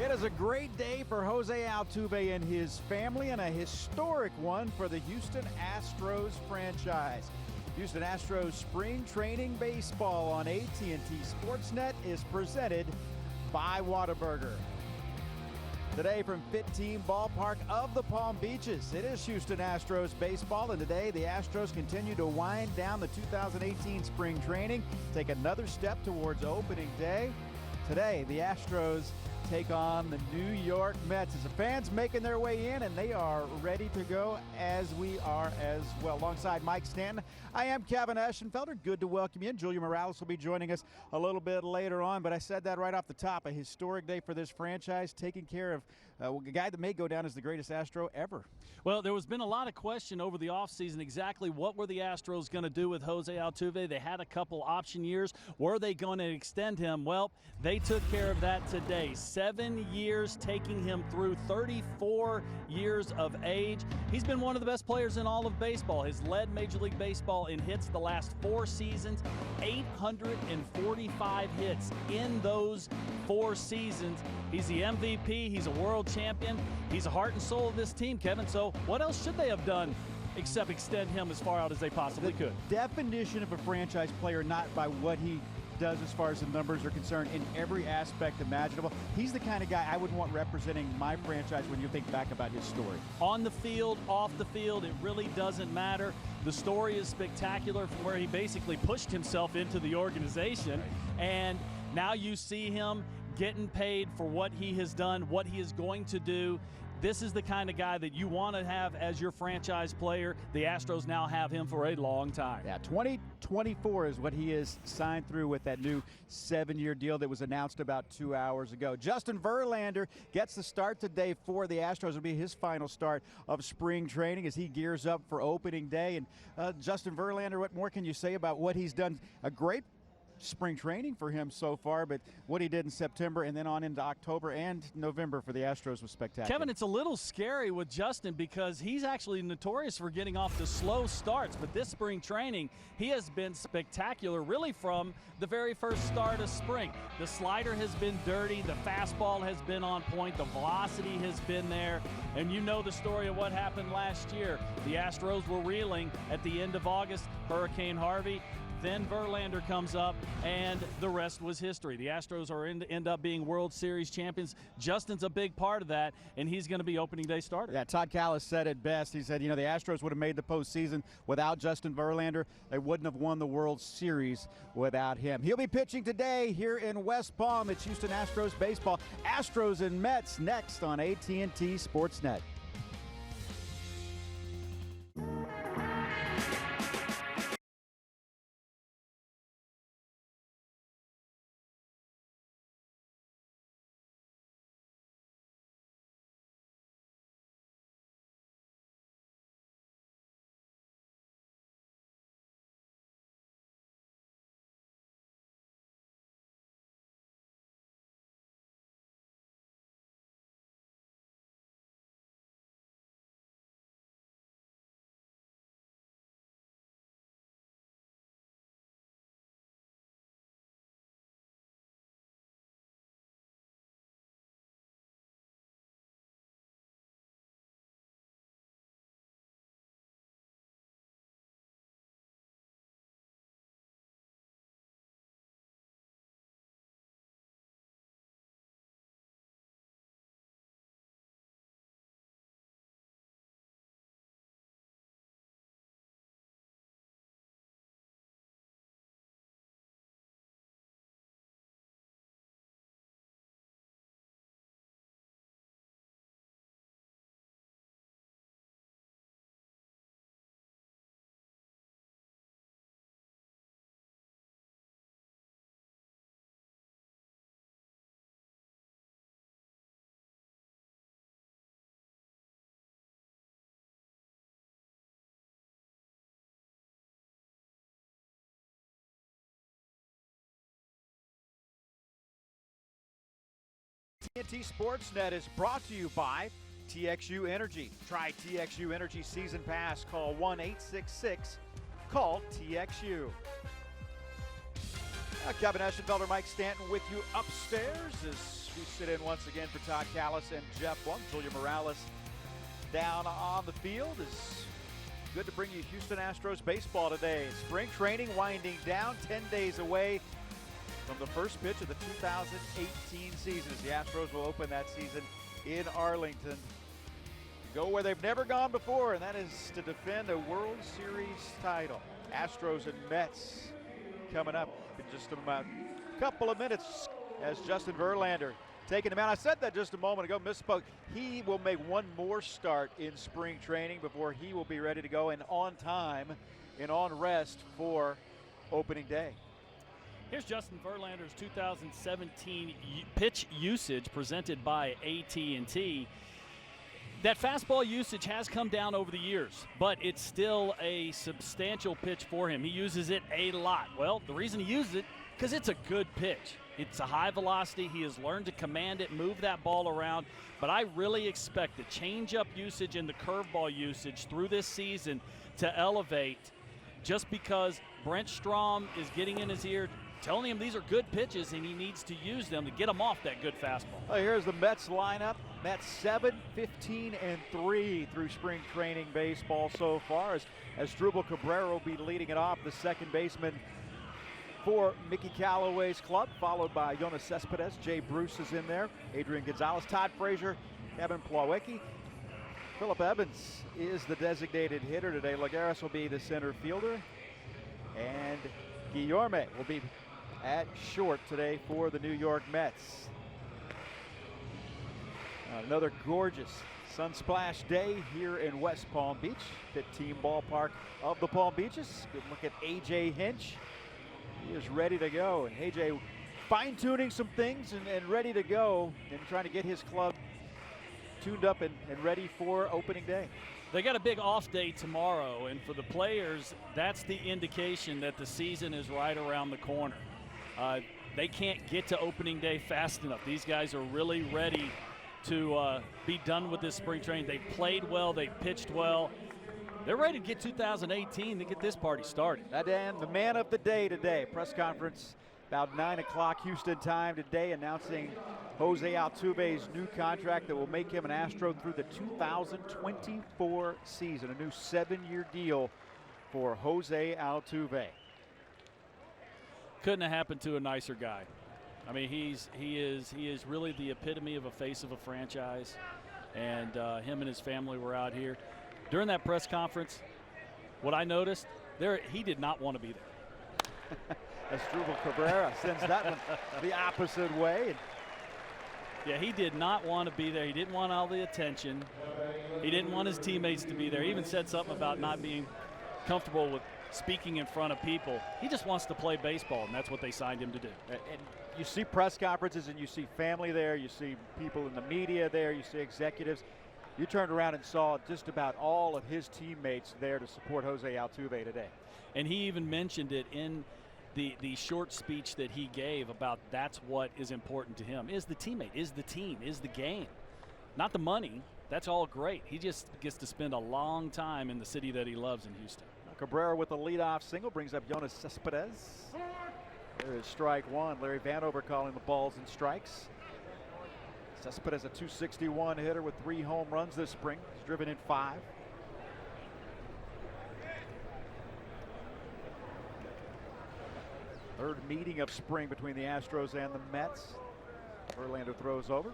It is a great day for Jose Altuve and his family, and a historic one for the Houston Astros franchise. Houston Astros Spring Training Baseball on AT&T Sportsnet is presented by Whataburger. Today from 15 Ballpark of the Palm Beaches, it is Houston Astros baseball, and today the Astros continue to wind down the 2018 spring training, take another step towards opening day. Today, the Astros take on the New York Mets as the fans making their way in, and they are ready to go, as we are as well. Alongside Mike Stanton, I am Kevin Eschenfelder. Good to welcome you in. Julia Morales will be joining us a little bit later on, but I said that right off the top. A historic day for this franchise, taking care of a guy that may go down as the greatest Astro ever. Well, there has been a lot of question over the offseason exactly what were the Astros going to do with Jose Altuve. They had a couple option years. Were they going to extend him? Well, they took care of that today. 7 years, taking him through 34 years of age. He's been one of the best players in all of baseball. He's led Major League Baseball in hits the last 4 seasons, 845 hits in those 4 seasons. He's the MVP. He's a world champion. He's the heart and soul of this team, Kevin. So what else should they have done except extend him as far out as they possibly could? Definition of a franchise player, not by what he does as far as the numbers are concerned, in every aspect imaginable. He's the kind of guy I would want representing my franchise when you think back about his story. On the field, off the field, it really doesn't matter. The story is spectacular from where he basically pushed himself into the organization, and now you see him getting paid for what he has done, what he is going to do. This is the kind of guy that you want to have as your franchise player. The Astros now have him for a long time. Yeah, 2024 is what he is signed through with that new 7-year deal that was announced about 2 hours ago. Justin Verlander gets the start today for the Astros. It'll be his final start of spring training as he gears up for opening day. And Justin Verlander, what more can you say about what he's done? A great spring training for him so far, but what he did in September and then on into October and November for the Astros was spectacular. Kevin, it's a little scary with Justin because he's actually notorious for getting off to slow starts, but this spring training, he has been spectacular really from the very first start of spring. The slider has been dirty, the fastball has been on point, the velocity has been there, and you know the story of what happened last year. The Astros were reeling at the end of August, Hurricane Harvey. Then Verlander comes up, and the rest was history. The Astros are end up being World Series champions. Justin's a big part of that, and he's going to be opening day starter. Yeah, Todd Callis said it best. He said, you know, the Astros would have made the postseason without Justin Verlander. They wouldn't have won the World Series without him. He'll be pitching today here in West Palm. It's Houston Astros baseball. Astros and Mets next on AT&T Sportsnet. AT&T Sportsnet is brought to you by TXU Energy. Try TXU Energy Season Pass. Call 1-866-CALL-TXU. Kevin Eschenfelder, Mike Stanton with you upstairs as You sit in once again for Todd Callis and Jeff Blum. Julia Morales down on the field. It's good to bring you Houston Astros baseball today. Spring training winding down, 10 days away from the first pitch of the 2018 season, as the Astros will open that season in Arlington. Go where they've never gone before, and that is to defend a World Series title. Astros and Mets coming up in just about a couple of minutes as Justin Verlander taking him out. I said that just a moment ago, misspoke. He will make one more start in spring training before he will be ready to go and on time and on rest for opening day. Here's Justin Verlander's 2017 pitch usage presented by AT&T. That fastball usage has come down over the years, but it's still a substantial pitch for him. He uses it a lot. Well, the reason he uses it, because it's a good pitch. It's a high velocity. He has learned to command it, move that ball around. But I really expect the changeup usage and the curveball usage through this season to elevate, just because Brent Strom is getting in his ear, telling him these are good pitches, and he needs to use them to get him off that good fastball. Well, here's the Mets lineup. Mets 7-15-3 through spring training baseball so far, as Drupal Cabrera will be leading it off, the second baseman for Mickey Callaway's club, followed by Yoenis Cespedes. Jay Bruce is in there. Adrian Gonzalez, Todd Frazier, Kevin Plawecki. Phillip Evans is the designated hitter today. Lagares will be the center fielder. And Guillorme will be at short today for the New York Mets. Another gorgeous sun-splashed day here in West Palm Beach, Pitt Team Ballpark of the Palm Beaches. Good look at A.J. Hinch. He is ready to go, and A.J. fine-tuning some things and ready to go, and trying to get his club tuned up and ready for opening day. They got a big off day tomorrow, and for the players, that's the indication that the season is right around the corner. They can't get to opening day fast enough. These guys are really ready to be done with this spring training. They played well, they pitched well. They're ready to get 2018 to get this party started. And the man of the day today, press conference about 9 o'clock Houston time today, announcing Jose Altuve's new contract that will make him an Astro through the 2024 season. A new 7-year deal for Jose Altuve. Couldn't have happened to a nicer guy. I mean, he is really the epitome of a face of a franchise, and him and his family were out here. During that press conference, what I noticed, he did not want to be there. As Drupal Cabrera sends that one the opposite way. Yeah, he did not want to be there. He didn't want all the attention. He didn't want his teammates to be there. He even said something about not being comfortable with speaking in front of people. He just wants to play baseball, and that's what they signed him to do. And you see press conferences, and you see family there. You see people in the media there. You see executives. You turned around and saw just about all of his teammates there to support Jose Altuve today. And he even mentioned it in the short speech that he gave about that's what is important to him, is the teammate, is the team, is the game. Not the money. That's all great. He just gets to spend a long time in the city that he loves in Houston. Cabrera with the leadoff single brings up Yoenis Cespedes. There is strike one. Larry Vanover calling the balls and strikes. Cespedes, a .261 hitter with 3 home runs this spring. He's driven in 5. Third meeting of spring between the Astros and the Mets. Verlander throws over.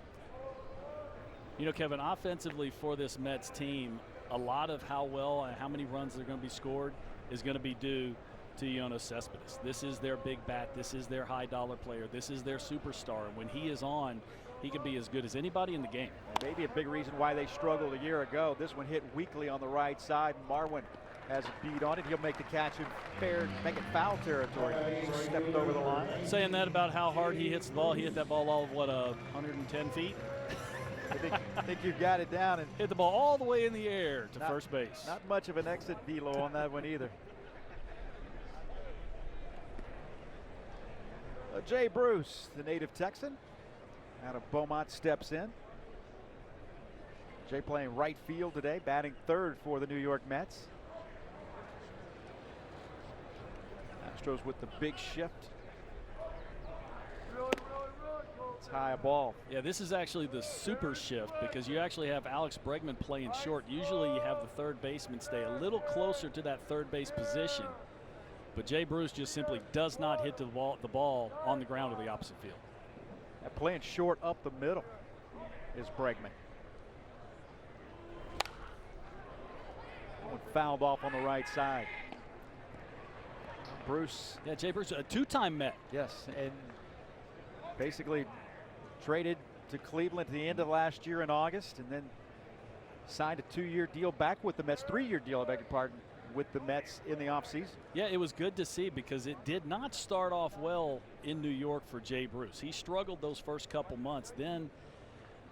You know, Kevin, offensively for this Mets team, a lot of how well and how many runs they're going to be scored is going to be due to Yoenis Cespedes. This is their big bat. This is their high-dollar player. This is their superstar. And when he is on, he can be as good as anybody in the game. And maybe a big reason why they struggled a year ago. This one hit weakly on the right side. Marwin has a beat on it. He'll make the catch in make it foul territory. Just stepped over the line. Saying that about how hard he hits the ball. He hit that ball all of, 110 feet? I think you've got it down. And hit the ball all the way in the air to first base. Not much of an exit velo on that one either. Jay Bruce, the native Texan, out of Beaumont, steps in. Jay playing right field today, batting third for the New York Mets. Astros with the big shift. high a ball. Yeah, this is actually the super shift because you actually have Alex Bregman playing short. Usually you have the third baseman stay a little closer to that third base position. But Jay Bruce just simply does not hit the ball on the ground of the opposite field. And playing short up the middle is Bregman. Fouled off on the right side. Bruce. Yeah, Jay Bruce, a two-time Met. Yes, and basically traded to Cleveland at the end of last year in August, and then signed a 2-year deal back with the Mets, 3-year deal, I beg your pardon, with the Mets in the offseason. Yeah, it was good to see because it did not start off well in New York for Jay Bruce. He struggled those first couple months. Then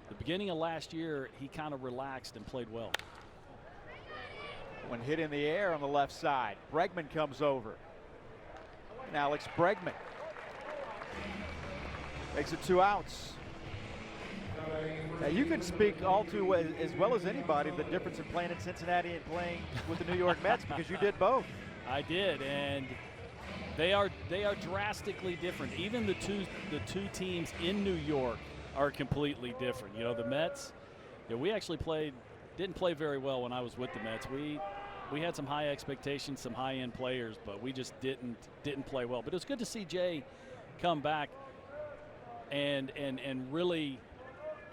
the beginning of last year, he kind of relaxed and played well. When hit in the air on the left side, Bregman comes over. And Alex Bregman makes it 2 outs. Now you can speak all too well, as well as anybody, the difference in playing in Cincinnati and playing with the New York Mets, because you did both. I did, and they are drastically different. Even the two teams in New York are completely different. You know, the Mets, we actually didn't play very well when I was with the Mets. We had some high expectations, some high-end players, but we just didn't play well. But it was good to see Jay come back and really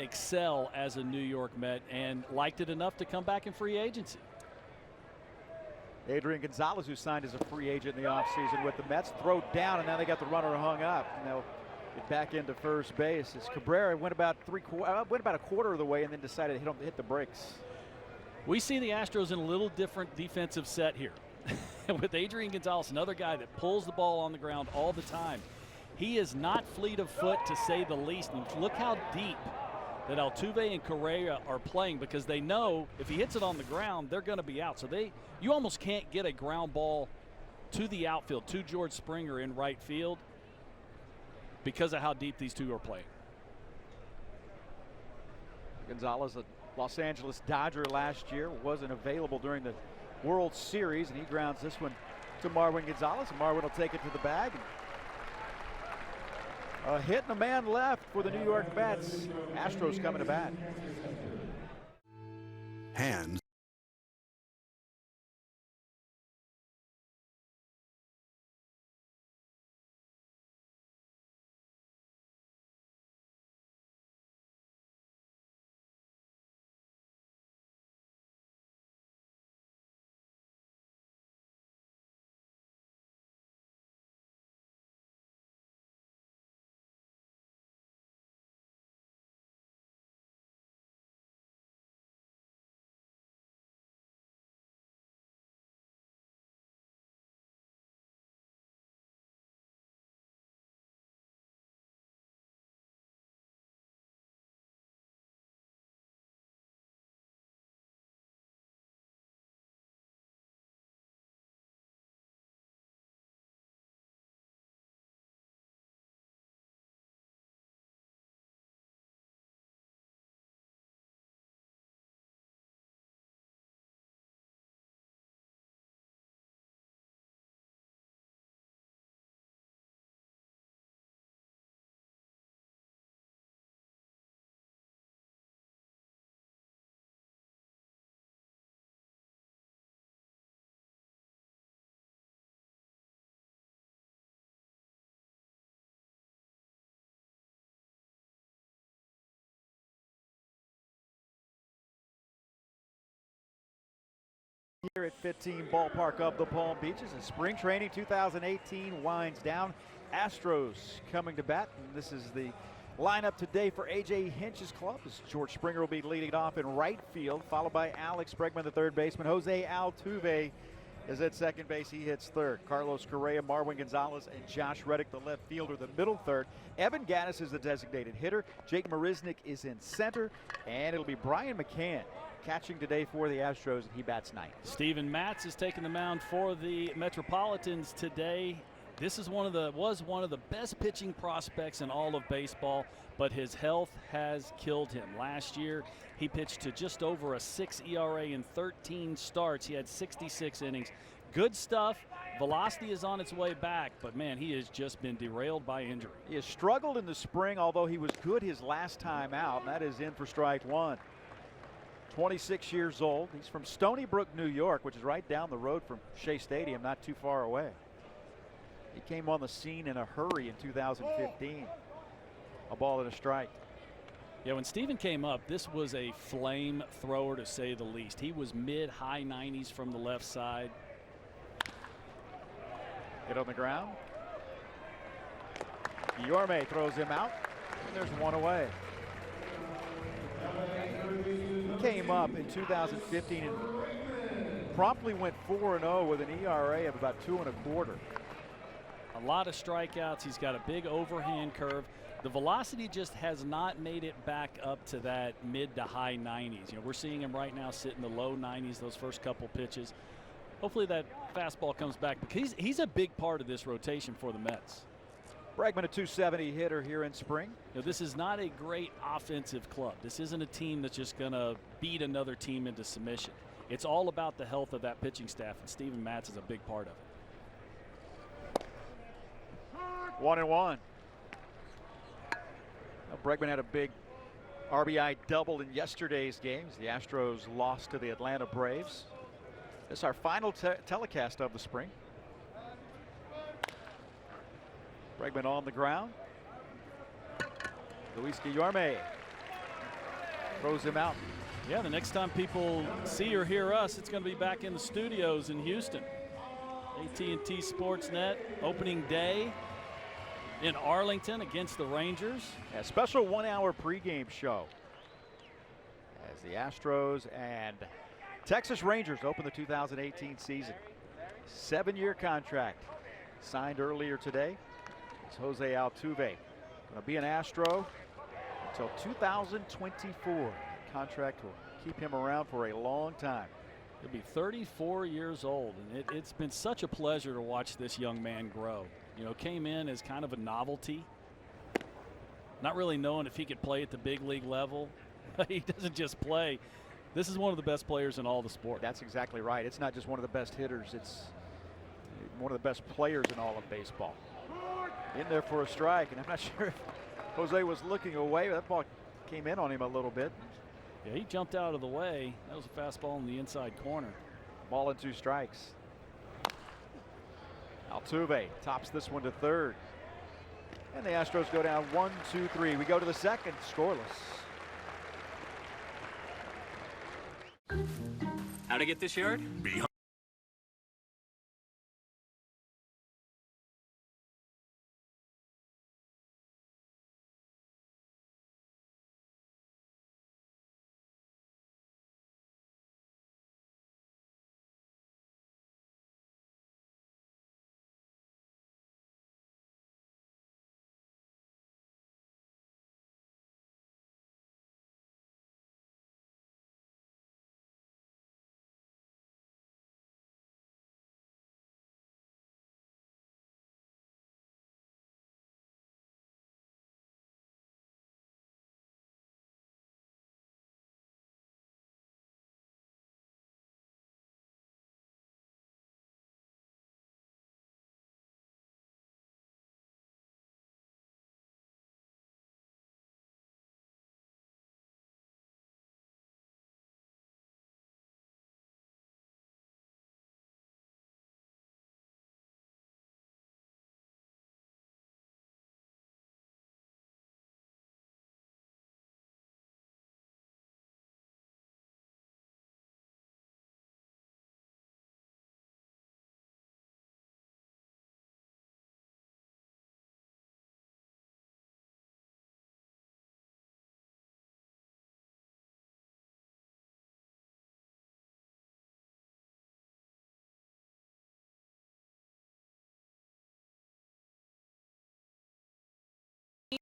excel as a New York Met, and liked it enough to come back in free agency. Adrian Gonzalez, who signed as a free agent in the offseason with the Mets, throw down, and now they got the runner hung up. And they'll get back into first base as Cabrera went about a quarter of the way and then decided to hit the brakes. We see the Astros in a little different defensive set here. With Adrian Gonzalez, another guy that pulls the ball on the ground all the time. He is not fleet of foot, to say the least. And look how deep that Altuve and Correa are playing, because they know if he hits it on the ground, they're going to be out. So you almost can't get a ground ball to the outfield, to George Springer in right field, because of how deep these two are playing. Gonzalez, a Los Angeles Dodger last year, wasn't available during the World Series, and he grounds this one to Marwin Gonzalez, and Marwin will take it to the bag. A hit and a man left for the New York Mets. Astros coming to bat. Hands. Here at 15 Ballpark of the Palm Beaches, as spring training 2018 winds down. Astros coming to bat, and this is the lineup today for A.J. Hinch's club, as George Springer will be leading off in right field, followed by Alex Bregman, the third baseman. Jose Altuve is at second base. He hits third. Carlos Correa, Marwin Gonzalez, and Josh Reddick, the left fielder, the middle third. Evan Gattis is the designated hitter. Jake Marisnick is in center, and it'll be Brian McCann catching today for the Astros, and he bats ninth. Steven Matz is taking the mound for the Metropolitans today. This is was one of the best pitching prospects in all of baseball, but his health has killed him. Last year, he pitched to just over a 6 ERA in 13 starts. He had 66 innings. Good stuff, Velocity is on its way back, but man, he has just been derailed by injury. He has struggled in the spring, although he was good his last time out, and that is in for strike one. 26 years old. He's from Stony Brook, New York, which is right down the road from Shea Stadium, not too far away. He came on the scene in a hurry in 2015. A ball and a strike. Yeah, when Steven came up, this was a flame thrower to say the least. He was mid-high 90s from the left side. Hit on the ground. Guillorme throws him out, and there's one away. He came up in 2015 and promptly went 4-0 with an ERA of about 2.25. A lot of strikeouts. He's got a big overhand curve. The velocity just has not made it back up to that mid to high 90s. You know, we're seeing him right now sit in the low 90s those first couple pitches. Hopefully that fastball comes back, because he's a big part of this rotation for the Mets. Bregman, a 270 hitter here in spring. You know, this is not a great offensive club. This isn't a team that's just going to beat another team into submission. It's all about the health of that pitching staff, and Steven Matz is a big part of it. 1-1. Bregman had a big RBI double in yesterday's games. The Astros lost to the Atlanta Braves. This is our final telecast of the spring. Bregman on the ground. Luis Guillorme throws him out. Yeah, the next time people see or hear us, it's going to be back in the studios in Houston. AT&T Sportsnet, opening day in Arlington against the Rangers. A special 1-hour pregame show as the Astros and Texas Rangers open the 2018 season. 7-year contract signed earlier today. It's Jose Altuve going to be an Astro until 2024. The contract will keep him around for a long time. He'll be 34 years old, and it's been such a pleasure to watch this young man grow. You know, came in as kind of a novelty, not really knowing if he could play at the big league level. He doesn't just play. This is one of the best players in all the sport. That's exactly right. It's not just one of the best hitters, it's one of the best players in all of baseball. In there for a strike, and I'm not sure if Jose was looking away. That ball came in on him a little bit. Yeah, he jumped out of the way. That was a fastball in the inside corner. Ball and 2 strikes. Altuve tops this one to third. And the Astros go down 1-2-3. We go to the second, scoreless. How to get this yard?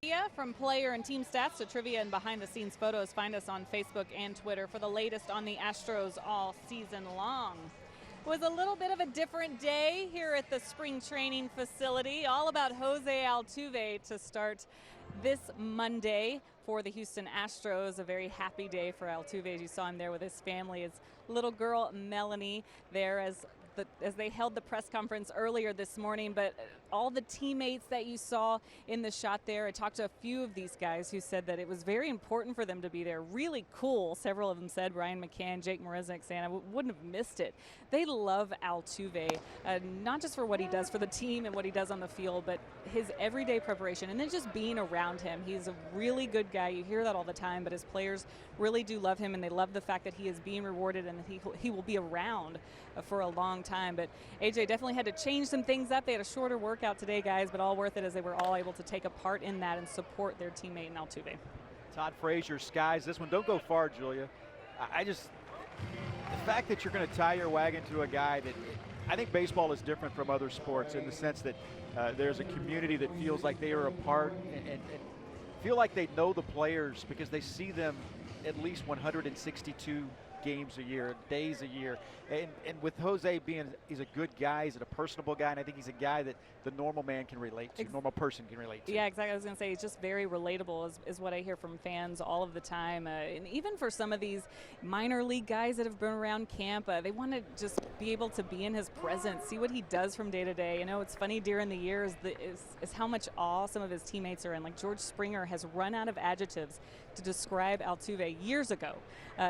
Media, from player and team stats to trivia and behind-the-scenes photos, find us on Facebook and Twitter for the latest on the Astros all season long. It was a little bit of a different day here at the spring training facility, all about Jose Altuve to start this Monday for the Houston Astros. A very happy day for Altuve, as you saw him there with his family, his little girl Melanie there as as they held the press conference earlier this morning, but all the teammates that you saw in the shot there, I talked to a few of these guys who said that it was very important for them to be there. Really cool. Several of them said, Ryan McCann, Jake Marisnik, saying I wouldn't have missed it. They love Altuve, not just for what he does for the team and what he does on the field, but his everyday preparation and then just being around him. He's a really good guy. You hear that all the time, but his players really do love him, and they love the fact that he is being rewarded and that he will be around for a long time. But AJ definitely had to change some things up. They had a shorter workout today, guys, but all worth it as they were all able to take a part in that and support their teammate in Altuve. Todd Frazier skies this one. Don't go far, Julia. The fact that you're going to tie your wagon to a guy that, I think baseball is different from other sports in the sense that there's a community that feels like they are a part and feel like they know the players because they see them at least 162 games a year, days a year. And with Jose he's a good guy, he's a personable guy, and I think he's a guy that the normal man can relate to, normal person can relate to. Yeah, exactly. I was going to say he's just very relatable is what I hear from fans all of the time. And even for some of these minor league guys that have been around camp, they want to just be able to be in his presence, see what he does from day to day. You know, it's funny during the year is how much awe some of his teammates are in. Like George Springer has run out of adjectives to describe Altuve years ago.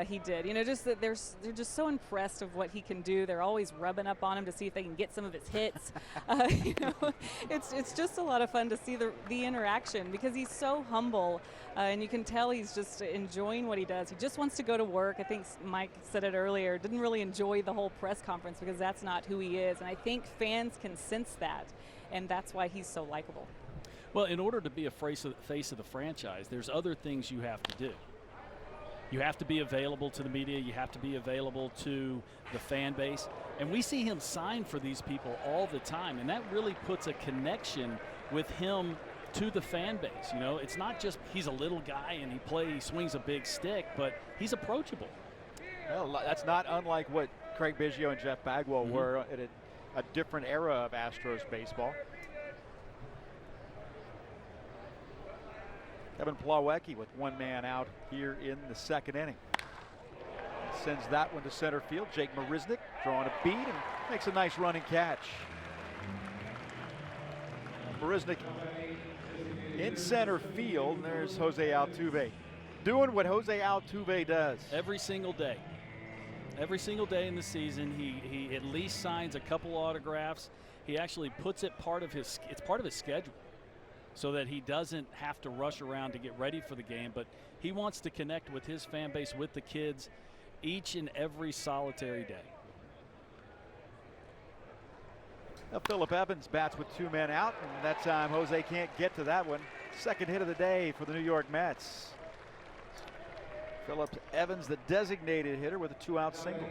He did. You know, just that they're just so impressed of what he can do. They're always rubbing up on him to see if they can get some of his hits. You know, it's just a lot of fun to see the interaction because he's so humble, and you can tell he's just enjoying what he does. He just wants to go to work. I think Mike said it earlier, didn't really enjoy the whole press conference because that's not who he is, and I think fans can sense that, and that's why he's so likable. Well, in order to be a face of the franchise, there's other things you have to do. You have to be available to the media. You have to be available to the fan base. And we see him sign for these people all the time, and that really puts a connection with him to the fan base. You know, it's not just he's a little guy and he swings a big stick, but he's approachable. Well, that's not unlike what Craig Biggio and Jeff Bagwell were at a different era of Astros baseball. Kevin Plawecki with one man out here in the second inning. Sends that one to center field. Jake Marisnik drawing a beat and makes a nice running catch. Marisnik in center field. And there's Jose Altuve doing what Jose Altuve does. Every single day. Every single day in the season, he at least signs a couple autographs. He actually puts it it's part of his schedule, so that he doesn't have to rush around to get ready for the game, but he wants to connect with his fan base, with the kids, each and every solitary day. Now Phillip Evans bats with two men out, and that time Jose can't get to that one. Second hit of the day for the New York Mets. Phillip Evans, the designated hitter, with a two-out single.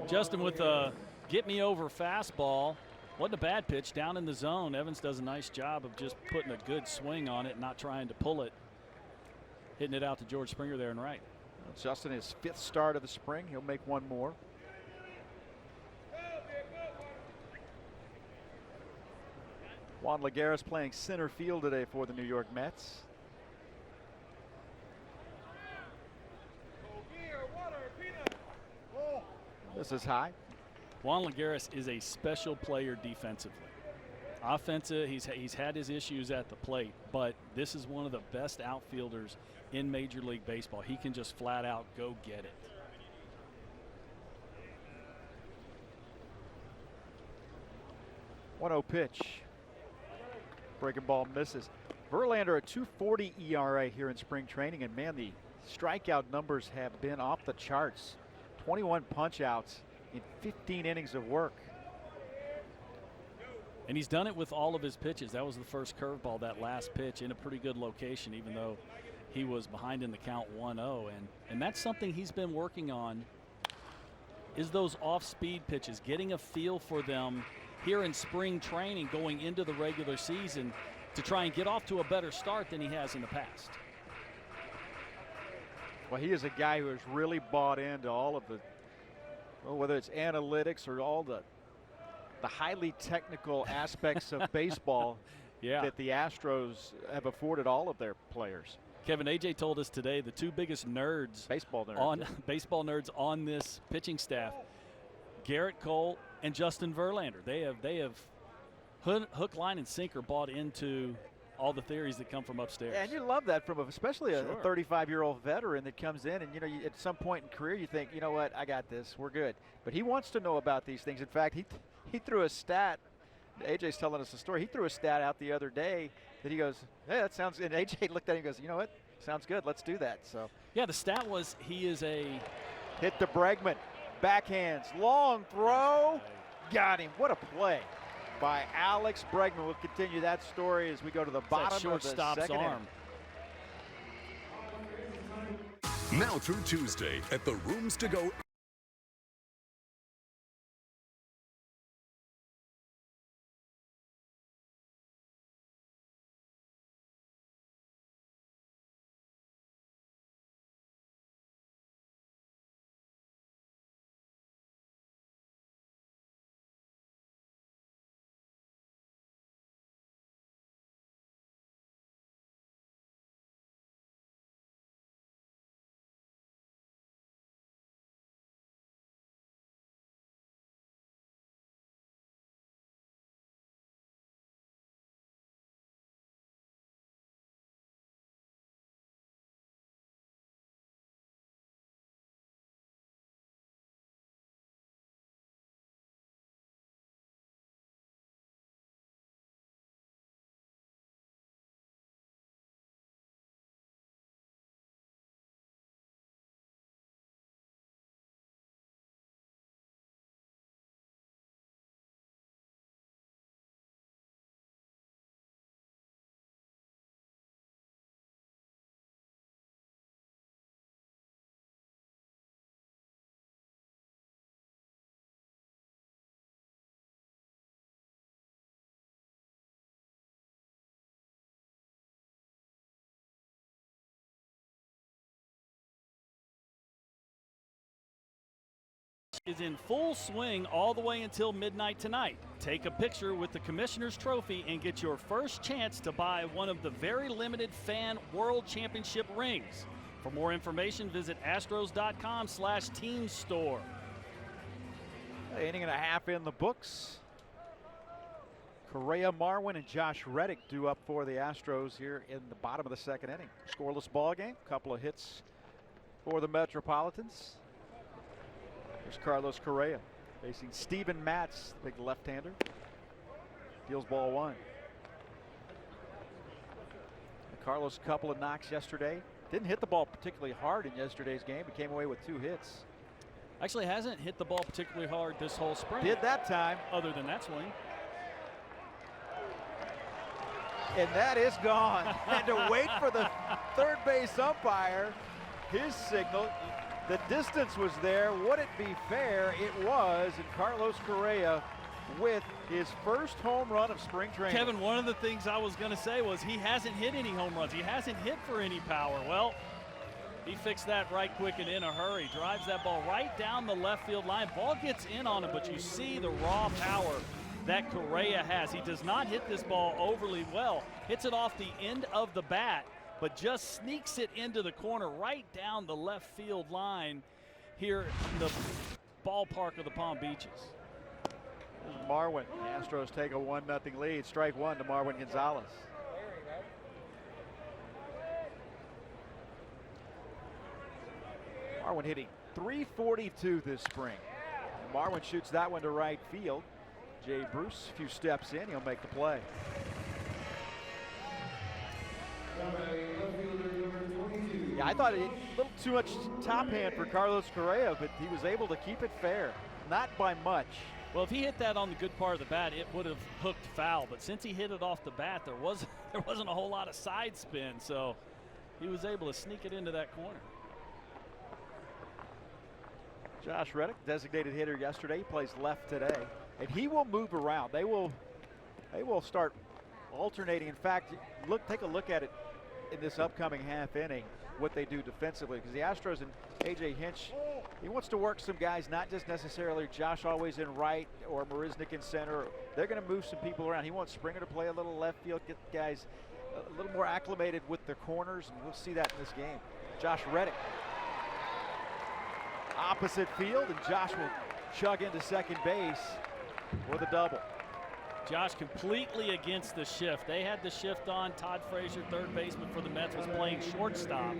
Justin with a get-me-over fastball. Wasn't a bad pitch down in the zone. Evans does a nice job of just putting a good swing on it and not trying to pull it. Hitting it out to George Springer there and right. Well, Justin, his fifth start of the spring. He'll make one more. Juan Lagares playing center field today for the New York Mets. This is high. Juan Lagares is a special player defensively. Offensive, he's had his issues at the plate, but this is one of the best outfielders in Major League Baseball. He can just flat out go get it. One-0 pitch. Breaking ball misses. Verlander a 2.40 ERA here in spring training, and man, the strikeout numbers have been off the charts. 21 punch-outs in 15 innings of work. And he's done it with all of his pitches. That was the first curveball, that last pitch, in a pretty good location, even though he was behind in the count 1-0. And that's something he's been working on, is those off-speed pitches, getting a feel for them here in spring training going into the regular season to try and get off to a better start than he has in the past. Well, he is a guy who has really bought into all of the, well, whether it's analytics or all the highly technical aspects of baseball yeah, that the Astros have afforded all of their players. Kevin, AJ told us today the two biggest nerds, Baseball nerds. baseball nerds on this pitching staff, Garrett Cole and Justin Verlander. They have hook, line, and sinker bought into all the theories that come from upstairs. Yeah, and you love that from especially a Sure. 35-year-old veteran that comes in, and at some point in career you think, you know what, I got this, we're good. But he wants to know about these things. In fact, he threw a stat. AJ's telling us a story. He threw a stat out the other day that he goes, hey, that sounds. And AJ looked at him and goes, you know what, sounds good. Let's do that. So yeah, the stat was he is a hit to Bregman, backhands, long throw, got him. What a play by Alex Bregman. We'll continue that story as we go to the bottom of the shortstop's second arm. inning. Now through Tuesday at the Rooms to Go is in full swing all the way until midnight tonight. Take a picture with the Commissioner's Trophy and get your first chance to buy one of the very limited fan World Championship rings. For more information, visit astros.com/team store. Inning and a half in the books. Correa, Marwin, and Josh Reddick due up for the Astros here in the bottom of the second inning. Scoreless ball game. Couple of hits for the Metropolitans. Here's Carlos Correa facing Steven Matz, big left-hander. Deals ball one. Carlos, a couple of knocks yesterday. Didn't hit the ball particularly hard in yesterday's game. He came away with 2 hits. Actually hasn't hit the ball particularly hard this whole spring. Did that time. Other than that swing. And that is gone. And to wait for the third base umpire, his signal. The distance was there. Would it be fair? It was. And Carlos Correa with his first home run of spring training. Kevin, one of the things I was going to say was he hasn't hit any home runs. He hasn't hit for any power. Well, he fixed that right quick and in a hurry. Drives that ball right down the left field line. Ball gets in on him, but you see the raw power that Correa has. He does not hit this ball overly well. Hits it off the end of the bat, but just sneaks it into the corner right down the left field line here in the ballpark of the Palm Beaches. Marwin. The Astros take a 1-0 lead. Strike one to Marwin Gonzalez. Marwin hitting .342 this spring. Marwin shoots that one to right field. Jay Bruce, a few steps in, he'll make the play. Yeah, I thought a little too much top hand for Carlos Correa, but he was able to keep it fair. Not by much. Well, if he hit that on the good part of the bat, it would have hooked foul. But since he hit it off the bat, there wasn't a whole lot of side spin, so he was able to sneak it into that corner. Josh Reddick, designated hitter yesterday, plays left today, and he will move around. They will start alternating. In fact, take a look at it in this upcoming half inning, what they do defensively, because the Astros and A.J. Hinch, he wants to work some guys, not just necessarily Josh always in right or Marisnik in center. They're going to move some people around. He wants Springer to play a little left field, get guys a little more acclimated with the corners, and we'll see that in this game. Josh Reddick. Opposite field, and Josh will chug into second base with a double. Josh completely against the shift. They had the shift on. Todd Frazier, third baseman for the Mets, was playing shortstop.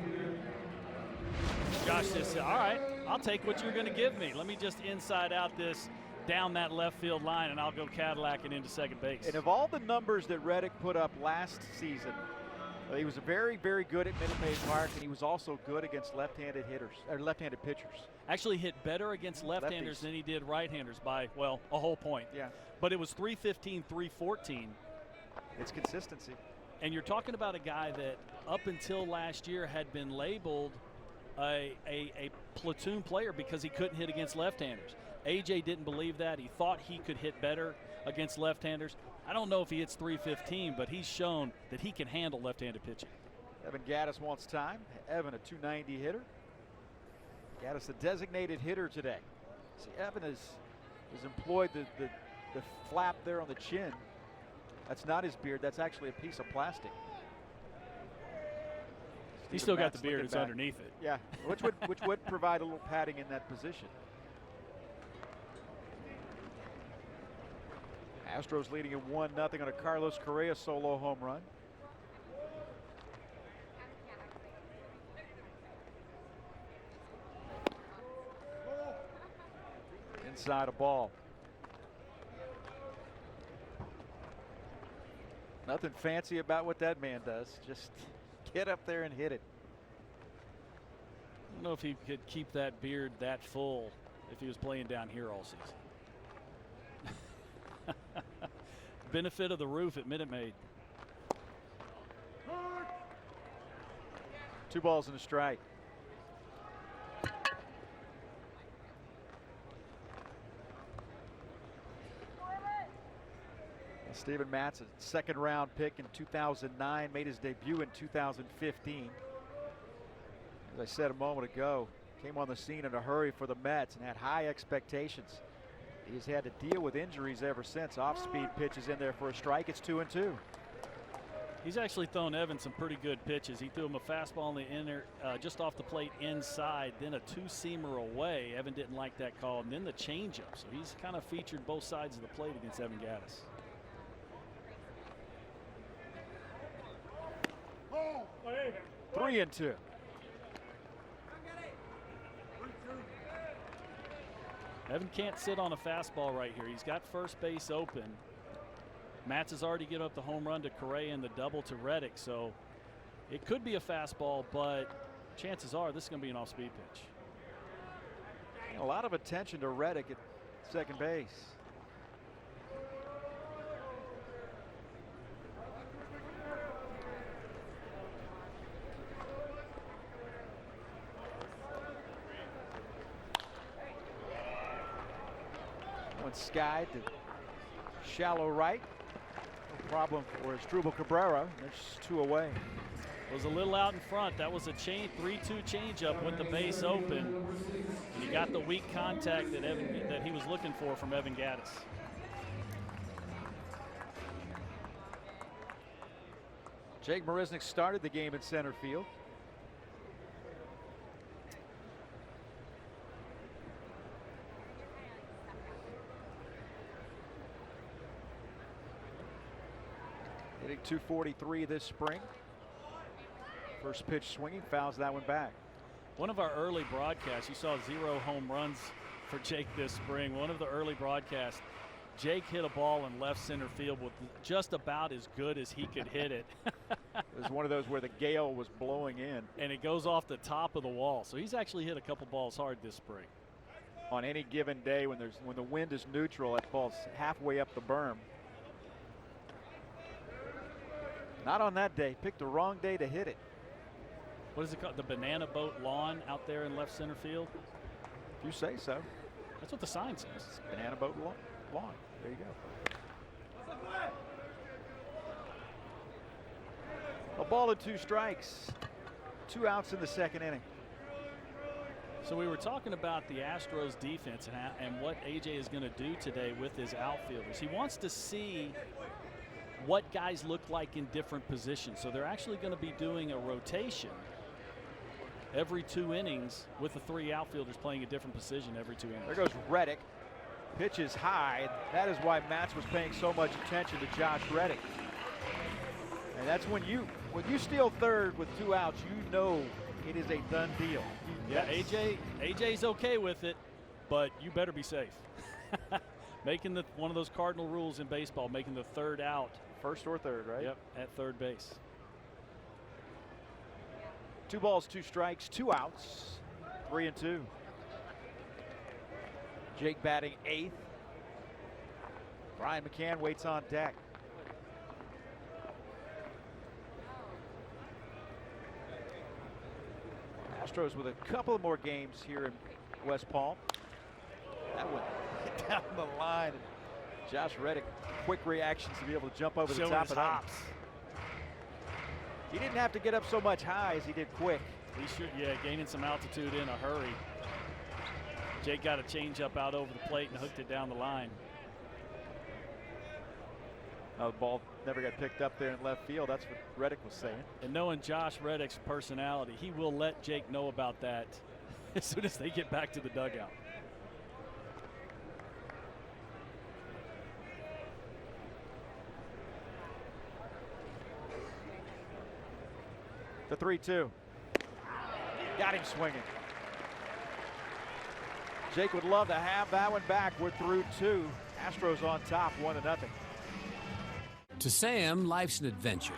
Josh just said, all right, I'll take what you're going to give me. Let me just inside out this down that left field line, and I'll go Cadillacing into second base. And of all the numbers that Reddick put up last season, he was very, very good at Minute Maid Park, and he was also good against left-handed hitters, or left-handed pitchers. Actually hit better against left-handers than he did right-handers by, well, a whole point. Yeah. But it was 315, 314. It's consistency. And you're talking about a guy that up until last year had been labeled a platoon player because he couldn't hit against left-handers. AJ didn't believe that. He thought he could hit better against left-handers. I don't know if he hits 315, but he's shown that he can handle left-handed pitching. Evan Gattis wants time. Evan, a 290 hitter. Gattis, the designated hitter today. See, Evan has employed the flap there on the chin. That's not his beard. That's actually a piece of plastic. He's still got the beard. It's underneath it. Yeah, which would provide a little padding in that position. Astros leading at 1-0 on a Carlos Correa solo home run. Inside a ball. Nothing fancy about what that man does. Just get up there and hit it. I don't know if he could keep that beard that full if he was playing down here all season. Benefit of the roof at Minute Maid. 2 balls and a strike. Steven Matz, a second-round pick in 2009, made his debut in 2015. As I said a moment ago, came on the scene in a hurry for the Mets and had high expectations. He's had to deal with injuries ever since. Off-speed pitches in there for a strike. It's 2-2. He's actually thrown Evan some pretty good pitches. He threw him a fastball in the inner, just off the plate inside, then a two-seamer away. Evan didn't like that call, and then the changeup. So he's kind of featured both sides of the plate against Evan Gattis. Oh, 3-2. Evan can't sit on a fastball right here. He's got first base open. Matz has already given up the home run to Correa and the double to Reddick, so it could be a fastball, but chances are this is going to be an off-speed pitch. A lot of attention to Reddick at second base. One skied to shallow right. No problem for Asdrubal Cabrera. There's 2 away. Was a little out in front. That was a 3-2 changeup with the base open. And he got the weak contact that he was looking for from Evan Gattis. Jake Marisnick started the game in center field. Hitting .243 this spring. First pitch swinging, fouls that one back. One of our early broadcasts, you saw 0 home runs for Jake this spring. One of the early broadcasts, Jake hit a ball in left center field with just about as good as he could hit it. It was one of those where the gale was blowing in. And it goes off the top of the wall. So he's actually hit a couple balls hard this spring. On any given day when the wind is neutral, it falls halfway up the berm. Not on that day. Picked the wrong day to hit it. What is it called? The banana boat lawn out there in left center field? If you say so. That's what the sign says. It's banana boat lawn. There you go. A ball and 2 strikes. 2 outs in the second inning. So we were talking about the Astros defense and what AJ is going to do today with his outfielders. He wants to see what guys look like in different positions. So they're actually going to be doing a rotation every 2 innings with the 3 outfielders playing a different position every 2 innings. There goes Reddick. Pitch is high. That is why Matz was paying so much attention to Josh Reddick. And that's when you steal third with 2 outs, you know it is a done deal. Yeah, AJ's okay with it, but you better be safe. Making one of those cardinal rules in baseball, making the 3rd out. First or third, right? Yep, at third base. 2 balls, 2 strikes, 2 outs, 3-2. Jake batting 8th. Brian McCann waits on deck. Astros with a couple of more games here in West Palm. That one hit down the line. Josh Reddick, quick reactions to be able to jump over the top of that. He didn't have to get up so much high as he did quick. He should, yeah, gaining some altitude in a hurry. Jake got a changeup out over the plate and hooked it down the line. Oh, the ball never got picked up there in left field. That's what Reddick was saying. And knowing Josh Reddick's personality, he will let Jake know about that as soon as they get back to the dugout. The 3-2. Got him swinging. Jake would love to have that one back. We're through 2. Astros on top, 1-0. To Sam, life's an adventure.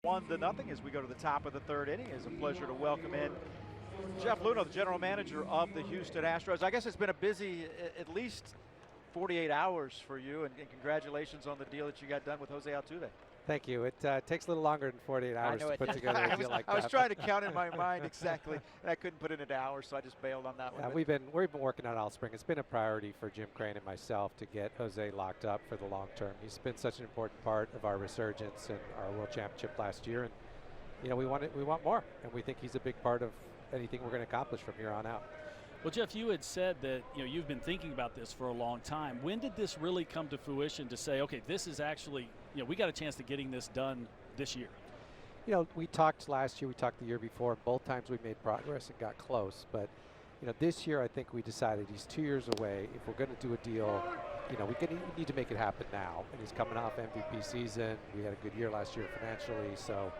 One to nothing as we go to the top of the 3rd inning. It's a pleasure to welcome in Jeff Luhnow, the general manager of the Houston Astros. I guess it's been a busy at least 48 hours for you, and congratulations on the deal that you got done with Jose Altuve. Thank you. It takes a little longer than 48 hours to put together a deal like that. I was trying to count in my mind exactly, and I couldn't put it into hours, so I just bailed on that one. We've been working on it all spring. It's been a priority for Jim Crane and myself to get Jose locked up for the long term. He's been such an important part of our resurgence and our World Championship last year, and you know we want more, and we think he's a big part of anything we're going to accomplish from here on out. Well, Jeff, you had said that you've been thinking about this for a long time. When did this really come to fruition to say, okay, this is actually, we got a chance to getting this done this year? We talked last year, we talked the year before, and both times we made progress and got close. But, this year I think we decided he's 2 years away. If we're going to do a deal, we need to make it happen now. And he's coming off MVP season. We had a good year last year financially. So,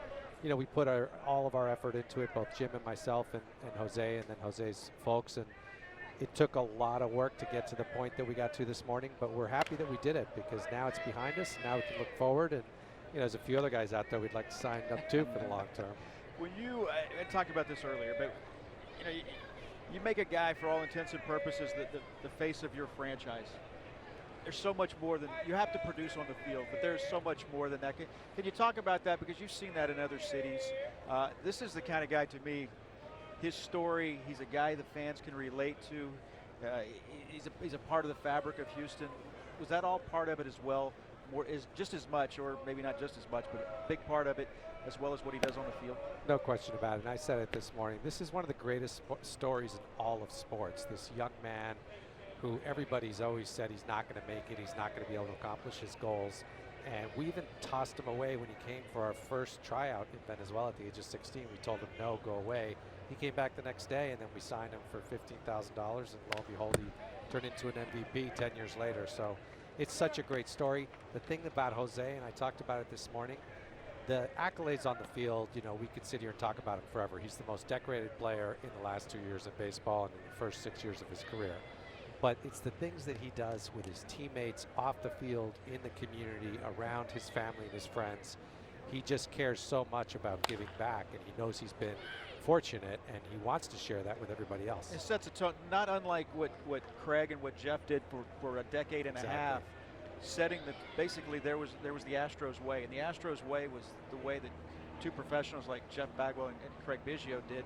we put all of our effort into it, both Jim and myself and Jose and then Jose's folks. And it took a lot of work to get to the point that we got to this morning, but we're happy that we did it because now it's behind us. Now we can look forward, and there's a few other guys out there we'd like to sign up too for the long term. When you I talked about this earlier, but you make a guy for all intents and purposes the face of your franchise. There's so much more than you have to produce on the field, but there's so much more than that. Can you talk about that, because you've seen that in other cities? This is the kind of guy, to me, his story, he's a guy the fans can relate to. He's a part of the fabric of Houston. was that all part of it as well? More is just as much, or maybe not just as much, but a big part of it, as well as what he does on the field. No question about it. And I said it this morning. This is one of the greatest stories in all of sports. This young man who everybody's always said he's not going to make it, he's not going to be able to accomplish his goals. And we even tossed him away when he came for our first tryout in Venezuela at the age of 16. We told him, no, go away. He came back the next day, and then we signed him for $15,000, and lo and behold, he turned into an MVP 10 years later. So it's such a great story. The thing about Jose, and I talked about it this morning, the accolades on the field, you know, we could sit here and talk about him forever. He's the most decorated player in the last 2 years of baseball and in the first 6 years of his career. But it's the things that he does with his teammates off the field, in the community, around his family and his friends. He just cares so much about giving back, and he knows he's been fortunate, and he wants to share that with everybody else. It sets a tone, not unlike what Craig and what Jeff did for a decade and a half, setting the, basically there was the Astros way, and the Astros way was the way that two professionals like Jeff Bagwell and Craig Biggio did,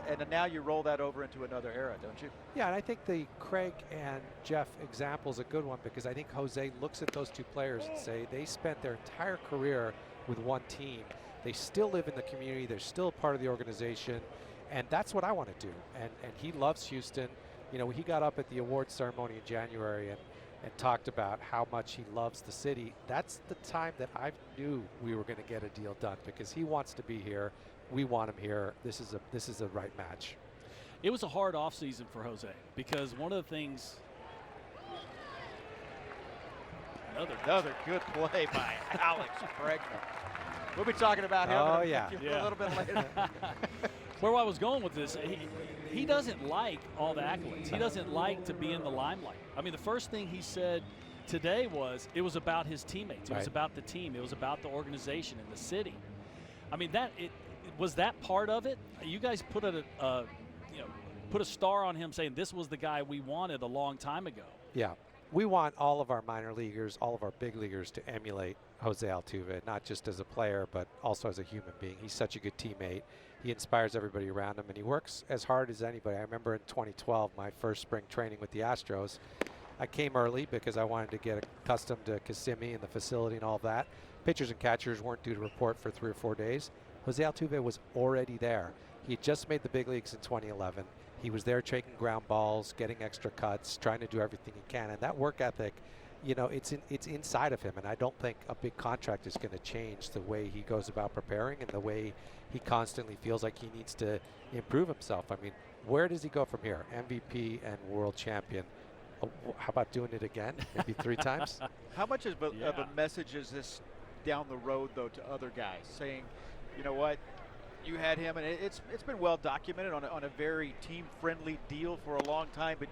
and now you roll that over into another era, don't you? Yeah, and I think the Craig and Jeff example is a good one, because I think Jose looks at those two players and say they spent their entire career with one team. They still live in the community, they're still part of the organization, and that's what I want to do. And he loves Houston. You know, he got up at the awards ceremony in January and talked about how much he loves the city. That's the time that I knew we were going to get a deal done, because he wants to be here. We want him here. This is a right match. It was a hard offseason for Jose, because one of the things. Another good play by Alex Bregman. We'll be talking about him a little bit later. Where I was going with this, he doesn't like all the accolades. He doesn't like to be in the limelight. I mean, the first thing he said today was it was about his teammates. It was about the team. It was about the organization and the city. I mean, was that part of it? You guys put a star on him, saying this was the guy we wanted a long time ago. Yeah. We want all of our minor leaguers, all of our big leaguers to emulate Jose Altuve, not just as a player, but also as a human being. He's such a good teammate. He inspires everybody around him, and he works as hard as anybody. I remember in 2012, my first spring training with the Astros, I came early because I wanted to get accustomed to Kissimmee and the facility and all that. Pitchers and catchers weren't due to report for 3 or 4 days. Jose Altuve was already there. He had just made the big leagues in 2011. He was there taking ground balls, getting extra cuts, trying to do everything he can. And that work ethic, you know, it's inside of him. And I don't think a big contract is going to change the way he goes about preparing and the way he constantly feels like he needs to improve himself. I mean, where does he go from here? MVP and world champion. How about doing it again? Maybe 3 times? How much of a message is this down the road, though, to other guys, saying, you know what, you had him, and it's been well documented on a very team-friendly deal for a long time, but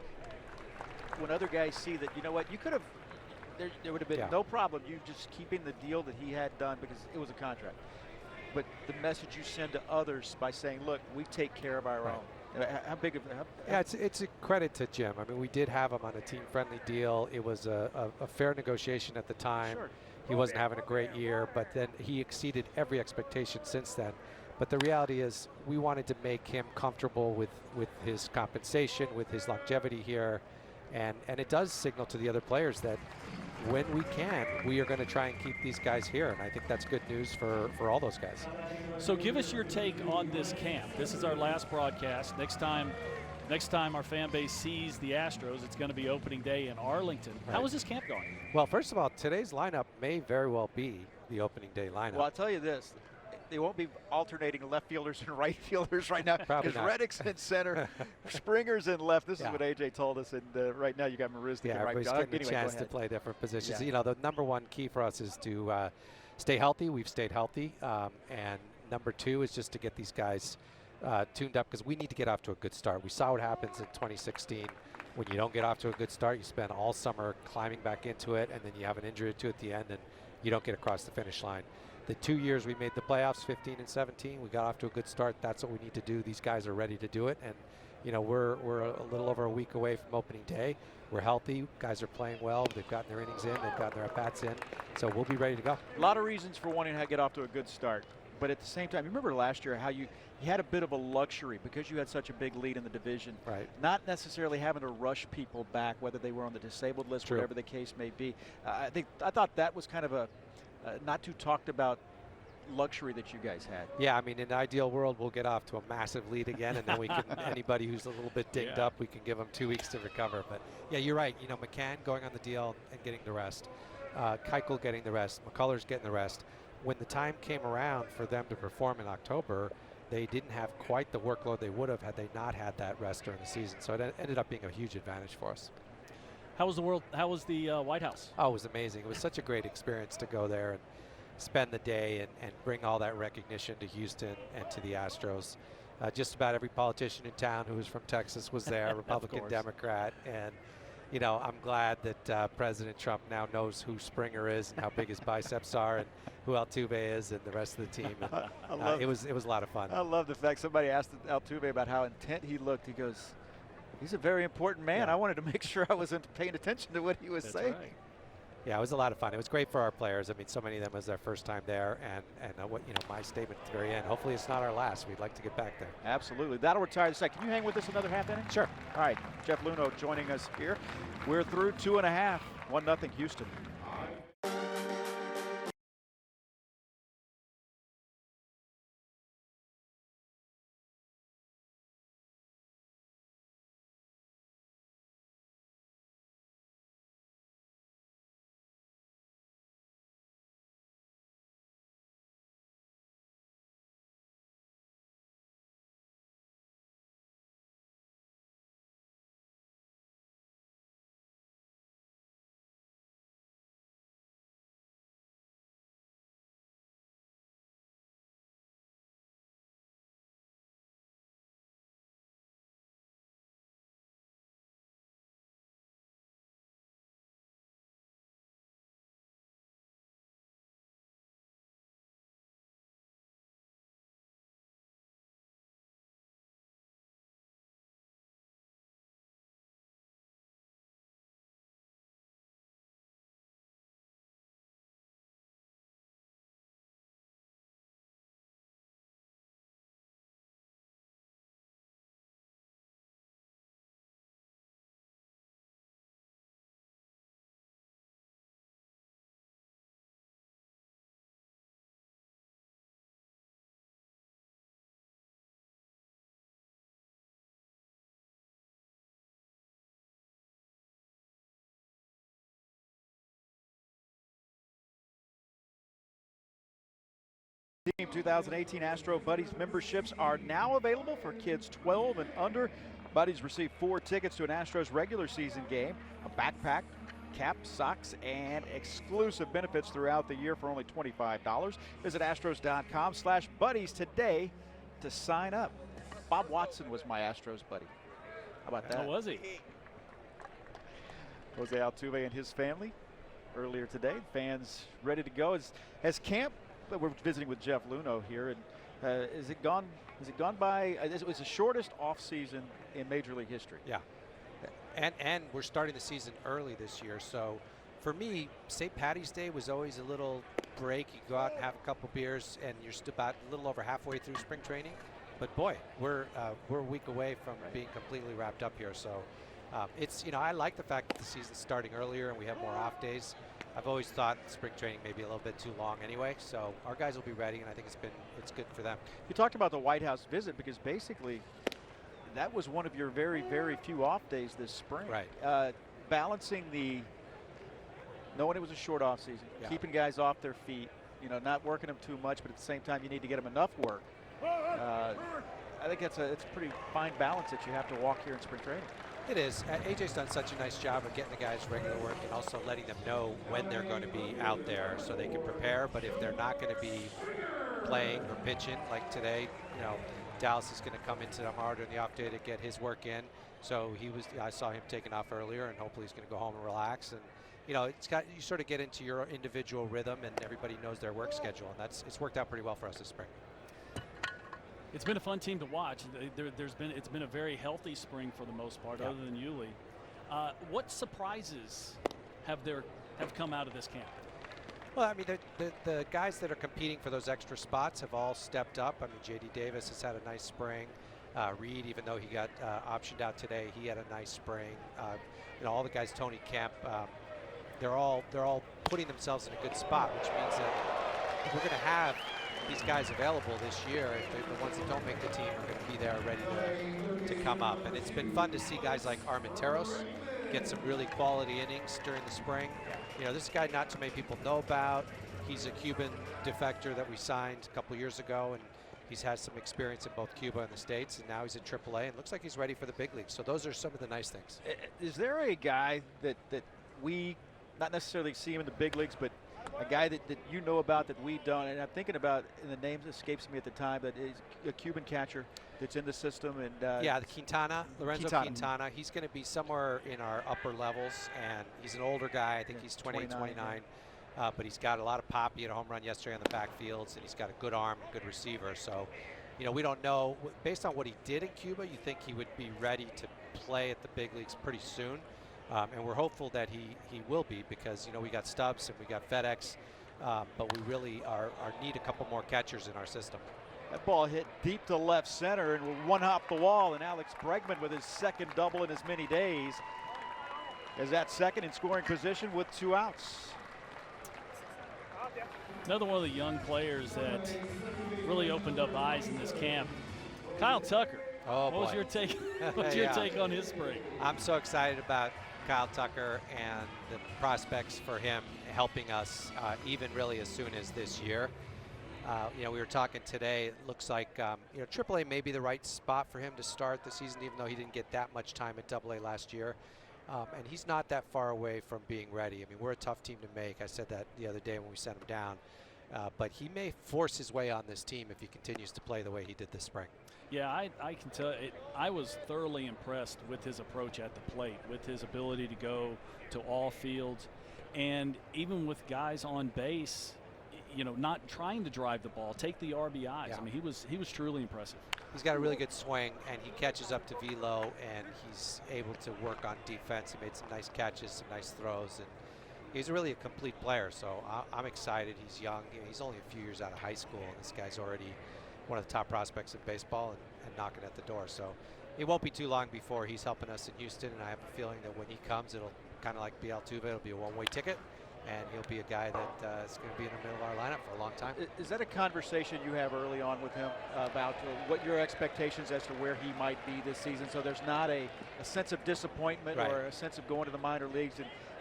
when other guys see that, you know what, you could have, there would have been no problem you just keeping the deal that he had done because it was a contract. But the message you send to others by saying, look, we take care of our own. How big of yeah, it's a credit to Jim. I mean, we did have him on a team-friendly deal. It was a fair negotiation at the time. Sure. He wasn't having a great year, but then he exceeded every expectation since then. But the reality is we wanted to make him comfortable with his compensation, with his longevity here. And it does signal to the other players that when we can, we are going to try and keep these guys here. And I think that's good news for all those guys. So give us your take on this camp. This is our last broadcast. Next time our fan base sees the Astros, it's going to be opening day in Arlington. Right. How is this camp going? Well, first of all, today's lineup may very well be the opening day lineup. Well, I'll tell you this. They won't be alternating left fielders and right fielders right now because Reddick's in center, Springer's in left. This is what AJ told us, and right now you got Marisnik in right. Everybody's getting a chance to play different positions. Yeah. You know, the number one key for us is to stay healthy. We've stayed healthy, and number 2 is just to get these guys tuned up because we need to get off to a good start. We saw what happens in 2016. When you don't get off to a good start, you spend all summer climbing back into it, and then you have an injury or 2 at the end, and you don't get across the finish line. The 2 years we made the playoffs, 15 and 17, we got off to a good start. That's what we need to do. These guys are ready to do it. And, you know, we're a little over a week away from opening day. We're healthy. Guys are playing well. They've gotten their innings in. They've gotten their at-bats in. So we'll be ready to go. A lot of reasons for wanting to get off to a good start. but at the same time, you remember last year how you had a bit of a luxury because you had such a big lead in the division, Right. not necessarily having to rush people back, whether they were on the disabled list, True. whatever the case may be. I thought that was kind of a not too talked about luxury that you guys had. Yeah, I mean, in an ideal world, we'll get off to a massive lead again, and then we can, anybody who's a little bit dinged up, we can give them 2 weeks to recover. But yeah, you're right. You know, McCann going on the deal and getting the rest. Keuchel getting the rest. McCullers getting the rest. When the time came around for them to perform in October, they didn't have quite the workload they would have had they not had that rest during the season. So it ended up being a huge advantage for us. How was the White House? Oh, it was amazing. It was such a great experience to go there and spend the day and bring all that recognition to Houston and to the Astros. Just about every politician in town who was from Texas was there, Republican, Democrat, and you know, I'm glad that President Trump now knows who Springer is and how big his biceps are and who Altuve is and the rest of the team. And, it was a lot of fun. I love the fact somebody asked Altuve about how intent he looked. He goes, he's a very important man. I wanted to make sure I wasn't paying attention to what he was saying. Right. Yeah, it was a lot of fun. It was great for our players. I mean, so many of them was their first time there, and what, you know, my statement at the very end. Hopefully, it's not our last. We'd like to get back there. Absolutely. That'll retire the second. Can you hang with us another half inning? Sure. All right, Jeff Luno joining us here. We're through 2.5. 1-0 Houston. Team 2018 Astro Buddies memberships are now available for kids 12 and under. Buddies receive 4 tickets to an Astros regular season game, a backpack, cap, socks, and exclusive benefits throughout the year for only $25. Visit astros.com/buddies today to sign up. Bob Watson was my Astros buddy. How about that? How was he? Jose Altuve and his family earlier today. Fans ready to go. Has camp? We're visiting with Jeff Luno here, and is it gone by? It was the shortest off season in Major League history. Yeah, and we're starting the season early this year. So for me, St. Patty's Day was always a little break. You go out and have a couple beers, and you're still about a little over halfway through spring training. But boy, we're a week away from being completely wrapped up here. So it's, you know, I like the fact that the season's starting earlier and we have more off days. I've always thought spring training may be a little bit too long anyway, so our guys will be ready, and I think it's good for them. You talked about the White House visit because basically that was one of your very, very few off days this spring. Right. Balancing knowing it was a short off season, keeping guys off their feet, you know, not working them too much, but at the same time you need to get them enough work. I think it's a pretty fine balance that you have to walk here in spring training. It is. AJ's done such a nice job of getting the guys regular work and also letting them know when they're going to be out there so they can prepare. But if they're not going to be playing or pitching like today, you know, Dallas is going to come into tomorrow during the off day to get his work in. So I saw him taking off earlier, and hopefully he's going to go home and relax. And you know, you sort of get into your individual rhythm, and everybody knows their work schedule, and it's worked out pretty well for us this spring. It's been a fun team to watch. It's been a very healthy spring for the most part, other than Yuli. What surprises have come out of this camp? Well, I mean, the guys that are competing for those extra spots have all stepped up. I mean, J.D. Davis has had a nice spring. Reed, even though he got optioned out today, he had a nice spring. You know, all the guys, Tony Kemp, they're all putting themselves in a good spot, which means that we're going to have these guys available this year. The ones that don't make the team are going to be there ready to come up. And it's been fun to see guys like Armenteros get some really quality innings during the spring. You know, this guy not too many people know about. He's a Cuban defector that we signed a couple years ago, and he's had some experience in both Cuba and the States, and now he's at AAA and looks like he's ready for the big leagues. So those are some of the nice things. Is there a guy that we not necessarily see him in the big leagues, but a guy that you know about that we don't? And I'm thinking about, and the name escapes me at the time, that is a Cuban catcher that's in the system. And yeah, the Lorenzo Quintana. He's going to be somewhere in our upper levels, and he's an older guy. I think he's 28, 29. But he's got a lot of pop. He had a home run yesterday on the backfields, and he's got a good arm, a good receiver. So, you know, we don't know. Based on what he did in Cuba, you think he would be ready to play at the big leagues pretty soon. And we're hopeful that he will be, because, you know, we got Stubbs and we got FedEx, but we really need a couple more catchers in our system. That ball hit deep to left center and will one-hop the wall, and Alex Bregman with his second double in as many days is at second in scoring position with 2 outs. Another one of the young players that really opened up eyes in this camp, Kyle Tucker. Oh, what was your take? What's your take on his spring? I'm so excited about Kyle Tucker and the prospects for him helping us even really as soon as this year. You know, we were talking today. It looks like you know, AAA may be the right spot for him to start the season, even though he didn't get that much time at AA last year. And he's not that far away from being ready. I mean, we're a tough team to make. I said that the other day when we sent him down. But he may force his way on this team if he continues to play the way he did this spring. Yeah, I can tell it. I was thoroughly impressed with his approach at the plate, with his ability to go to all fields, and even with guys on base, you know, not trying to drive the ball, take the RBIs. Yeah. I mean, he was truly impressive. He's got a really good swing, and he catches up to velo, and he's able to work on defense. He made some nice catches, some nice throws, and he's really a complete player. So I'm excited. He's young. You know, he's only a few years out of high school, and this guy's already one of the top prospects in baseball and knocking at the door. So it won't be too long before he's helping us in Houston, and I have a feeling that when he comes, it'll kind of like be Altuve. It'll be a one-way ticket, and he'll be a guy that is going to be in the middle of our lineup for a long time. Is that a conversation you have early on with him about what your expectations as to where he might be this season, so there's not a sense of disappointment or a sense of going to the minor leagues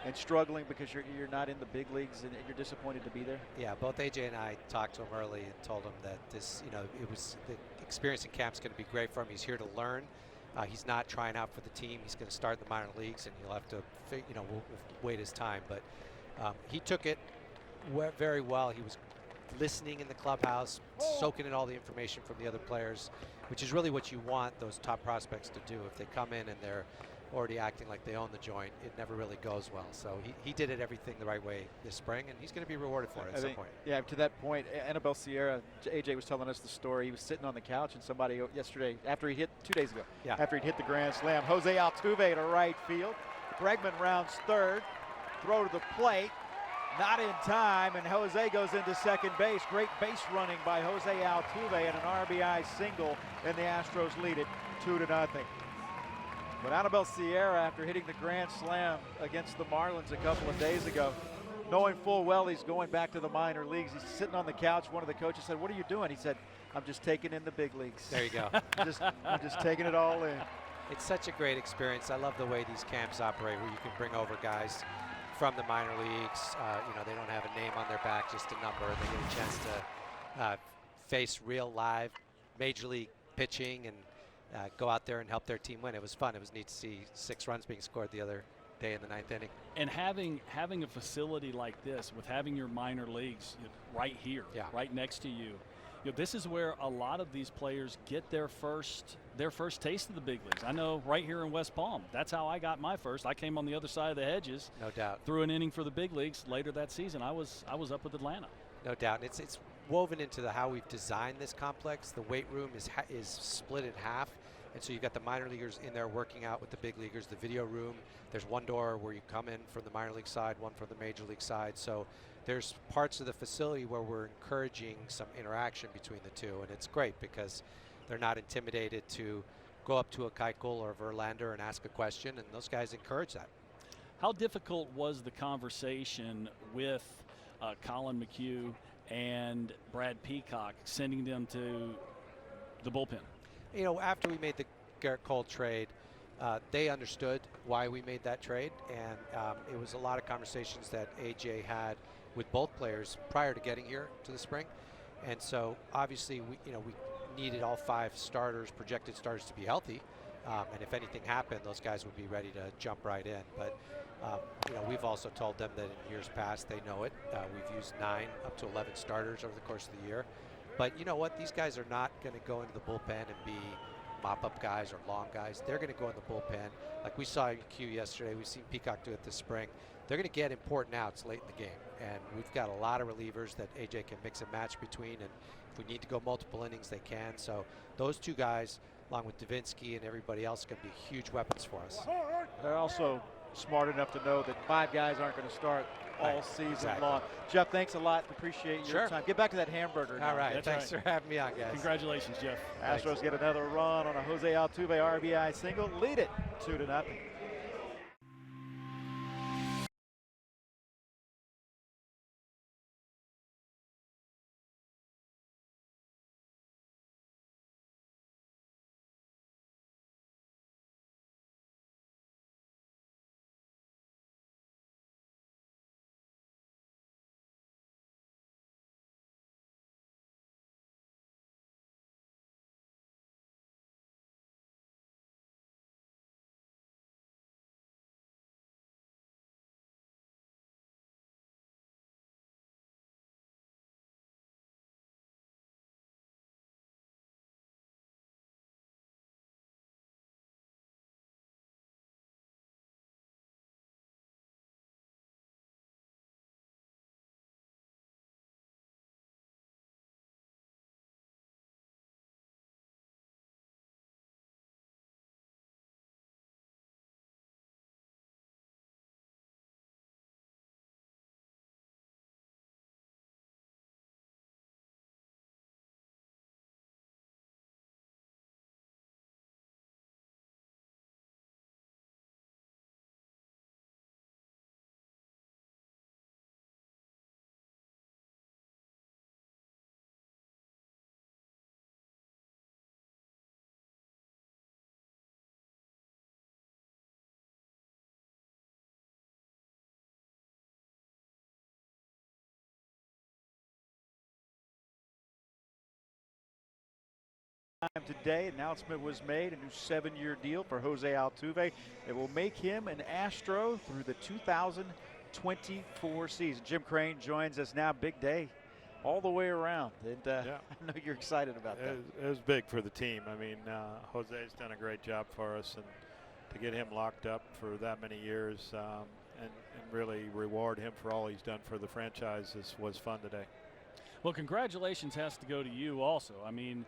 and struggling because you're not in the big leagues and you're disappointed to be there? Yeah, both AJ and I talked to him early and told him that this, you know, it was the experience in camp's going to be great for him. He's here to learn. He's not trying out for the team. He's going to start in the minor leagues, and he'll have to, you know, we'll wait his time. But he took it very well. He was listening in the clubhouse, soaking in all the information from the other players, which is really what you want those top prospects to do. If they come in and they're already acting like they own the joint, it never really goes well. So he did everything the right way this spring, and he's going to be rewarded for it at some point. Yeah, to that point, Annabelle Sierra, AJ was telling us the story. He was sitting on the couch, and somebody yesterday, after he hit 2 days ago, after he'd hit the grand slam, Jose Altuve to right field. Bregman rounds third, throw to the plate, not in time, and Jose goes into second base. Great base running by Jose Altuve, and an RBI single, and the Astros lead it 2-0. But Annabelle Sierra, after hitting the grand slam against the Marlins a couple of days ago, knowing full well he's going back to the minor leagues, he's sitting on the couch. One of the coaches said, "What are you doing?" He said, "I'm just taking in the big leagues." There you go. I'm just taking it all in. It's such a great experience. I love the way these camps operate, where you can bring over guys from the minor leagues. You know, they don't have a name on their back, just a number. They get a chance to face real live major league pitching and go out there and help their team win. It was fun. It was neat to see 6 runs being scored the other day in the 9th inning. And having a facility like this, with having your minor leagues right here, right next to you, this is where a lot of these players get their first taste of the big leagues. I know right here in West Palm, that's how I got my first. I came on the other side of the hedges. No doubt. Threw an inning for the big leagues. Later that season, I was up with Atlanta. No doubt. And it's woven into how we've designed this complex. The weight room is split in half. And so you've got the minor leaguers in there working out with the big leaguers, the video room. There's one door where you come in from the minor league side, one from the major league side. So there's parts of the facility where we're encouraging some interaction between the two. And it's great because they're not intimidated to go up to a Keuchel or a Verlander and ask a question. And those guys encourage that. How difficult was the conversation with Colin McHugh and Brad Peacock, sending them to the bullpen? You know, after we made the Garrett Cole trade, they understood why we made that trade, and it was a lot of conversations that AJ had with both players prior to getting here to the spring. And so obviously we needed all 5 starters, projected starters, to be healthy, and if anything happened, those guys would be ready to jump right in. But we've also told them that in years past they know it. We've used 9 up to 11 starters over the course of the year. But you know what? These guys are not going to go into the bullpen and be mop-up guys or long guys. They're going to go in the bullpen. Like we saw in Q yesterday, we've seen Peacock do it this spring. They're going to get important outs late in the game. And we've got a lot of relievers that AJ can mix and match between. And if we need to go multiple innings, they can. So those 2 guys, along with Davinsky and everybody else, can be huge weapons for us. They're also smart enough to know that 5 guys aren't going to start all season long. Jeff, thanks a lot. Appreciate your time. Get back to that hamburger now. All right. Thanks for having me on, guys. Congratulations, Jeff. Astros get another run on a Jose Altuve RBI single. Lead it 2-0. Today, announcement was made, a new 7-year deal for Jose Altuve. It will make him an Astro through the 2024 season. Jim Crane joins us now. Big day all the way around. And I know you're excited about that. It was big for the team. I mean, Jose's done a great job for us, and to get him locked up for that many years and really reward him for all he's done for the franchise was fun today. Well, congratulations has to go to you also. I mean,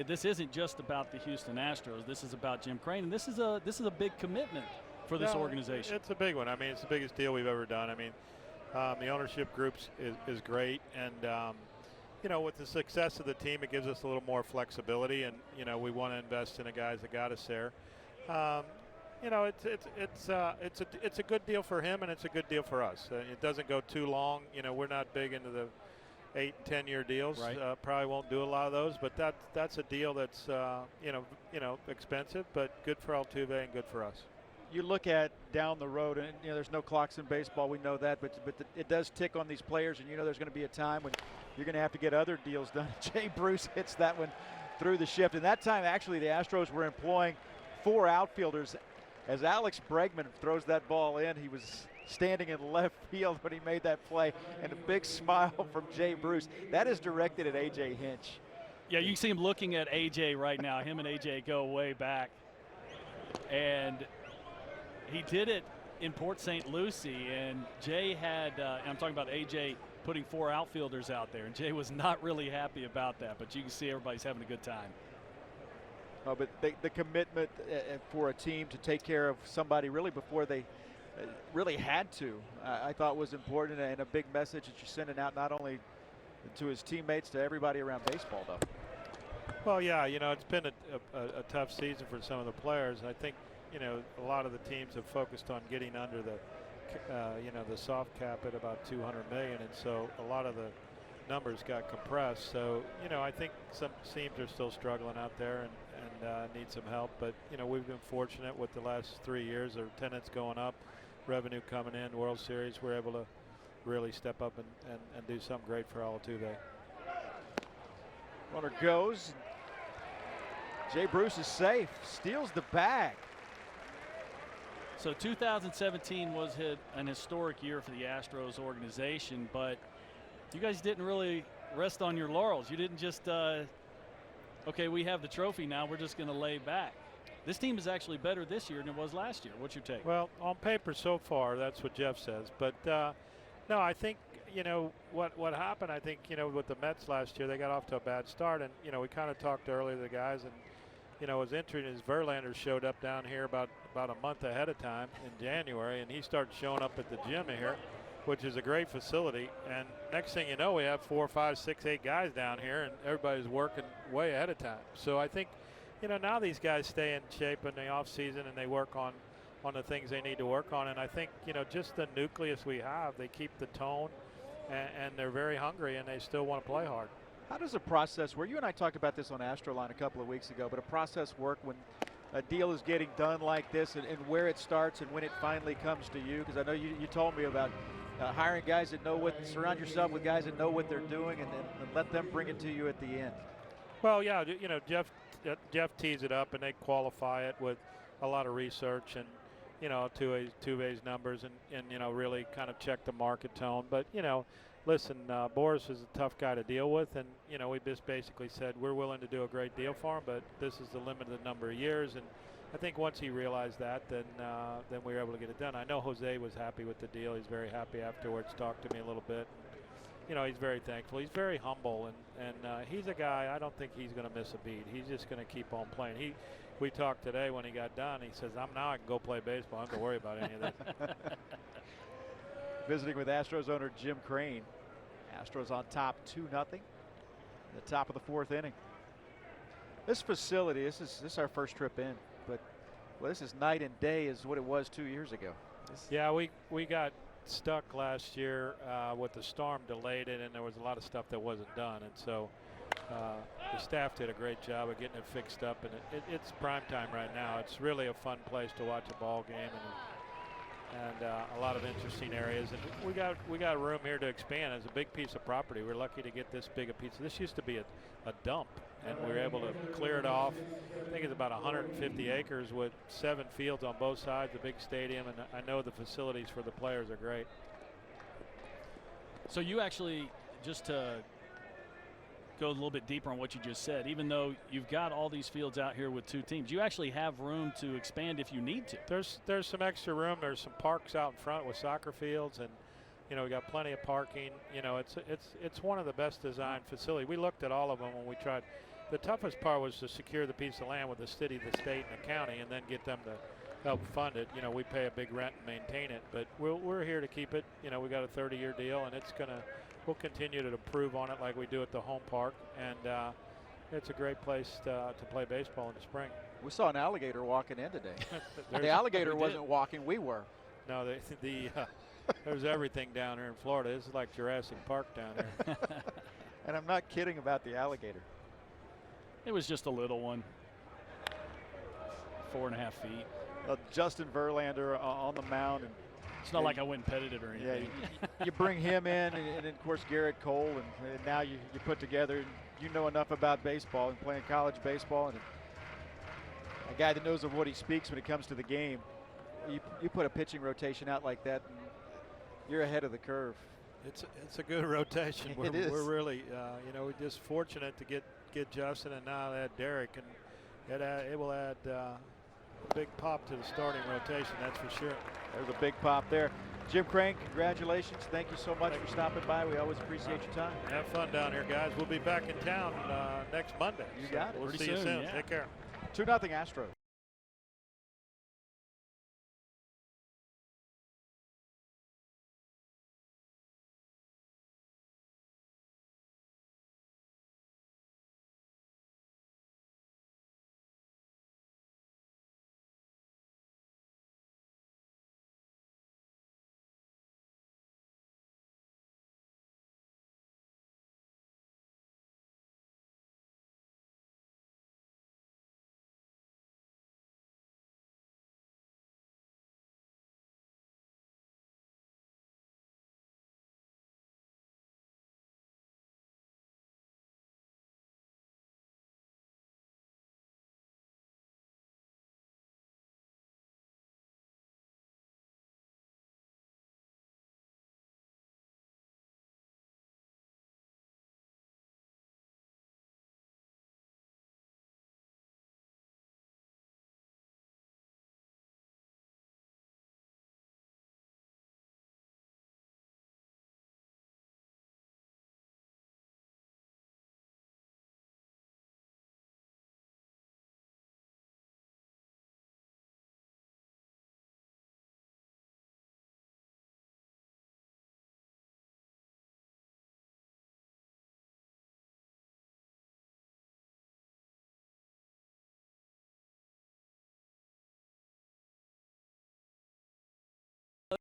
this isn't just about the Houston Astros. This is about Jim Crane, and this is a big commitment for this organization. It's a big one. I mean, it's the biggest deal we've ever done. I mean, the ownership group is great, and with the success of the team, it gives us a little more flexibility, and we want to invest in the guys that got us there. It's a good deal for him, and it's a good deal for us. It doesn't go too long. We're not big into the 8 and 10-year deals. Right. Probably won't do a lot of those, but that's a deal that's expensive, but good for Altuve and good for us. You look at down the road, and there's no clocks in baseball. We know that, but it does tick on these players, and there's going to be a time when you're going to have to get other deals done. Jay Bruce hits that one through the shift, and that time actually the Astros were employing 4 outfielders. As Alex Bregman throws that ball in, he was standing in left field when he made that play, and a big smile from Jay Bruce. That is directed at A.J. Hinch. Yeah, you can see him looking at A.J. right now. Him and A.J. go way back. And he did it in Port St. Lucie, and Jay had, I'm talking about A.J. putting 4 outfielders out there, and Jay was not really happy about that, but you can see everybody's having a good time. But the commitment for a team to take care of somebody really before they really had to, I thought was important, and a big message that you're sending out not only to his teammates, to everybody around baseball, though. Well, yeah, it's been a tough season for some of the players. I think, a lot of the teams have focused on getting under the soft cap at about 200 million, and so a lot of the numbers got compressed. So, I think some teams are still struggling out there and need some help. But, we've been fortunate with the last 3 years, our attendance going up, revenue coming in, World Series, we're able to really step up and do something great for Altuve. Runner goes. Jay Bruce is safe, steals the bag. So 2017 was an historic year for the Astros organization, but you guys didn't really rest on your laurels. You didn't just, okay, we have the trophy now, we're just going to lay back. This team is actually better this year than it was last year. What's your take? Well, on paper so far, that's what Jeff says. But, no, I think, what happened, I think, with the Mets last year, they got off to a bad start. And, we kind of talked earlier to the guys, and, was interesting as Verlander showed up down here about a month ahead of time in January, and he started showing up at the gym here, which is a great facility. And next thing you know, we have 4, 5, 6, 8 guys down here, and everybody's working way ahead of time. So I think, now these guys stay in shape in the off season and they work on the things they need to work on. And I think, just the nucleus we have, they keep the tone, and they're very hungry, and they still want to play hard. How does the process work? You and I talked about this on Astroline a couple of weeks ago, but a process work when a deal is getting done like this, and where it starts and when it finally comes to you? Because I know you told me about hiring guys that know surround yourself with guys that know what they're doing, and let them bring it to you at the end. Well, yeah, Jeff tees it up, and they qualify it with a lot of research and, Altuve's numbers and really kind of check the market tone. But, listen, Boris is a tough guy to deal with, and, we just basically said we're willing to do a great deal for him, but this is the limited number of years. And I think once he realized that, then we were able to get it done. I know Jose was happy with the deal. He's very happy afterwards, talked to me a little bit. He's very thankful. He's very humble, and he's a guy, I don't think he's going to miss a beat. He's just going to keep on playing. We talked today when he got done. He says, I can go play baseball. I don't have to worry about any of this. Visiting with Astros owner Jim Crane. Astros on top 2-0 in the top of the 4th inning. This facility, this is our first trip in, but this is night and day is what it was 2 years ago. Yeah, we got stuck last year with the storm, delayed it, and there was a lot of stuff that wasn't done, and so the staff did a great job of getting it fixed up, and it's prime time right now. It's really a fun place to watch a ball game, and a lot of interesting areas, and we got room here to expand. It's a big piece of property. We're lucky to get this big a piece. This used to be a dump, and we were able to clear it off. I think it's about 150 acres with 7 fields on both sides, a big stadium, and I know the facilities for the players are great. So you actually, just to go a little bit deeper on what you just said, even though you've got all these fields out here with 2 teams, you actually have room to expand if you need to. There's some extra room. There's some parks out in front with soccer fields, and we got plenty of parking. It's one of the best designed facilities. We looked at all of them when we tried. The toughest part was to secure the piece of land with the city, the state, and the county, and then get them to help fund it. We pay a big rent and maintain it, but we're here to keep it. We got a 30-year deal, and we'll continue to improve on it like we do at the home park, and it's a great place to play baseball in the spring. We saw an alligator walking in today. The alligator wasn't walking, we were. No, there's everything down here in Florida. This is like Jurassic Park down here. And I'm not kidding about the alligator. It was just a little one, 4.5 feet. Justin Verlander on the mound, and it's not like I went and petted it or anything. Yeah, you bring him in, and of course Garrett Cole, and now you put together, enough about baseball and playing college baseball, and a guy that knows of what he speaks when it comes to the game. You put a pitching rotation out like that, and you're ahead of the curve. It's a good rotation. It is. We're really, we're just fortunate to get Justin, and now add Derek, and it will add a big pop to the starting rotation, that's for sure. There's a big pop there. Jim Crane, congratulations. Thank you so much for stopping by. We always appreciate your time. Have fun down here, guys. We'll be back in town next Monday. You got it. We'll see you soon. Yeah. Take care. 2-0 Astros.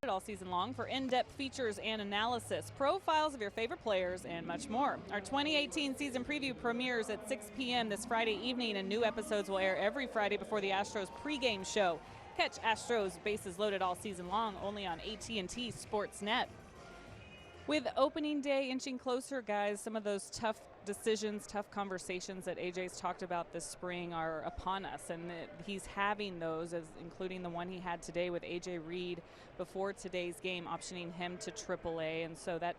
All season long for in-depth features and analysis, profiles of your favorite players, and much more. Our 2018 season preview premieres at 6 p.m. this Friday evening, and new episodes will air every Friday before the Astros pregame show. Catch Astros bases loaded all season long only on AT&T Sportsnet. With opening day inching closer, guys, some of those tough decisions, tough conversations that AJ's talked about this spring are upon us, and he's having those, as including the one he had today with AJ Reed before today's game, optioning him to AAA, and so that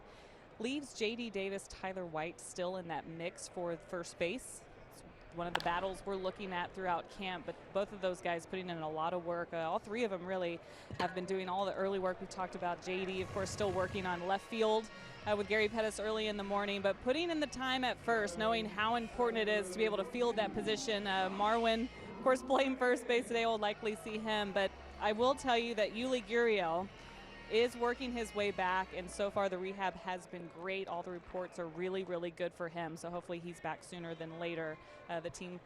leaves JD Davis, Tyler White still in that mix for first base. It's one of the battles we're looking at throughout camp, but both of those guys putting in a lot of work. All three of them really have been doing all the early work. We talked about JD, of course, still working on left field with Gary Pettis early in the morning, but putting in the time at first, knowing how important it is to be able to field that position. Marwin, of course, playing first base today, will likely see him, but I will tell you that Yuli Gurriel is working his way back, and so far the rehab has been great. All the reports are really, really good for him, so hopefully he's back sooner than later. The team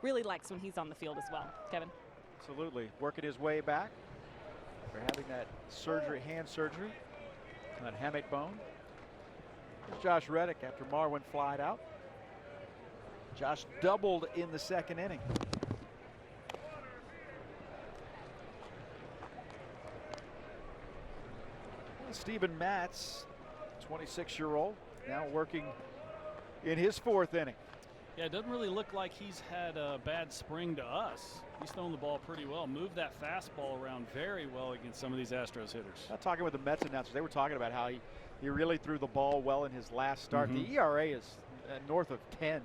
really likes when he's on the field as well. Kevin? Absolutely. Working his way back. They're having that surgery, hand surgery on that hammock bone. Here's Josh Reddick after Marwin flied out. Josh doubled in the second inning. Steven Matz, 26-year-old, now working in his fourth inning. Yeah, it doesn't really look like he's had a bad spring to us. He's thrown the ball pretty well, moved that fastball around very well against some of these Astros hitters. Talking with the Mets announcers, they were talking about how he really threw the ball well in his last start. The ERA is north of 10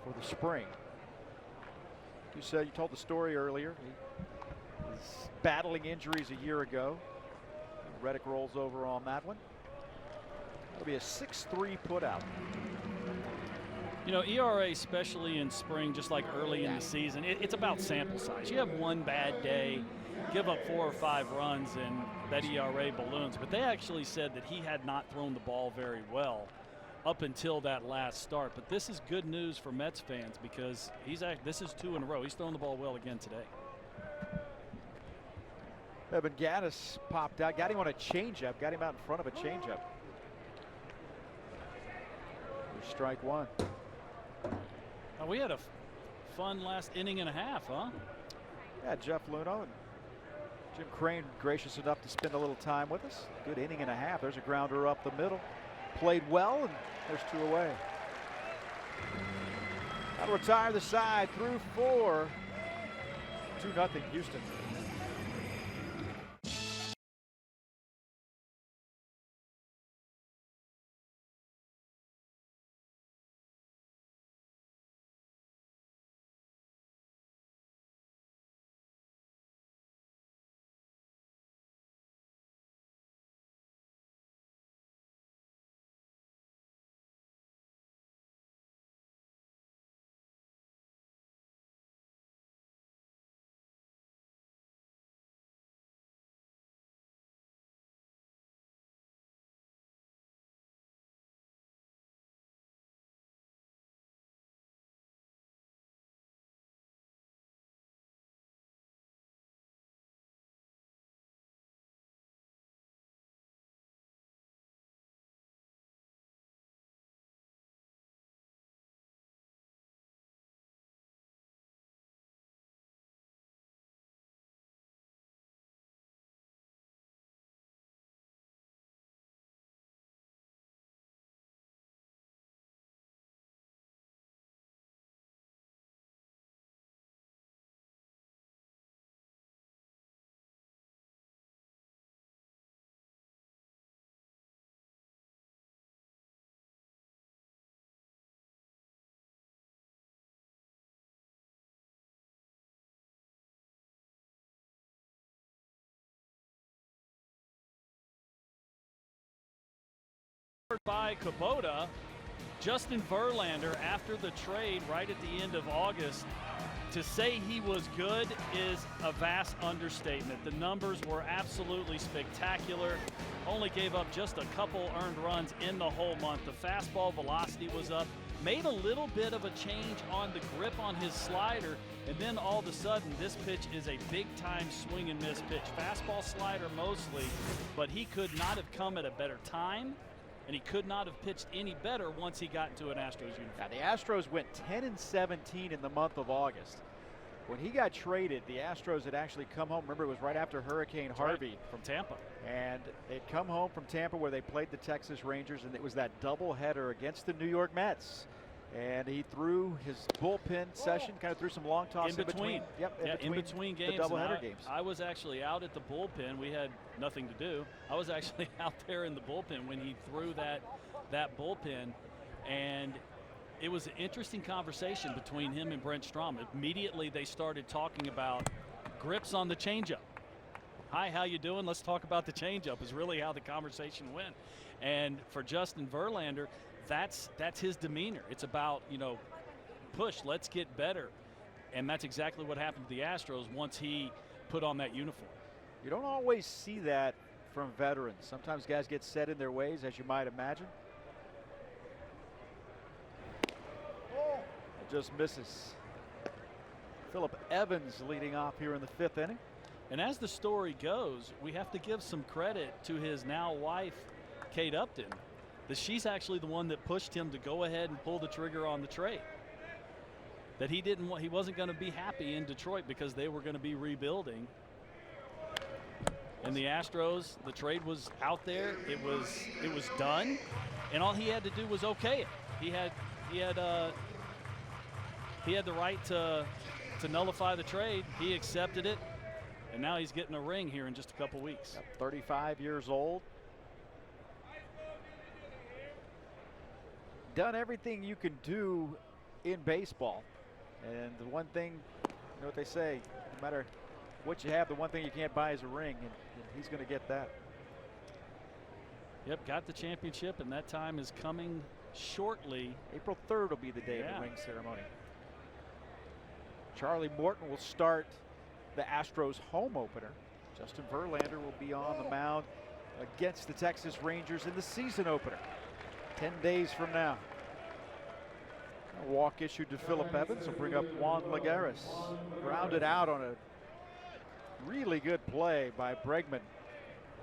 for the spring. You told the story earlier. He was battling injuries a year ago. Reddick rolls over on that one. It'll be a 6-3 putout. You know, ERA, especially in spring, just like early in the season, it's about sample size. You have one bad day, give up 4 or 5 runs, and that ERA balloons. But they actually said that he had not thrown the ball very well up until that last start. But this is good news for Mets fans because this is 2 in a row. He's thrown the ball well again today. Evan Gattis popped out, got him on a changeup, got him out in front of a changeup. Here's strike one. Now, we had a fun last inning and a half, huh? Yeah, Jeff Luno and Jim Crane gracious enough to spend a little time with us. Good inning and a half. There's a grounder up the middle. Played well, and there's 2 away. That'll retire the side through 4. 2-0 Houston. by Kubota. Justin Verlander, after the trade right at the end of August, to say he was good is a vast understatement. The numbers were absolutely spectacular. Only gave up just a couple earned runs in the whole month. The fastball velocity was up. Made a little bit of a change on the grip on his slider, and then all of a sudden this pitch is a big-time swing and miss pitch. Fastball slider mostly, but he could not have come at a better time, and he could not have pitched any better once he got into an Astros uniform. Now, the Astros went 10-17 in the month of August. When he got traded, the Astros had actually come home. Remember, it was right after Hurricane Harvey. Right, from Tampa. And they'd come home from Tampa where they played the Texas Rangers, and it was that doubleheader against the New York Mets. And he threw his bullpen session, kind of threw some long toss in between. Yep, in between games. The doubleheader games. I was actually out at the bullpen. We had nothing to do. I was actually out there in the bullpen when he threw that bullpen, and it was an interesting conversation between him and Brent Strom. Immediately they started talking about grips on the changeup. Hi, how you doing? Let's talk about the changeup is really how the conversation went. And for Justin Verlander, that's his demeanor. It's about, push, let's get better. And that's exactly what happened to the Astros once he put on that uniform. You don't always see that from veterans. Sometimes guys get set in their ways, as you might imagine. Just misses. Phillip Evans leading off here in the 5th inning. And as the story goes, we have to give some credit to his now wife, Kate Upton, that she's actually the one that pushed him to go ahead and pull the trigger on the trade. That he wasn't going to be happy in Detroit because they were going to be rebuilding. And the Astros, the trade was out there. It was done, and all he had to do was okay it. He had the right to nullify the trade. He accepted it, and now he's getting a ring here in just a couple weeks. 35 years old. Done everything you can do in baseball. And the one thing, you know what they say, no matter what you have, the one thing you can't buy is a ring, and he's going to get that. Yep, got the championship, and that time is coming shortly. April 3rd will be the day of the ring ceremony. Charlie Morton will start the Astros home opener. Justin Verlander will be on the mound against the Texas Rangers in the season opener 10 days from now. A walk issued to Phillip Evans will bring up Juan Lagares. Grounded out on a really good play by Bregman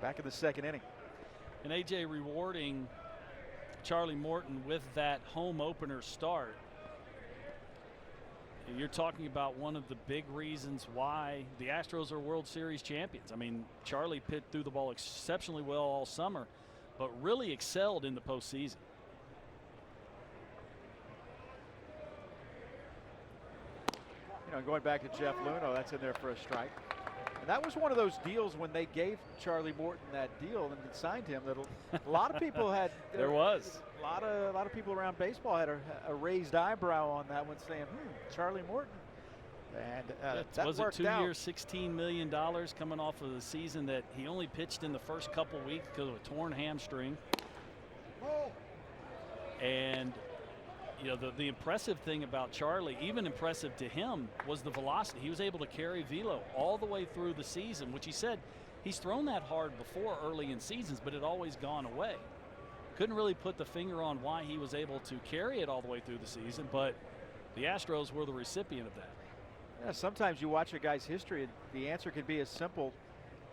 back in the 2nd inning. And AJ rewarding Charlie Morton with that home opener start. You're talking about one of the big reasons why the Astros are World Series champions. I mean, Charlie threw the ball exceptionally well all summer, but really excelled in the postseason. Going back to Jeff Luhnow, that's in there for a strike. And that was one of those deals when they gave Charlie Morton that deal and signed him that a lot of people had. There was a lot of people around baseball had a raised eyebrow on that one, saying, Charlie Morton. And that was worked it 2 out. years, $16 million coming off of the season that he only pitched in the first couple weeks because of a torn hamstring. And the impressive thing about Charlie, even impressive to him, was the velocity. He was able to carry velo all the way through the season, which he said he's thrown that hard before early in seasons, but it always gone away. Couldn't really put the finger on why he was able to carry it all the way through the season, but the Astros were the recipient of that. Yeah, sometimes you watch a guy's history and the answer can be as simple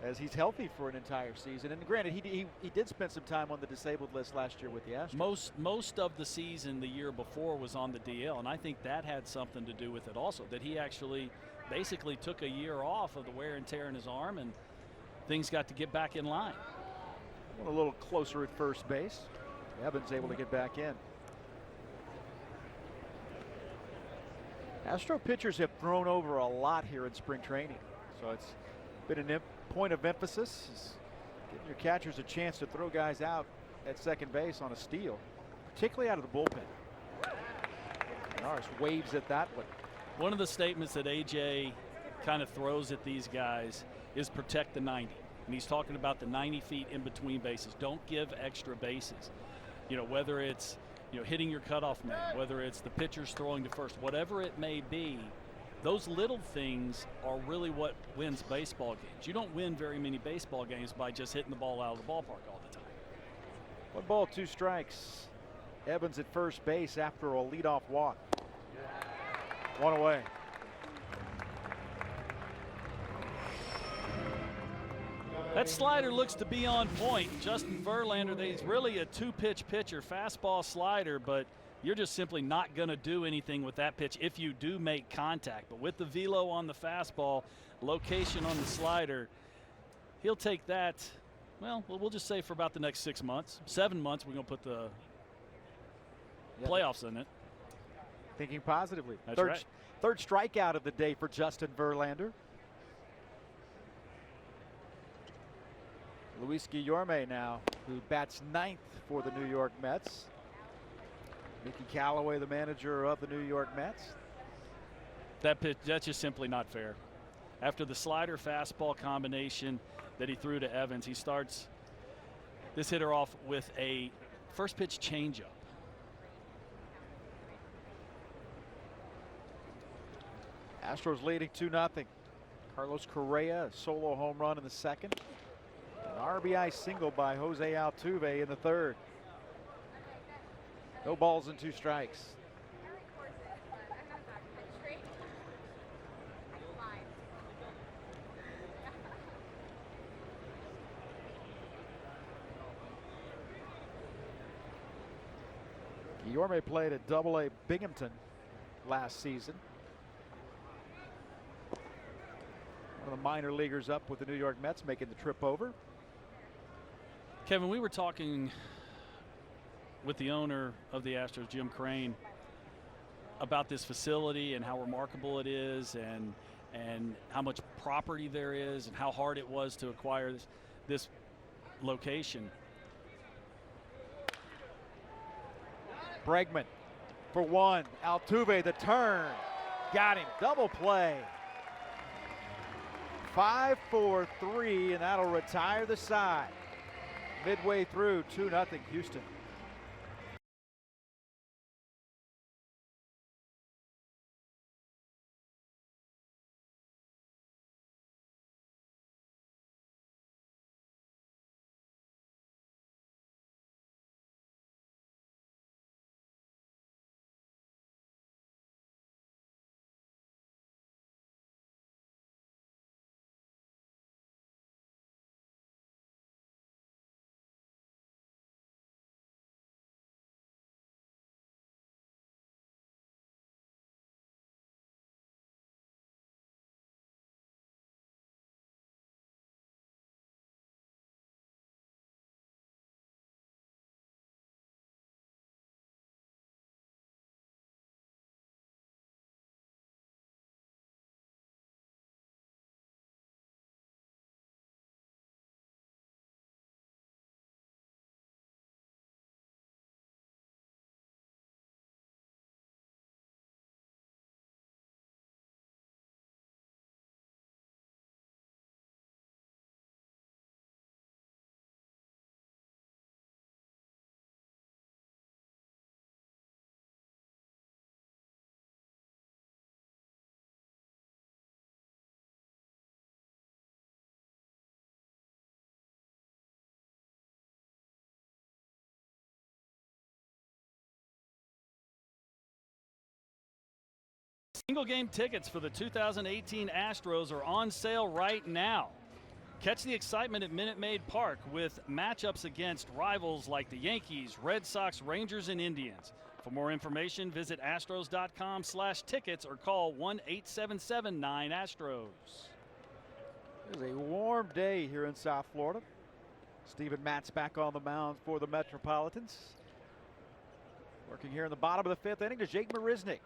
as he's healthy for an entire season. And granted, he did spend some time on the disabled list last year with the Astros. Most of the season the year before was on the DL, and I think that had something to do with it also, that he actually basically took a year off of the wear and tear in his arm, and things got to get back in line. A little closer at first base. Evans able to get back in. Astro pitchers have thrown over a lot here in spring training, so it's been a point of emphasis, is giving your catchers a chance to throw guys out at second base on a steal, particularly out of the bullpen. Norris waves at that one. One of the statements that AJ kind of throws at these guys is protect the 90. And he's talking about the 90 feet in between bases. Don't give extra bases. whether it's hitting your cutoff man, whether it's the pitcher's throwing to first, whatever it may be, those little things are really what wins baseball games. You don't win very many baseball games by just hitting the ball out of the ballpark all the time. 1 ball, 2 strikes. Evans at first base after a leadoff walk. 1 away. That slider looks to be on point. Justin Verlander, he's really a 2-pitch pitcher, fastball slider, but you're just simply not going to do anything with that pitch if you do make contact. But with the velo on the fastball, location on the slider, he'll take that, well, we'll just say for about the next 6 months. 7 months, we're going to put the playoffs in it. Thinking positively. That's right. Third strikeout of the day for Justin Verlander. Luis Guillorme now, who bats 9th for the New York Mets. Mickey Callaway, the manager of the New York Mets. That pitch, that's just simply not fair. After the slider fastball combination that he threw to Evans, he starts this hitter off with a first pitch changeup. Astros leading 2-0. Carlos Correa, a solo home run in the second. An RBI single by Jose Altuve in the third. No balls and 2 strikes. Guillorme played at Double-A Binghamton last season. One of the minor leaguers up with the New York Mets, making the trip over. Kevin, we were talking with the owner of the Astros, Jim Crane, about this facility and how remarkable it is, and how much property there is, and how hard it was to acquire this location. Bregman for 1. Altuve the turn. Got him. Double play. 5-4-3, and that'll retire the side. Midway through, 2-0 Houston. Single game tickets for the 2018 Astros are on sale right now. Catch the excitement at Minute Maid Park with matchups against rivals like the Yankees, Red Sox, Rangers, and Indians. For more information, visit astros.com/tickets or call 1-877-9-ASTROS. It is a warm day here in South Florida. Steven Matz back on the mound for the Metropolitans. Working here in the bottom of the 5th inning to Jake Marisnick.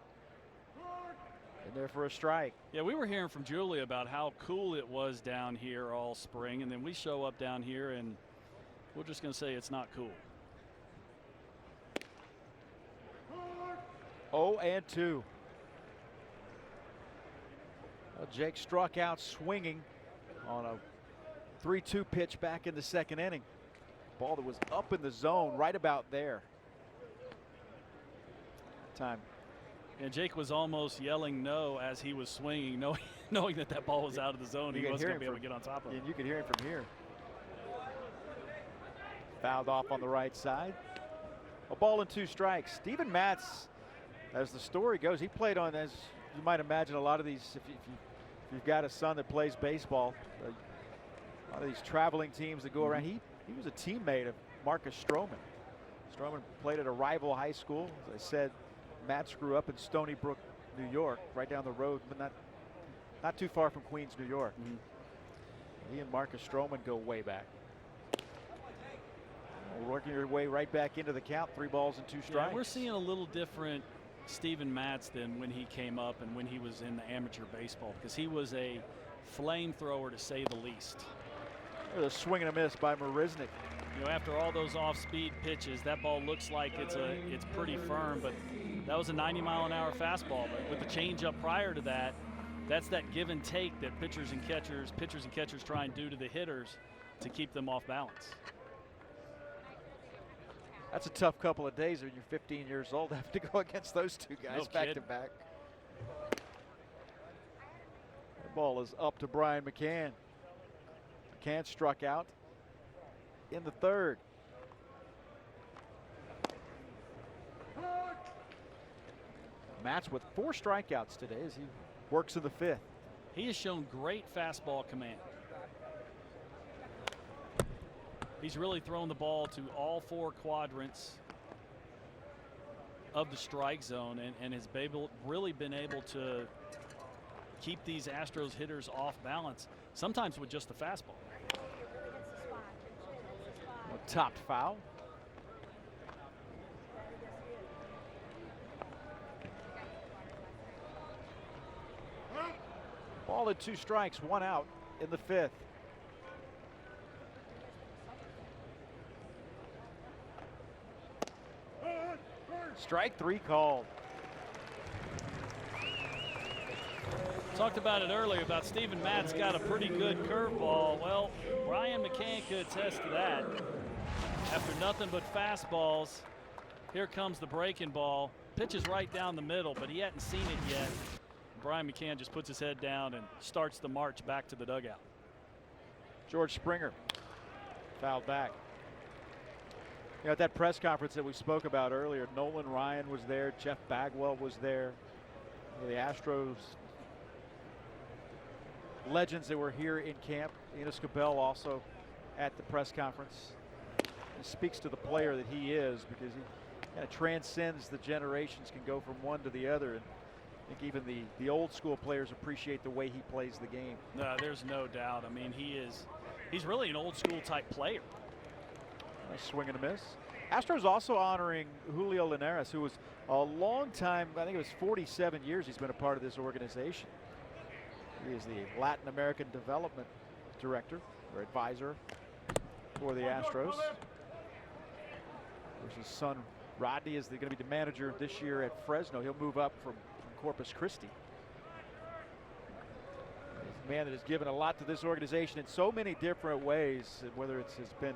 In there for a strike. Yeah, we were hearing from Julie about how cool it was down here all spring, and then we show up down here and we're just going to say it's not cool. 0-2. Well, Jake struck out swinging on a 3-2 pitch back in the second inning. Ball that was up in the zone right about there. time. And Jake was almost yelling no as he was swinging, knowing that ball was out of the zone. He wasn't going to be able to get on top of it. And you could hear him from here. Fouled off on the right side. A ball and 2 strikes. Steven Matz, as the story goes, he played on, as you might imagine, a lot of these, if you've got a son that plays baseball, a lot of these traveling teams that go around. He was a teammate of Marcus Stroman. Stroman played at a rival high school. As I said, Matz grew up in Stony Brook, New York, right down the road, but not too far from Queens, New York. He and Marcus Stroman go way back. Working your way right back into the count, 3 balls and 2 strikes. Yeah, we're seeing a little different Steven Matz than when he came up and when he was in the amateur baseball, because he was a flamethrower to say the least. There's a swing and a miss by Marisnik. You know, after all those off-speed pitches, that ball looks like it's pretty firm, but that was a 90-mile-an-hour fastball. But with the changeup prior to that, that's that give and take that pitchers and catchers try and do to the hitters to keep them off balance. That's a tough couple of days when you're 15 years old, having to go against those 2 guys back to back. The ball is up to Brian McCann. McCann struck out in the 3rd. Matz with 4 strikeouts today as he works in the 5th. He has shown great fastball command. He's really thrown the ball to all 4 quadrants of the strike zone and has really been able to keep these Astros hitters off balance, sometimes with just the fastball. A topped foul. Ball and 2 strikes, 1 out in the 5th. Strike 3 called. Talked about it earlier about Steven Matz got a pretty good curveball. Well, Brian McCann could attest to that. After nothing but fastballs, here comes the breaking ball. Pitches right down the middle, but he hadn't seen it yet. Brian McCann just puts his head down and starts the march back to the dugout. George Springer fouled back. You know, at that press conference that we spoke about earlier, Nolan Ryan was there, Jeff Bagwell was there. The Astros legends that were here in camp. Enos Cabell also at the press conference. It speaks to the player that he is, because he kind of transcends the generations, can go from one to the other. And I think even the old school players appreciate the way he plays the game. No, there's no doubt. I mean, he's really an old school type player. Nice swing and a miss. Astros also honoring Julio Linares, who was a long time, I think it was 47 years he's been a part of this organization. He is the Latin American Development Director or Advisor for the Astros. Of course, his son Rodney is going to be the manager this year at Fresno. He'll move up from Corpus Christi. He's a man that has given a lot to this organization in so many different ways, whether it's has been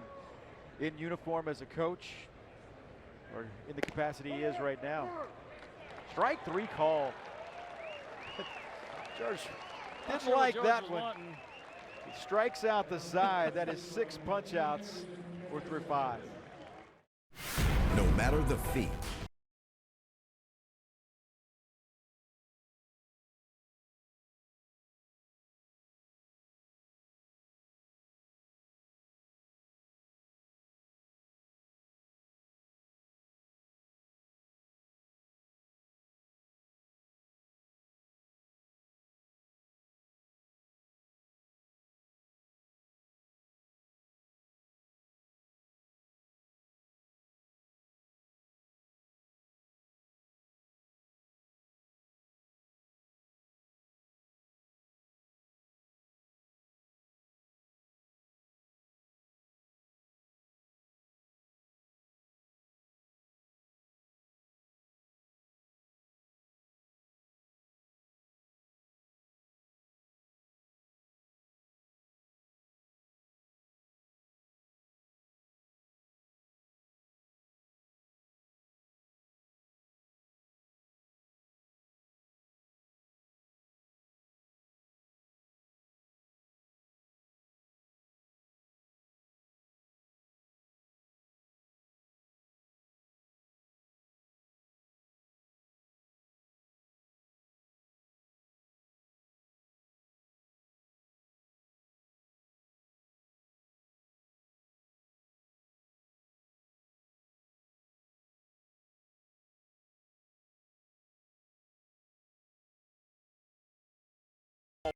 in uniform as a coach or in the capacity he is right now. Strike 3 call. George didn't like that one. He strikes out the side. That is 6 punch outs. We're through 5. No matter the fee,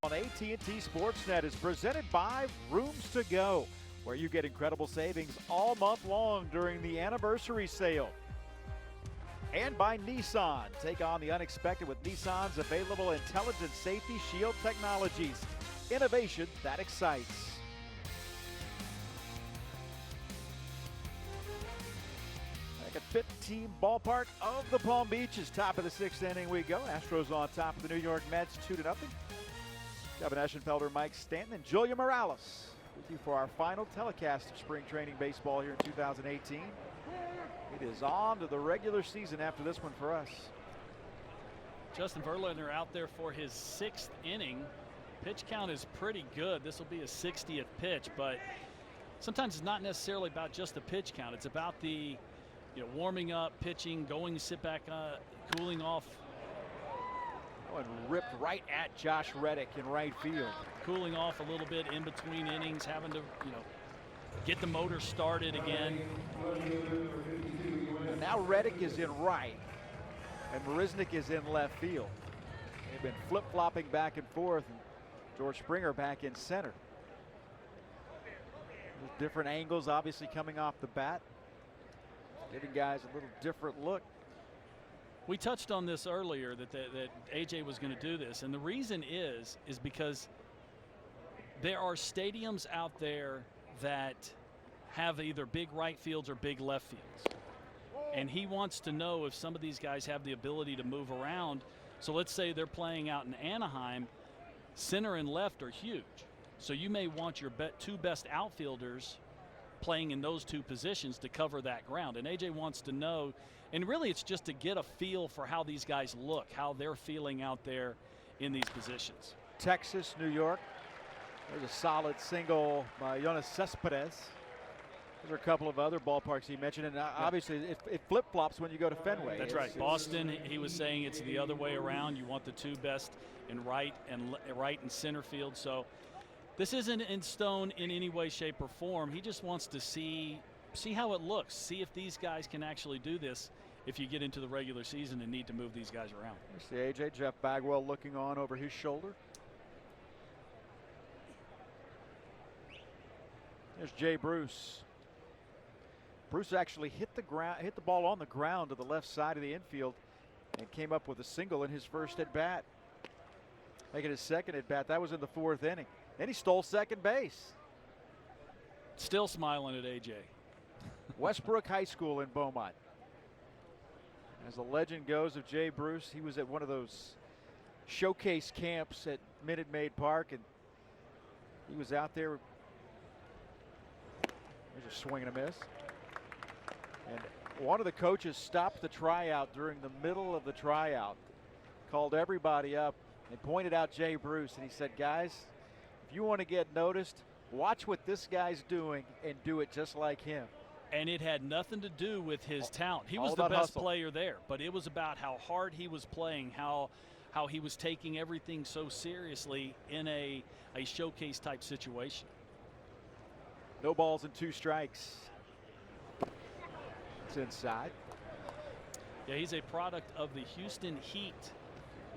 On AT&T Sportsnet is presented by Rooms to Go, where you get incredible savings all month long during the anniversary sale. And by Nissan. Take on the unexpected with Nissan's available Intelligent Safety Shield technologies. Innovation that excites. Back at 15 ballpark of the Palm Beaches. Top of the 6th inning we go. Astros on top of the New York Mets 2-0. Kevin Eschenfelder, Mike Stanton, and Julia Morales with you for our final telecast of spring training baseball here in 2018. It is on to the regular season after this one for us. Justin Verlander out there for his 6th inning. Pitch count is pretty good. This will be his 60th pitch, but sometimes it's not necessarily about just the pitch count. It's about the warming up, pitching, going to sit back, cooling off. And ripped right at Josh Reddick in right field. Cooling off a little bit in between innings, having to, get the motor started again. And now Reddick is in right, and Marisnik is in left field. They've been flip-flopping back and forth, and George Springer back in center. There's different angles obviously coming off the bat, giving guys a little different look. We touched on this earlier that AJ was going to do this, and the reason is because there are stadiums out there that have either big right fields or big left fields, and he wants to know if some of these guys have the ability to move around. So let's say they're playing out in Anaheim, center and left are huge, so you may want your two best outfielders playing in those two positions to cover that ground, and AJ wants to know. And really, it's just to get a feel for how these guys look, how they're feeling out there in these positions. Texas, New York. There's a solid single by Yoenis Cespedes. There's a couple of other ballparks he mentioned, and obviously it flip-flops when you go to Fenway. That's right. Boston, he was saying it's the other way around. You want the two best in right and center field. So this isn't in stone in any way, shape, or form. He just wants to see how it looks, see if these guys can actually do this if you get into the regular season and need to move these guys around. There's the AJ, Jeff Bagwell looking on over his shoulder. There's Jay Bruce. Bruce actually hit the ball on the ground to the left side of the infield and came up with a single in his first at bat. Making his second at bat. That was in the 4th inning. Then he stole second base. Still smiling at AJ. Westbrook High School in Beaumont. As the legend goes of Jay Bruce, he was at one of those showcase camps at Minute Maid Park, and he was out there. There's a swing and a miss. And one of the coaches stopped the tryout during the middle of the tryout, called everybody up and pointed out Jay Bruce, and he said, guys, if you want to get noticed, watch what this guy's doing and do it just like him. And it had nothing to do with his talent. He was the best player there, but it was about how hard he was playing, how he was taking everything so seriously in a showcase type situation. No balls and 2 strikes. It's inside. Yeah, he's a product of the Houston Heat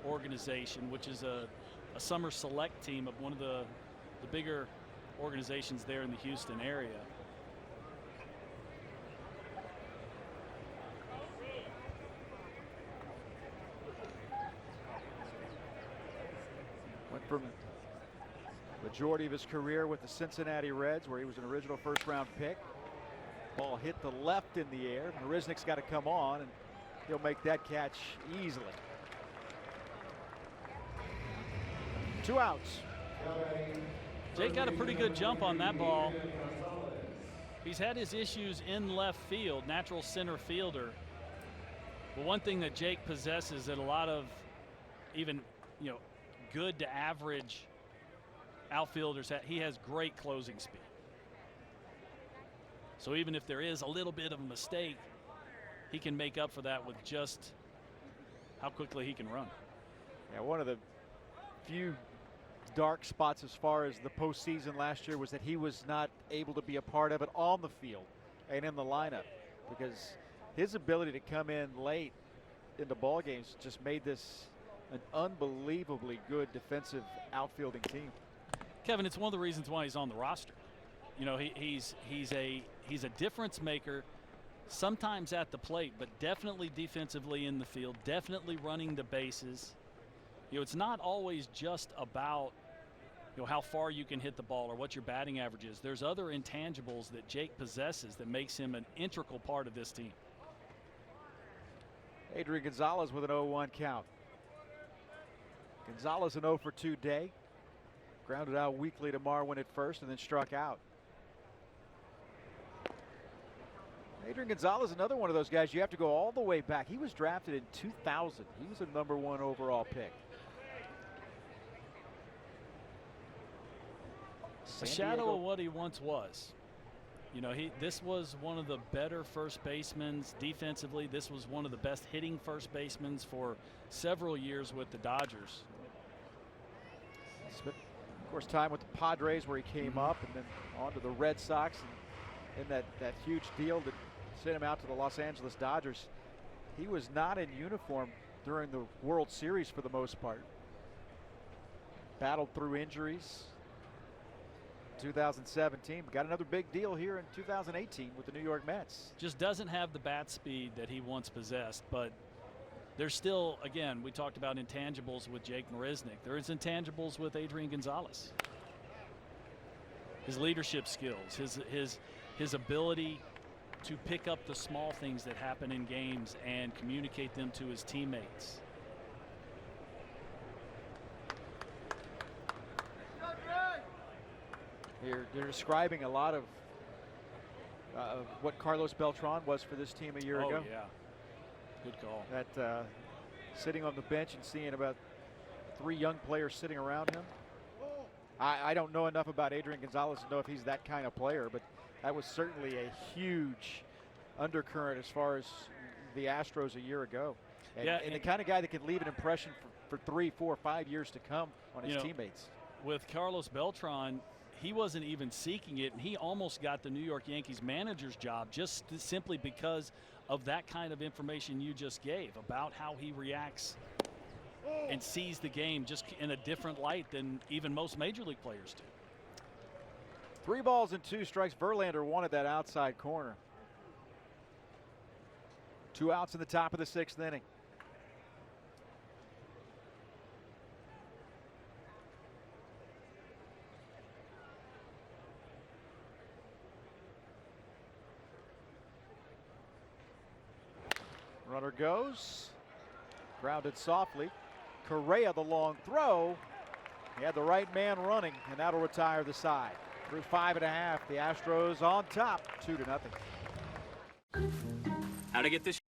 organization, which is a summer select team of one of the bigger organizations there in the Houston area. Went from majority of his career with the Cincinnati Reds, where he was an original first-round pick. Ball hit the left in the air. Marisnik's got to come on, and he'll make that catch easily. 2 outs. Jake got a pretty good jump on that ball. He's had his issues in left field, natural center fielder. But one thing that Jake possesses that a lot of even, good to average outfielders have, he has great closing speed. So even if there is a little bit of a mistake, he can make up for that with just how quickly he can run. Yeah, one of the few dark spots as far as the postseason last year was that he was not able to be a part of it on the field and in the lineup, because his ability to come in late into ball games just made this an unbelievably good defensive outfielding team. Kevin, it's one of the reasons why he's on the roster. You know, he's a difference maker, sometimes at the plate, but definitely defensively in the field, definitely running the bases. You know, it's not always just about, you know, how far you can hit the ball or what your batting average is. There's other intangibles that Jake possesses that makes him an integral part of this team. Adrian Gonzalez with an 0-1 count. Gonzalez an 0 for 2 day. Grounded out weakly to Marwin at first and then struck out. Adrian Gonzalez, another one of those guys you have to go all the way back. He was drafted in 2000. He was a #1 overall pick. A shadow of what he once was. You know, this was one of the better first basemen defensively. This was one of the best hitting first basemen for several years with the Dodgers. Spent, of course, time with the Padres where he came up, and then on to the Red Sox, and that huge deal that sent him out to the Los Angeles Dodgers. He was not in uniform during the World Series for the most part. Battled through injuries. 2017, but got another big deal here in 2018 with the New York Mets. Just doesn't have the bat speed that he once possessed, but there's still, again, we talked about intangibles with Jake Marisnick. There is intangibles with Adrian Gonzalez. His leadership skills, his ability to pick up the small things that happen in games and communicate them to his teammates. You're describing a lot of what Carlos Beltran was for this team a year ago. Oh, yeah. Good call. That sitting on the bench and seeing about 3 young players sitting around him. I don't know enough about Adrian Gonzalez to know if he's that kind of player, but that was certainly a huge undercurrent as far as the Astros a year ago. And the kind of guy that can leave an impression for 3, 4, 5 years to come on his teammates. With Carlos Beltran, he wasn't even seeking it, and he almost got the New York Yankees manager's job just simply because of that kind of information you just gave about how he reacts and sees the game just in a different light than even most major league players do. 3 balls and 2 strikes. Verlander wanted that outside corner. 2 outs in the top of the 6th inning. Runner goes. Grounded softly. Correa the long throw. He had the right man running, and that'll retire the side. Through 5.5, the Astros on top, 2-0. How to get this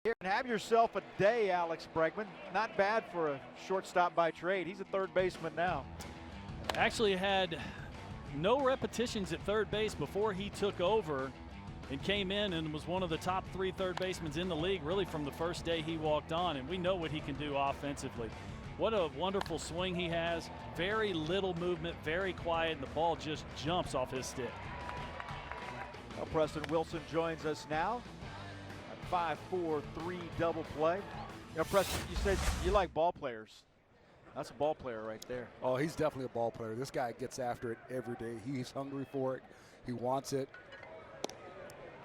Here and have yourself a day, Alex Bregman. Not bad for a shortstop by trade. He's a third baseman now. Actually had no repetitions at third base before he took over, and came in and was one of the top 3 third basemen in the league really from the first day he walked on, and we know what he can do offensively. What a wonderful swing he has. Very little movement, very quiet, and the ball just jumps off his stick. Well, Preston Wilson joins us now. A 5-4-3 double play. You know, Preston, you said you like ball players. That's a ball player right there. Oh, he's definitely a ball player. This guy gets after it every day. He's hungry for it. He wants it.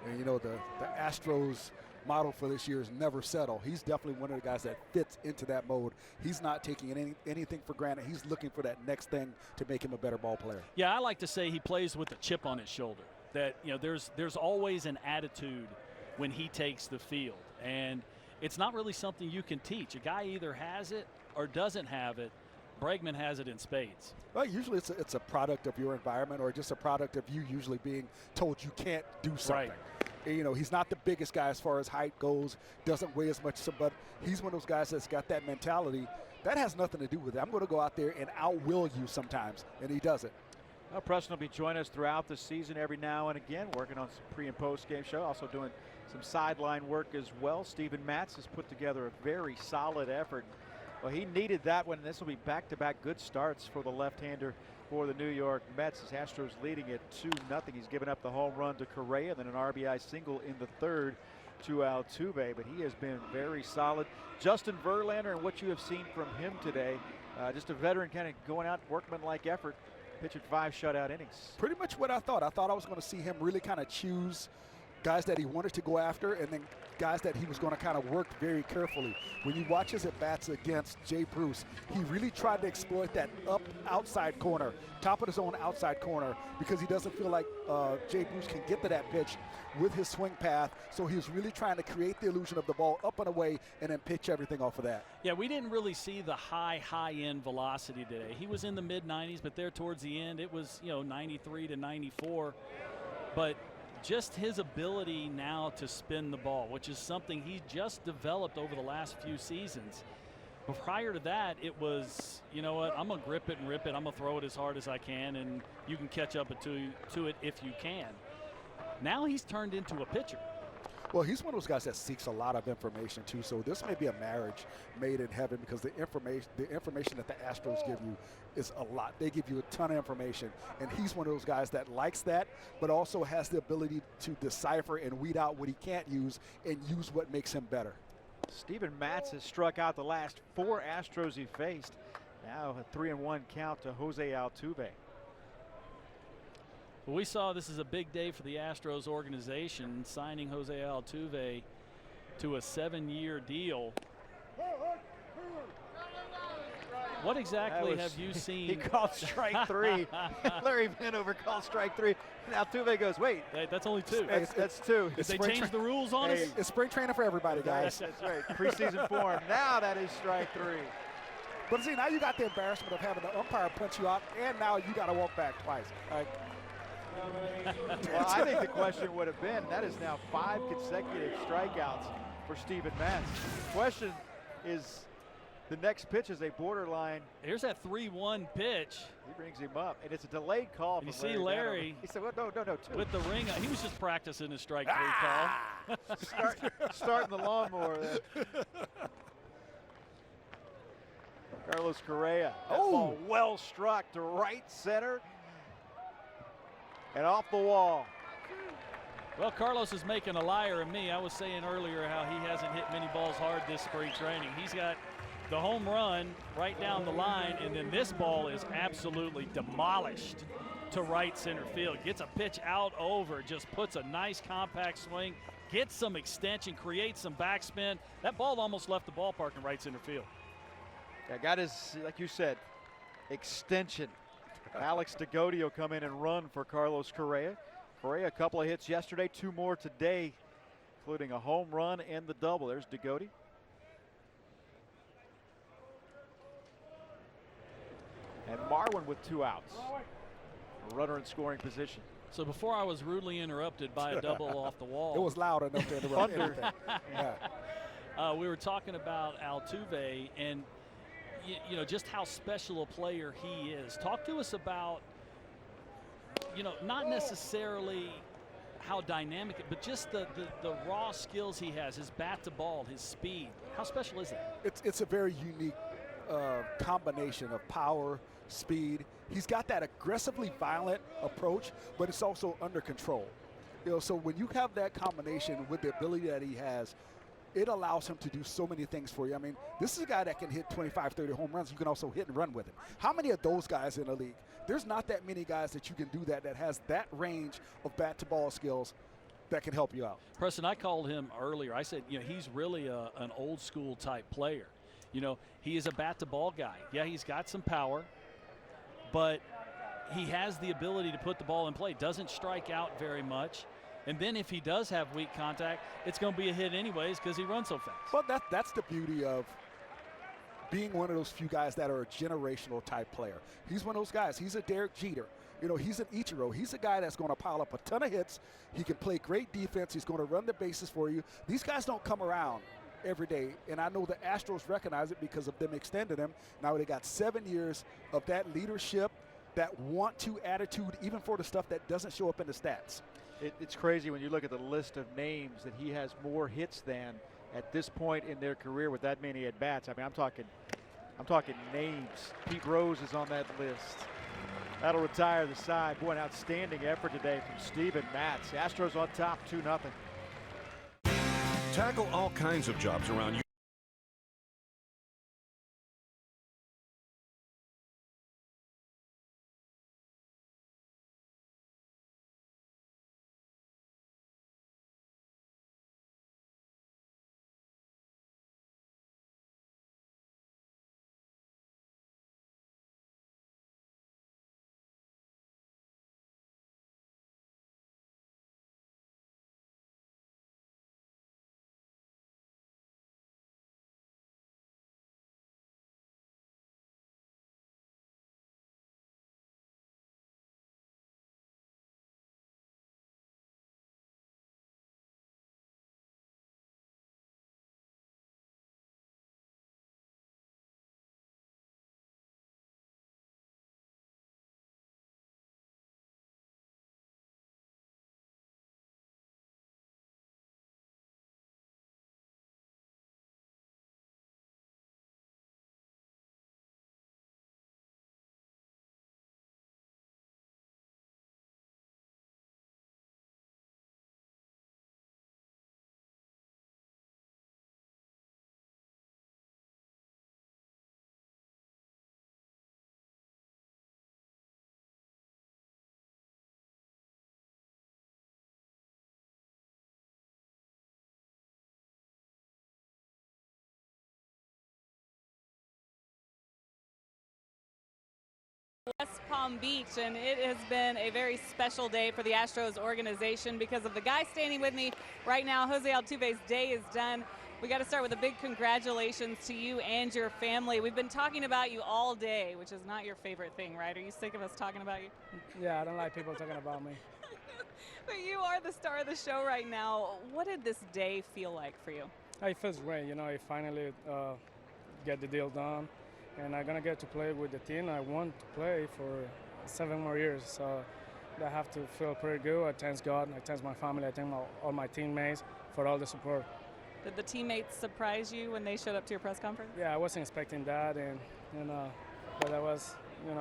And, you know, the Astros model for this year is never settle. He's definitely one of the guys that fits into that mode. He's not taking anything for granted. He's looking for that next thing to make him a better ball player. Yeah, I like to say he plays with a chip on his shoulder. That, you know, there's always an attitude when he takes the field. And it's not really something you can teach. A guy either has it or doesn't have it. Bregman has it in spades. Well, usually it's a product of your environment, or just a product of you usually being told you can't do something. Right. You know, he's not the biggest guy as far as height goes, doesn't weigh as much, but he's one of those guys that's got that mentality. That has nothing to do with it. I'm going to go out there and outwill you sometimes, and he does it. Well, Preston will be joining us throughout the season every now and again, working on some pre- and post-game show, also doing some sideline work as well. Stephen Matz has put together a very solid effort. Well, he needed that one. This will be back-to-back good starts for the left-hander for the New York Mets. As Astros leading it 2-0. He's given up the home run to Correa, then an RBI single in the third to Altuve, but he has been very solid. Justin Verlander, and what you have seen from him today, just a veteran kind of going out, workman-like effort, pitching 5 shutout innings. Pretty much what I thought. I thought I was going to see him really kind of choose guys that he wanted to go after, and then guys that he was going to kind of work very carefully. When you watch his at-bats against Jay Bruce, he really tried to exploit that outside corner, top of his own outside corner, because he doesn't feel like Jay Bruce can get to that pitch with his swing path. So he was really trying to create the illusion of the ball up and away and then pitch everything off of that. Yeah, we didn't really see the high-end velocity today. He was in the mid-90s, but there towards the end, it was, you know, 93 to 94. But just his ability now to spin the ball, which is something he just developed over the last few seasons. But prior to that, it was, you know what, I'm going to grip it and rip it. I'm going to throw it as hard as I can, and you can catch up to it if you can. Now he's turned into a pitcher. Well, he's one of those guys that seeks a lot of information too. So this may be a marriage made in heaven, because the information that the Astros give you is a lot. They give you a ton of information, and he's one of those guys that likes that, but also has the ability to decipher and weed out what he can't use and use what makes him better. Stephen Matz has struck out the last 4 Astros he faced. Now a 3-1 count to Jose Altuve. Well, we saw this is a big day for the Astros organization, signing Jose Altuve to a 7-year deal. What exactly have you seen? He called strike 3. Larry Vanover called strike 3. And Altuve goes, wait. Hey, that's only 2. That's 2. Did they change the rules on us? It's spring training for everybody, guys. That's right. Preseason form. Now that is strike 3. But see, now you got the embarrassment of having the umpire punch you out, and now you got to walk back twice. All right. Well, I think the question would have been, that is now 5 consecutive strikeouts for Stephen Matz. The question is, the next pitch is a borderline. Here's that 3-1 pitch. He brings him up, and it's a delayed call. You see Larry. He said, well, no, 2. With the ring, he was just practicing his strike 3 call. Starting the lawnmower there. Carlos Correa. That ball well struck to right center and off the wall. Well, Carlos is making a liar of me. I was saying earlier how he hasn't hit many balls hard this spring training. He's got the home run right down the line, and then this ball is absolutely demolished to right center field. Gets a pitch out over, just puts a nice compact swing, gets some extension, creates some backspin. That ball almost left the ballpark in right center field. Yeah, got his, like you said, extension. Alex DeGotti will come in and run for Carlos Correa. Correa, a couple of hits yesterday, 2 more today, including a home run and the double. There's DeGotti. And Marwin with 2 outs. A runner in scoring position. So before I was rudely interrupted by a double off the wall. It was loud enough to interrupt anything. Yeah. We were talking about Altuve and you know, just how special a player he is. Talk to us about, you know, not necessarily how dynamic, but just the raw skills he has, his bat to ball, his speed. How special is that? It's a very unique combination of power, speed. He's got that aggressively violent approach, but it's also under control. You know, so when you have that combination with the ability that he has, it allows him to do so many things for you. I mean, this is a guy that can hit 25, 30 home runs. You can also hit and run with him. How many of those guys in the league? There's not that many guys that you can do that has that range of bat-to-ball skills that can help you out. Preston, I called him earlier. I said, you know, he's really an old-school type player. You know, he is a bat-to-ball guy. Yeah, he's got some power, but he has the ability to put the ball in play. Doesn't strike out very much. And then if he does have weak contact, it's going to be a hit anyways because he runs so fast. Well, that's the beauty of being one of those few guys that are a generational type player. He's one of those guys. He's a Derek Jeter. You know, he's an Ichiro. He's a guy that's going to pile up a ton of hits. He can play great defense. He's going to run the bases for you. These guys don't come around every day, and I know the Astros recognize it because of them extending him. Now they got 7 years of that leadership, that want-to attitude, even for the stuff that doesn't show up in the stats. It's crazy when you look at the list of names that he has more hits than at this point in their career with that many at-bats. I mean, I'm talking names. Pete Rose is on that list. That'll retire the side. Boy, an outstanding effort today from Steven Matz. Astros on top, 2-0. Tackle all kinds of jobs around you. West Palm Beach, and it has been a very special day for the Astros organization because of the guy standing with me right now. Jose Altuve's day is done. We got to start with a big congratulations to you and your family. We've been talking about you all day, which is not your favorite thing, right? Are you sick of us talking about you? Yeah, I don't like people talking about me. But you are the star of the show right now. What did this day feel like for you? It feels great. You know, I finally get the deal done. And I'm going to get to play with the team. I want to play for 7 more years. So I have to feel pretty good. I thank God. I thank my family. I thank all my teammates for all the support. Did the teammates surprise you when they showed up to your press conference? Yeah, I wasn't expecting that. And but that was,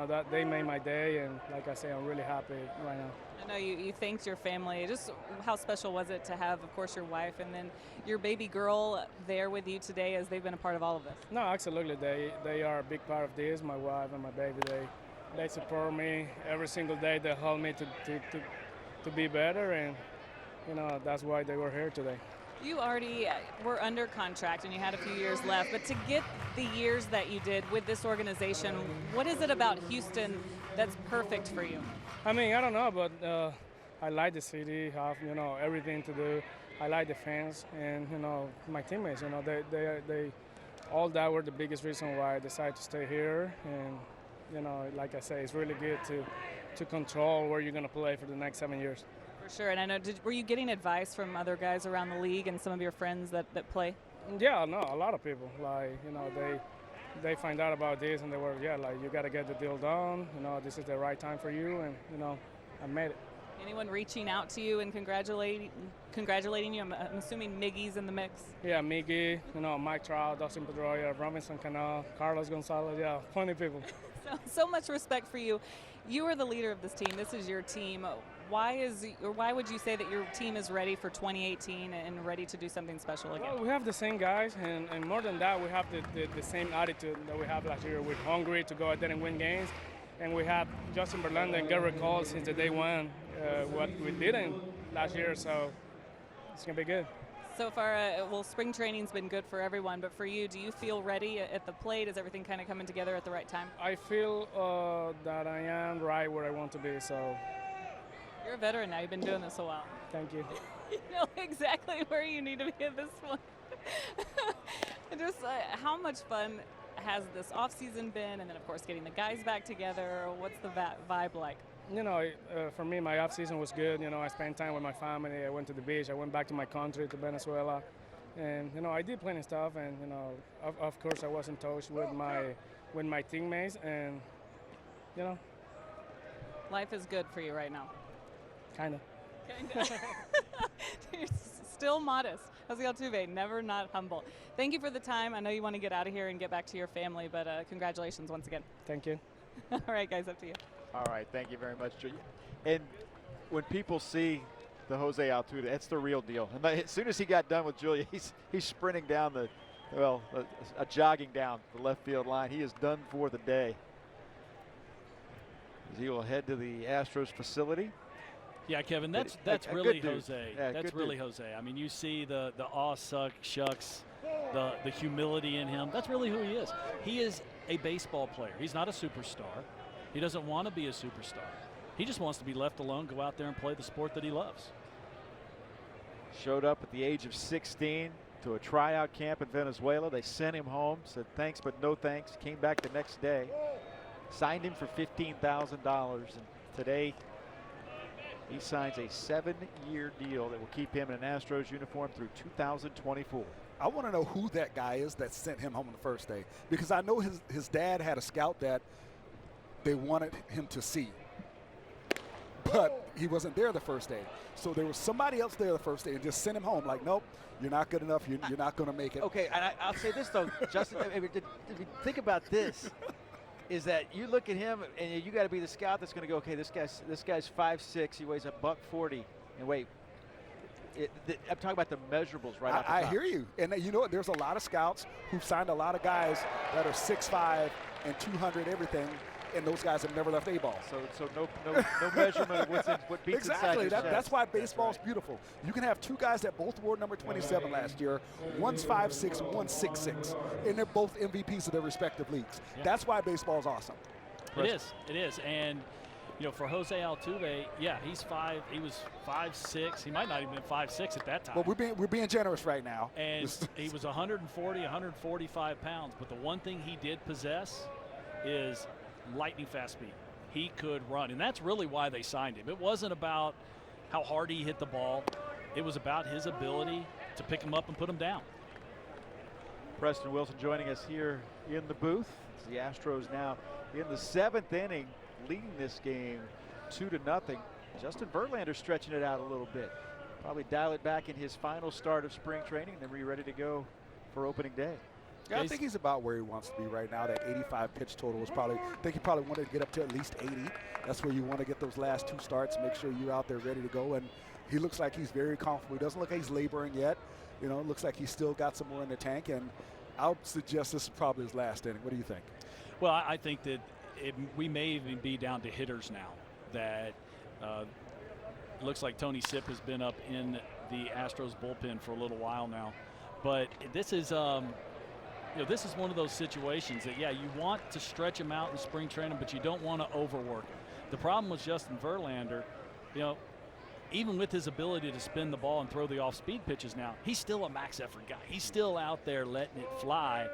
that they made my day. And like I say, I'm really happy right now. I know you thanked your family. Just how special was it to have, of course, your wife and then your baby girl there with you today as they've been a part of all of this? No, absolutely. They are a big part of this. My wife and my baby, they support me every single day. They help me to be better, and that's why they were here today. You already were under contract and you had a few years left, but to get the years that you did with this organization, what is it about Houston that's perfect for you? I mean, I don't know, but I like the city, have, everything to do. I like the fans and, my teammates, they all that were the biggest reason why I decided to stay here. And, like I say, it's really good to control where you're going to play for the next 7 years. For sure. And I know, were you getting advice from other guys around the league and some of your friends that play? Yeah, no, a lot of people. Like, they find out about this and they were, you got to get the deal done. This is the right time for you. And, I made it. Anyone reaching out to you and congratulating you? I'm assuming Miggy's in the mix. Yeah, Miggy, Mike Trout, Dustin Pedroia, Robinson Cano, Carlos Gonzalez, yeah, plenty of people. So much respect for you. You are the leader of this team. This is your team. Why would you say that your team is ready for 2018 and ready to do something special again? Well, we have the same guys, and more than that, we have the same attitude that we have last year. We're hungry to go out there and win games, and we have Justin Verlander and Garrett Cole since the day one, what we didn't last year, so it's going to be good. So far, well, spring training's been good for everyone, but for you, do you feel ready at the plate? Is everything kind of coming together at the right time? I feel that I am right where I want to be, so. You're a veteran now. You've been doing this a while. Thank you. You know exactly where you need to be at this point. Just how much fun has this off-season been? And then, of course, getting the guys back together. What's the vibe like? For me, my off-season was good. I spent time with my family. I went to the beach. I went back to my country, to Venezuela. And, I did plenty of stuff. And, of course, I was in touch with my teammates. And, Life is good for you right now. Kind of. You're still modest. Jose Altuve, never not humble. Thank you for the time. I know you want to get out of here and get back to your family, but congratulations once again. Thank you. All right, guys, up to you. All right, thank you very much, Julia. And when people see the Jose Altuve, it's the real deal. And as soon as he got done with Julia, he's sprinting down jogging down the left field line. He is done for the day. He will head to the Astros facility. Yeah, Kevin, that's really Jose. Yeah, that's really dude. Jose. I mean, you see the shucks, the humility in him. That's really who he is. He is a baseball player. He's not a superstar. He doesn't want to be a superstar. He just wants to be left alone, go out there and play the sport that he loves. Showed up at the age of 16 to a tryout camp in Venezuela. They sent him home, said thanks but no thanks. Came back the next day, signed him for $15,000, and today he signs a 7-year deal that will keep him in an Astros uniform through 2024. I want to know who that guy is that sent him home on the first day, because I know his dad had a scout that they wanted him to see, but he wasn't there the first day. So there was somebody else there the first day and just sent him home like, nope, you're not good enough. You're not going to make it. Okay, and I'll say this, though, Justin, think about this. Is that you look at him and you got to be the scout that's going to go, okay, this guy's 5'6", he weighs $140, and wait, I'm talking about the measurables right off the top. I hear you, and you know what? There's a lot of scouts who've signed a lot of guys that are 6'5" and 200 everything, and those guys have never left A-ball. So no measurement of what beats exactly. inside your That's why baseball's beautiful. You can have two guys that both wore number 27 last year. One's 5'6", one's 6'6", and they're both MVPs of their respective leagues. Yeah. That's why baseball's awesome. It is, and for Jose Altuve, yeah, he was 5'6". He might not even been 5'6" at that time. Well, we're being generous right now. And he was 140, 145 pounds. But the one thing he did possess is lightning fast speed. He could run, and that's really why they signed him. It wasn't about how hard he hit the ball. It was about his ability to pick him up and put him down. Preston Wilson joining us here in the booth. The Astros now in the 7th inning, leading this game 2-0. Justin Verlander stretching it out a little bit. Probably dial it back in his final start of spring training, and then be ready to go for opening day. Yeah, I think he's about where he wants to be right now. That 85 pitch total was I think he probably wanted to get up to at least 80. That's where you want to get those last 2 starts, make sure you're out there ready to go. And he looks like he's very comfortable. He doesn't look like he's laboring yet. It looks like he's still got some more in the tank. And I would suggest this is probably his last inning. What do you think? Well, I think that we may even be down to hitters now. That it looks like Tony Sipp has been up in the Astros bullpen for a little while now. But this is this is one of those situations that, yeah, you want to stretch him out in spring training, but you don't want to overwork him. The problem with Justin Verlander, even with his ability to spin the ball and throw the off-speed pitches now, he's still a max effort guy. He's still out there letting it fly.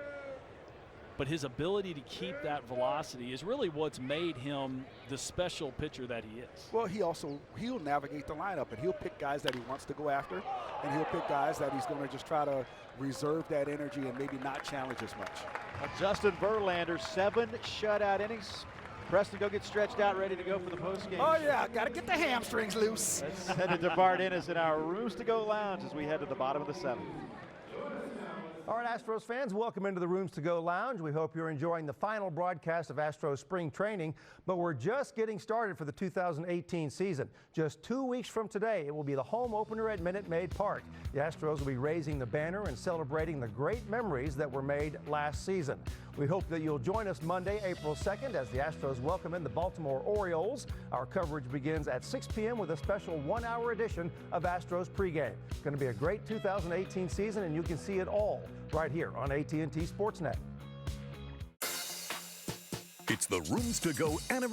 But his ability to keep that velocity is really what's made him the special pitcher that he is. Well, he'll navigate the lineup, and he'll pick guys that he wants to go after, and he'll pick guys that he's going to just try to reserve that energy and maybe not challenge as much. Justin Verlander, 7 shutout innings, Preston, go get stretched out, ready to go for the postgame. Oh, yeah, got to get the hamstrings loose. Let's head to Bart Ennis in our Rooms to Go lounge as we head to the bottom of the 7th. All right, Astros fans, welcome into the Rooms to Go lounge. We hope you're enjoying the final broadcast of Astros spring training, but we're just getting started for the 2018 season. Just 2 weeks from today, it will be the home opener at Minute Maid Park. The Astros will be raising the banner and celebrating the great memories that were made last season. We hope that you'll join us Monday, April 2nd, as the Astros welcome in the Baltimore Orioles. Our coverage begins at 6 p.m. with a special 1-hour edition of Astros pregame. It's going to be a great 2018 season, and you can see it all right here on AT&T Sportsnet. It's the Rooms to Go anniversary.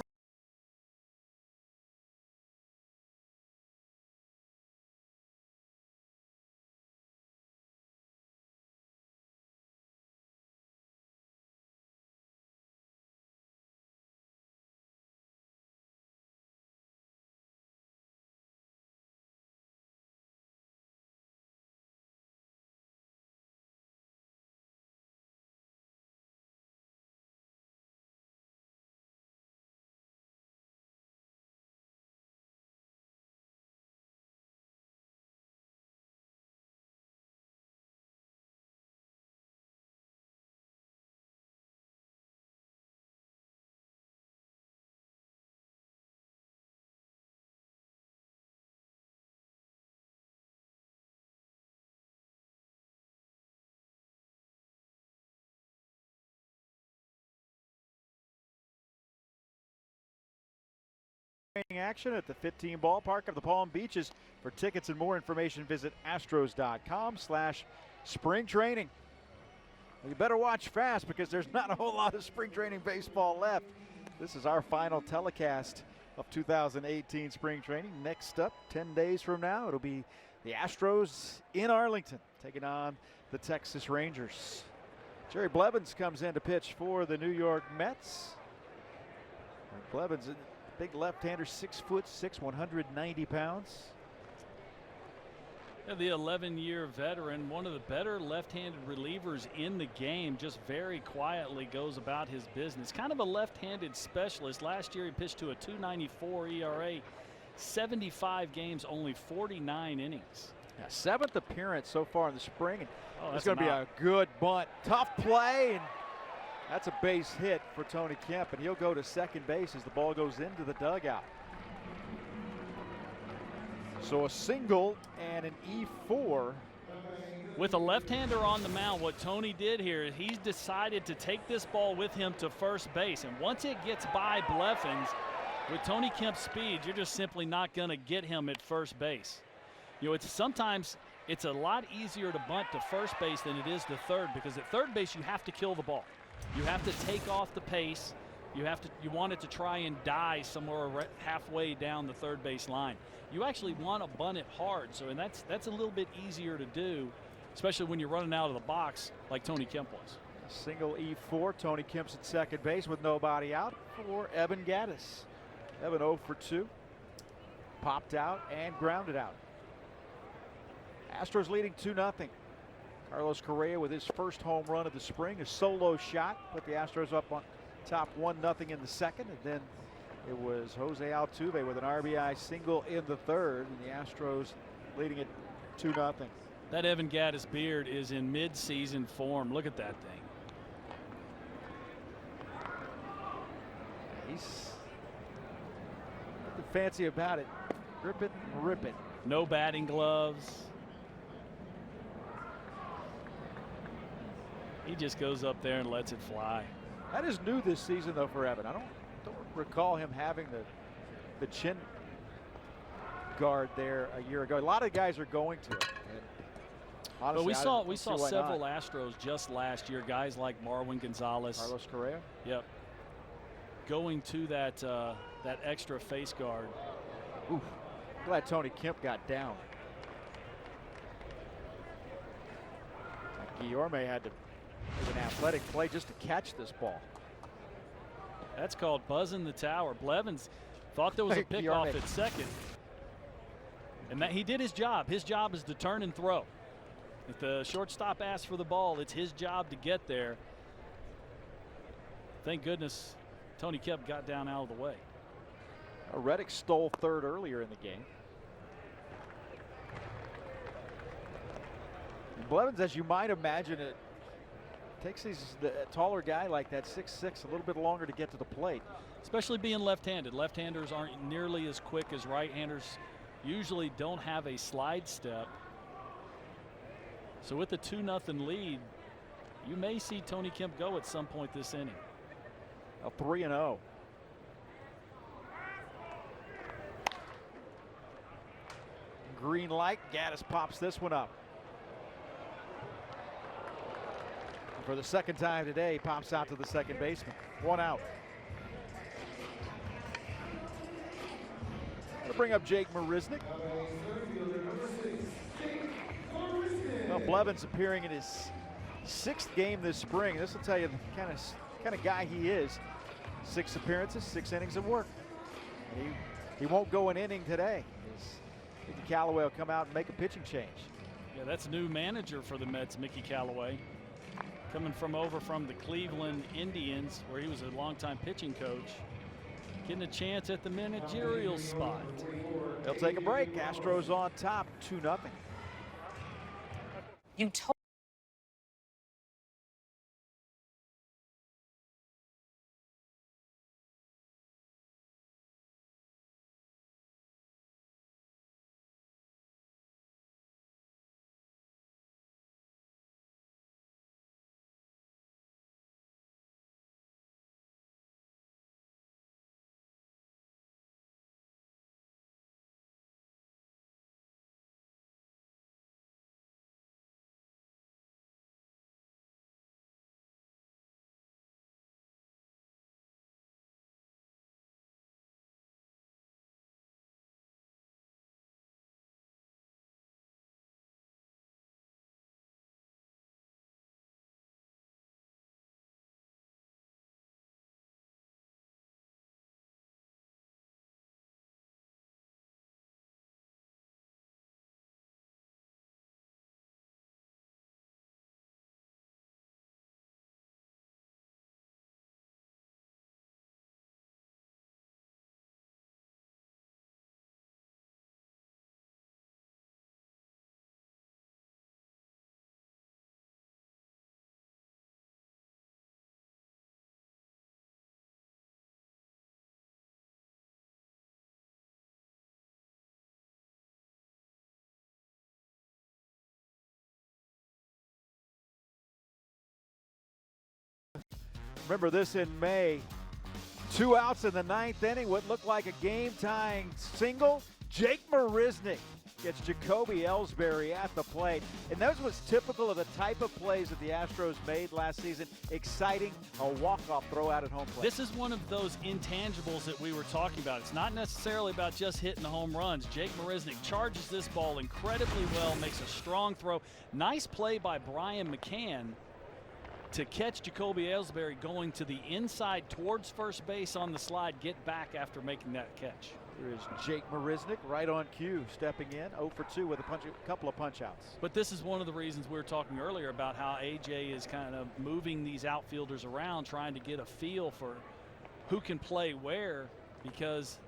Action at the 15 ballpark of the Palm Beaches. For tickets and more information, visit astros.com/spring training. You better watch fast because there's not a whole lot of spring training baseball left. This is our final telecast of 2018 spring training. Next up, 10 days from now, it'll be the Astros in Arlington taking on the Texas Rangers. Jerry Blevins comes in to pitch for the New York Mets. Blevins, big left-hander, 6'6", 190 pounds. Yeah, the 11-year veteran, one of the better left-handed relievers in the game, just very quietly goes about his business. Kind of a left-handed specialist. Last year he pitched to a 2.94 ERA, 75 games, only 49 innings. Yeah, 7th appearance so far in the spring. Oh, it's going to be a good bunt. Tough play, and that's a base hit for Tony Kemp, and he'll go to second base as the ball goes into the dugout. So a single and an E4. With a left-hander on the mound, what Tony did here, he's decided to take this ball with him to first base. And once it gets by Blevins, with Tony Kemp's speed, you're just simply not going to get him at first base. You know, sometimes it's a lot easier to bunt to first base than it is to third, because at third base you have to kill the ball. You have to take off the pace. You want it to try and die somewhere halfway down the third base line. You actually want to bunt it hard, and that's a little bit easier to do, especially when you're running out of the box like Tony Kemp was. Single E4. Tony Kemp's at second base with nobody out for Evan Gattis. Evan 0 for 2. Popped out and grounded out. Astros leading 2-0. Carlos Correa with his first home run of the spring, a solo shot, put the Astros up on top 1-0 in the second, and then it was Jose Altuve with an RBI single in the third, and the Astros leading it 2-0. That Evan Gattis beard is in mid-season form. Look at that thing. He's nothing fancy about it. Rip it, rip it. No batting gloves. He just goes up there and lets it fly. That is new this season, though, for Evan. I don't recall him having the chin guard there a year ago. A lot of guys are going to it. Honestly, but we saw several Astros just last year, guys like Marwin Gonzalez, Carlos Correa. Yep, going to that extra face guard. Ooh, glad Tony Kemp got down. Guillorme had to make an athletic play just to catch this ball. That's called buzzing the tower. Blevins thought there was a pickoff at second, and that he did his job. His job is to turn and throw. If the shortstop asks for the ball, it's his job to get there. Thank goodness Tony Kemp got down out of the way. Reddick stole third earlier in the game. Blevins, as you might imagine, it takes the taller guy like that, 6'6", a little bit longer to get to the plate. Especially being left-handed. Left-handers aren't nearly as quick as right-handers. Usually don't have a slide step. So with the 2-0 lead, you may see Tony Kemp go at some point this inning. A 3-0. Green light. Gaddis pops this one up. For the second time today, pops out to the second baseman. 1 out. Gonna bring up Jake Marisnik. Well, Blevins appearing in his 6th game this spring. This will tell you the kind of guy he is. 6 appearances, 6 innings of work. He won't go an inning today. Mickey Callaway will come out and make a pitching change. Yeah, that's new manager for the Mets, Mickey Callaway. Coming over from the Cleveland Indians, where he was a longtime pitching coach. Getting a chance at the managerial spot. They'll take a break. Astros on top, 2-0. You told Remember this in May. 2 outs in the 9th inning. What looked like a game-tying single. Jake Marisnik gets Jacoby Ellsbury at the plate. And that was typical of the type of plays that the Astros made last season. Exciting, a walk-off throw out at home plate. This is one of those intangibles that we were talking about. It's not necessarily about just hitting the home runs. Jake Marisnik charges this ball incredibly well, makes a strong throw. Nice play by Brian McCann to catch Jacoby Ellsbury going to the inside towards first base on the slide, get back after making that catch. Here is Jake Marisnik right on cue, stepping in 0 for 2 with a couple of punch outs. But this is one of the reasons we were talking earlier about how AJ is kind of moving these outfielders around, trying to get a feel for who can play where, because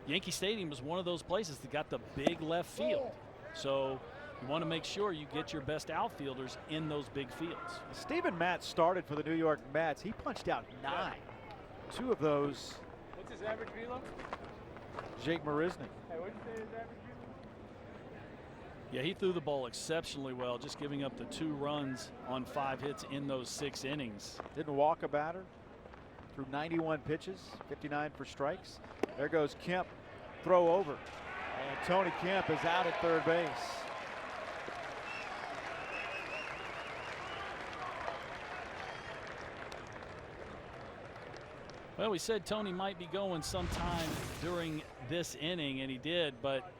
Yankee Stadium is one of those places that got the big left field. So you want to make sure you get your best outfielders in those big fields. Steven Matz started for the New York Mets. He punched out 9. 2 of those. What's his average velo? Jake Marisnik. Hey, what'd you say his average velo? Yeah, he threw the ball exceptionally well, just giving up the 2 runs on 5 hits in those 6 innings. Didn't walk a batter. Threw 91 pitches, 59 for strikes. There goes Kemp. Throw over. And Tony Kemp is out at third base. Well, we said Tony might be going sometime during this inning, and he did, but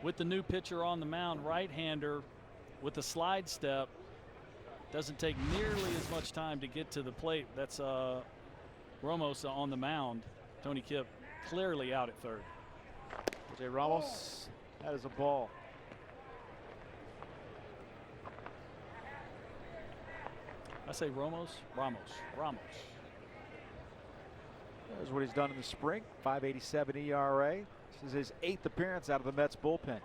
with the new pitcher on the mound, right-hander with the slide step, doesn't take nearly as much time to get to the plate. That's Ramos on the mound. Tony Kemp clearly out at third. Jay Ramos, that is a ball. I say Ramos. There's what he's done in the spring. 5.87 ERA. This is his 8th appearance out of the Mets bullpen.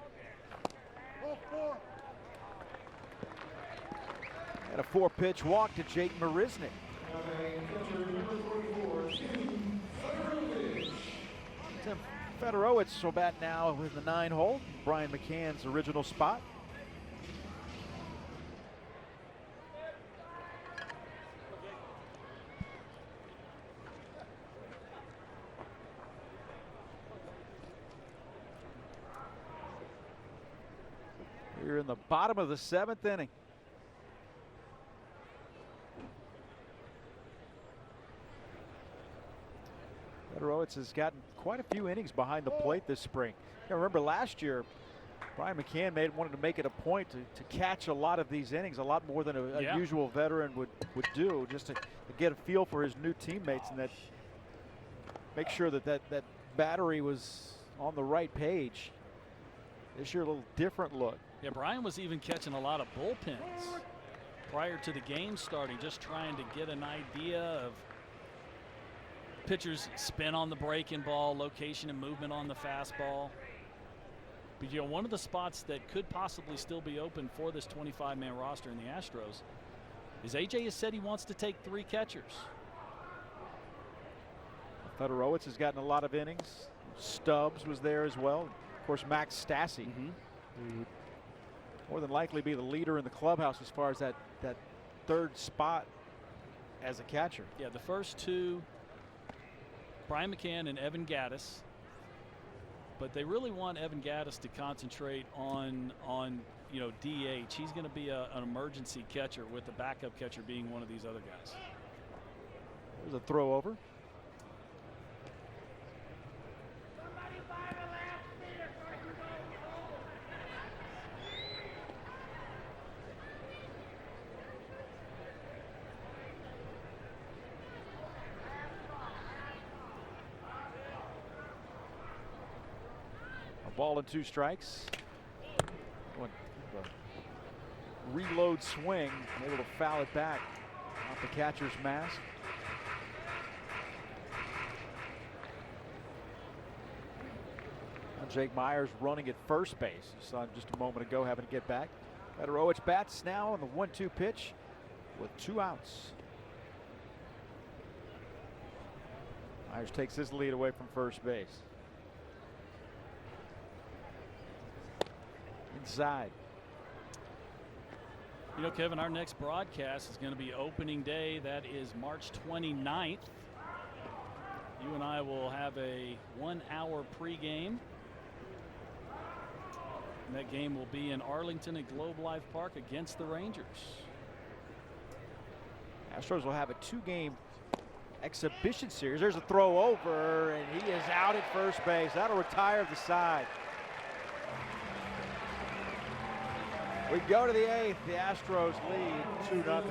And a 4-pitch walk to Jake Marisnick. Tim Federowicz will bat now with the 9-hole. Brian McCann's original spot. You're in the bottom of the 7th inning. Federowicz has gotten quite a few innings behind the plate this spring. I remember last year, Brian McCann wanted to make it a point to catch a lot of these innings, a lot more than a usual veteran would do, just to get a feel for his new teammates and that make sure that battery was on the right page. This year, a little different look. Yeah, Brian was even catching a lot of bullpens prior to the game starting, just trying to get an idea of pitchers' spin on the breaking ball, location and movement on the fastball. But, you know, one of the spots that could possibly still be open for this 25-man roster in the Astros is AJ has said he wants to take 3 catchers. Federowicz has gotten a lot of innings. Stubbs was there as well. Of course, Max Stassi, who would more than likely be the leader in the clubhouse as far as that 3rd spot as a catcher. Yeah, the first 2, Brian McCann and Evan Gattis, but they really want Evan Gattis to concentrate on you know, DH. He's going to be an emergency catcher, with the backup catcher being one of these other guys. There's a throw over. Ball and 2 strikes. Reload swing, able to foul it back off the catcher's mask. And Jake Myers running at first base. You saw him just a moment ago having to get back. Federowicz bats now on the 1-2 pitch with 2 outs. Myers takes his lead away from first base. Inside. You know, Kevin, our next broadcast is going to be opening day. That is March 29th. You and I will have a 1-hour pregame. And that game will be in Arlington at Globe Life Park against the Rangers. Astros will have a 2-game exhibition series. There's a throw over, and he is out at first base. That'll retire the side. We go to the 8th. The Astros lead 2-0.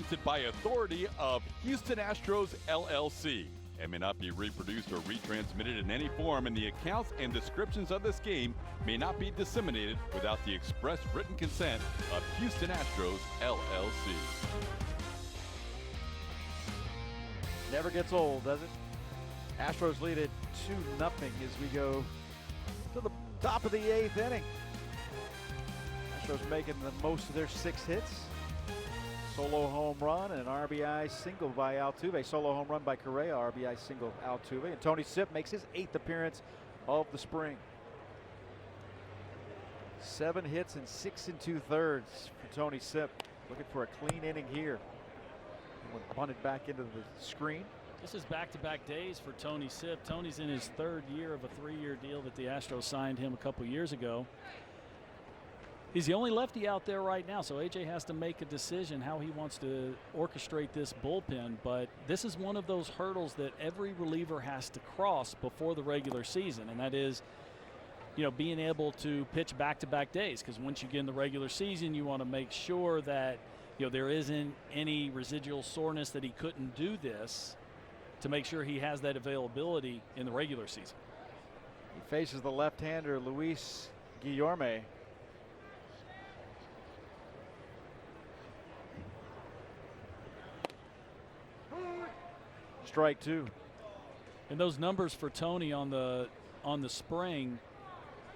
hosted by authority of Houston Astros LLC and may not be reproduced or retransmitted in any form, and the accounts and descriptions of this game may not be disseminated without the express written consent of Houston Astros LLC. Never gets old, does it? Astros lead it 2-0 as we go to the top of the 8th inning. Astros making the most of their 6 hits. Solo home run and an RBI single by Altuve. Solo home run by Correa, RBI single Altuve. And Tony Sipp makes his 8th appearance of the spring. 7 hits and 6 2/3 for Tony Sipp. Looking for a clean inning here. Went bunted back into the screen. This is back-to-back days for Tony Sipp. Tony's in his 3rd year of a 3-year deal that the Astros signed him a couple years ago. He's the only lefty out there right now, so AJ has to make a decision how he wants to orchestrate this bullpen. But this is one of those hurdles that every reliever has to cross before the regular season, and that is, you know, being able to pitch back-to-back days. Because once you get in the regular season, you want to make sure that, you know, there isn't any residual soreness that he couldn't do this, to make sure he has that availability in the regular season. He faces the left-hander Luis Guillorme. Strike 2. And those numbers for Tony on the spring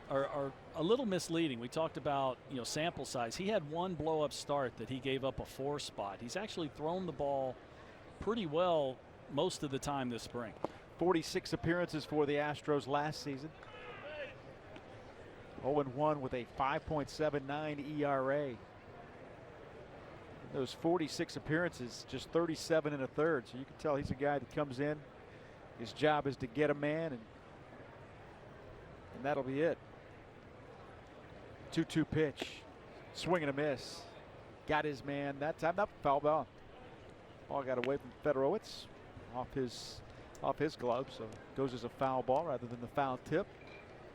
are a little misleading. We talked about, you know, sample size. He had 1 blow-up start that he gave up a 4 spot. He's actually thrown the ball pretty well most of the time this spring. 46 appearances for the Astros last season. 0-1 with a 5.79 ERA. Those 46 appearances, just 37 1/3. So you can tell he's a guy that comes in. His job is to get a man, and that'll be it. 2-2 pitch. Swing and a miss. Got his man that time. Not foul ball. Ball got away from Federowicz. Off his glove, so it goes as a foul ball rather than the foul tip.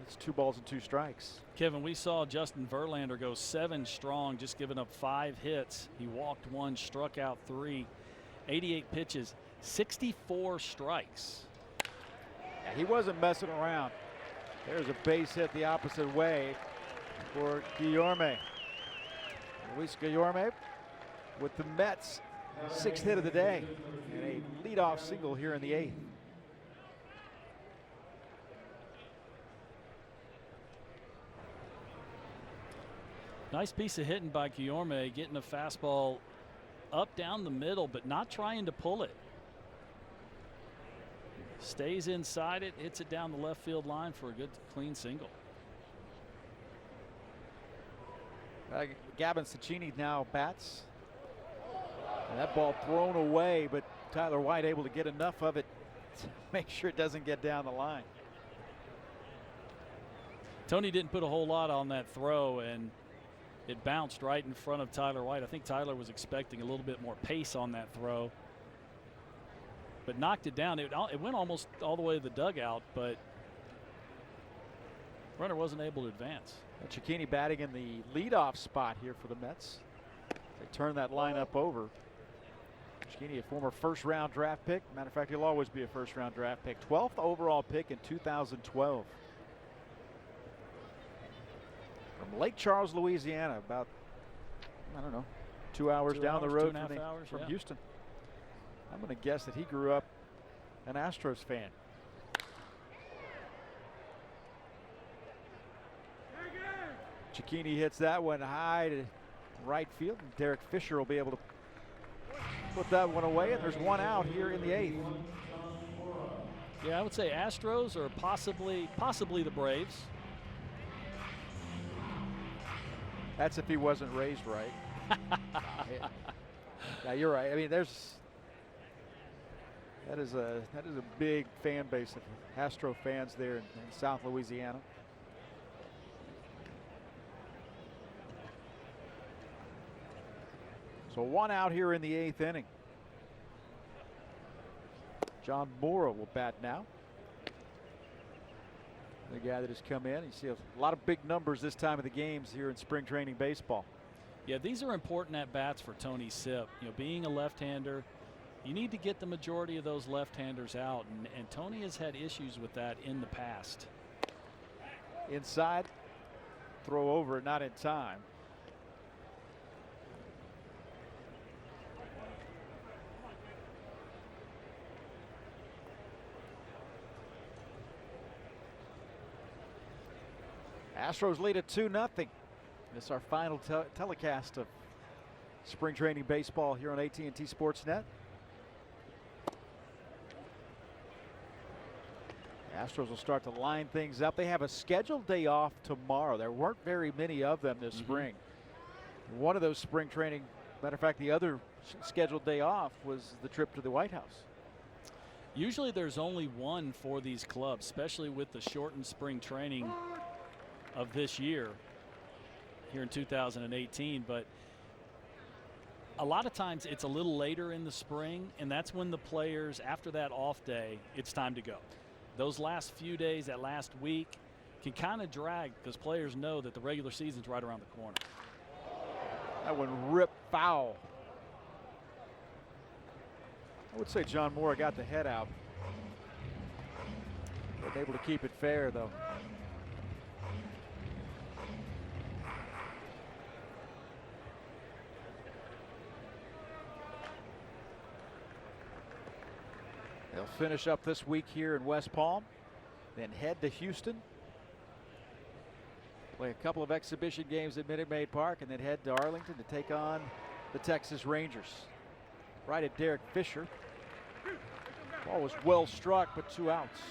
It's 2 balls and 2 strikes. Kevin, we saw Justin Verlander go 7 strong, just giving up 5 hits. He walked 1, struck out 3, 88 pitches, 64 strikes. Yeah, he wasn't messing around. There's a base hit the opposite way for Guillorme. Luis Guillorme with the Mets' 6th hit of the day and a leadoff single here in the 8th. Nice piece of hitting by Guillorme, getting a fastball up down the middle, but not trying to pull it. Stays inside it, hits it down the left field line for a good clean single. Gavin Cecchini now bats. And that ball thrown away, but Tyler White able to get enough of it to make sure it doesn't get down the line. Tony didn't put a whole lot on that throw, and it bounced right in front of Tyler White. I think Tyler was expecting a little bit more pace on that throw, but knocked it down. It went almost all the way to the dugout, but runner wasn't able to advance. Cecchini batting in the leadoff spot here for the Mets. They turn that lineup over. Cecchini, a former 1st-round draft pick. Matter of fact, he'll always be a 1st-round draft pick. 12th overall pick in 2012. From Lake Charles, Louisiana, about, I don't know, 2 hours down the road from Houston. I'm going to guess that he grew up an Astros fan. Cecchini hits that one high to right field, and Derek Fisher will be able to put that one away, and there's 1 out here in the 8th. Yeah, I would say Astros or possibly the Braves. That's if he wasn't raised right. Yeah, you're right. I mean, that is a big fan base of Astro fans there in South Louisiana. So 1 out here in the 8th inning. John Mora will bat now. The guy that has come in. You see a lot of big numbers this time of the games here in spring training baseball. Yeah, these are important at-bats for Tony Sipp. You know, being a left-hander, you need to get the majority of those left-handers out, and Tony has had issues with that in the past. Inside, throw over, not in time. Astros lead at 2-0. This is our final telecast of spring training baseball here on AT&T Sportsnet. Astros will start to line things up. They have a scheduled day off tomorrow. There weren't very many of them this spring. One of those spring training, matter of fact, the other scheduled day off was the trip to the White House. Usually there's only one for these clubs, especially with the shortened spring training of this year here in 2018, but a lot of times it's a little later in the spring, and that's when the players, after that off day, it's time to go. Those last few days, that last week, can kind of drag because players know that the regular season's right around the corner. That one ripped foul. I would say John Moore got the head out. Wasn't able to keep it fair, though. They'll finish up this week here in West Palm, then head to Houston, play a couple of exhibition games at Minute Maid Park, and then head to Arlington to take on the Texas Rangers. Right at Derek Fisher. Ball was well struck, but 2 outs.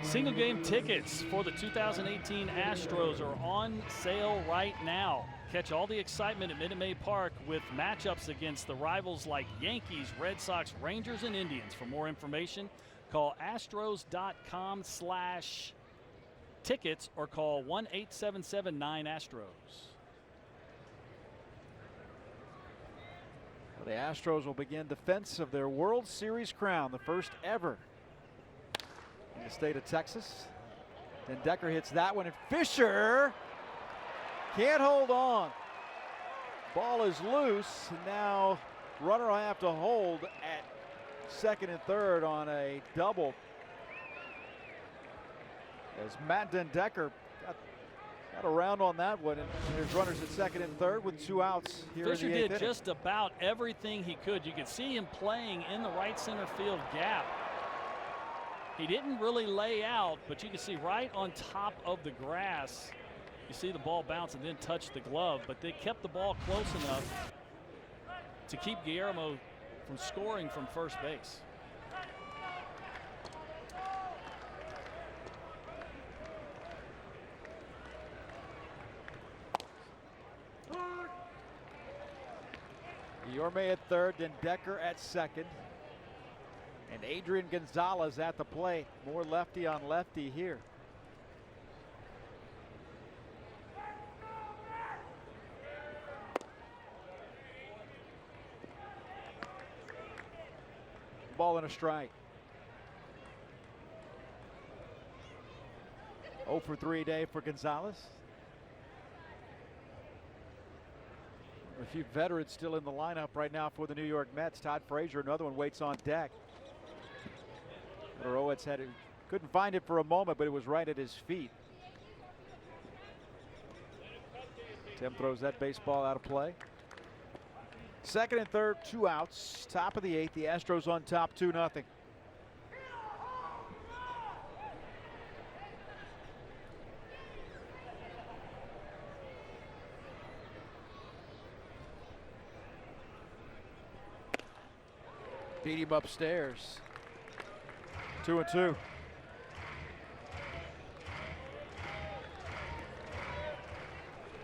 Single game tickets for the 2018 Astros are on sale right now. Catch all the excitement at Minute Maid Park with matchups against the rivals like Yankees, Red Sox, Rangers, and Indians. For more information, call astros.com/tickets or call 1-877-9-ASTROS. Well, the Astros will begin defense of their World Series crown, the first ever in the state of Texas. Then Decker hits that one, and Fisher can't hold on. Ball is loose, and now runner will have to hold at second and third on a double. As Matt Decker got around on that one, and there's runners at second and third with 2 outs here Fisher in the 8th did inning. just about everything he could. You could see him playing in the right center field gap. He didn't really lay out, but you can see right on top of the grass, you see the ball bounce and then touch the glove, but they kept the ball close enough to keep Guillermo from scoring from first base. Yorme at third, then Decker at second. And Adrian Gonzalez at the plate. More lefty on lefty here. Ball and a strike. 0 for 3 day for Gonzalez. A few veterans still in the lineup right now for the New York Mets. Todd Frazier, another one, waits on deck. Owens had it, couldn't find it for a moment, but it was right at his feet. Tim throws that baseball out of play. Second and third, 2 outs. Top of the 8th. The Astros on top, 2-0. Beat him upstairs. 2-2.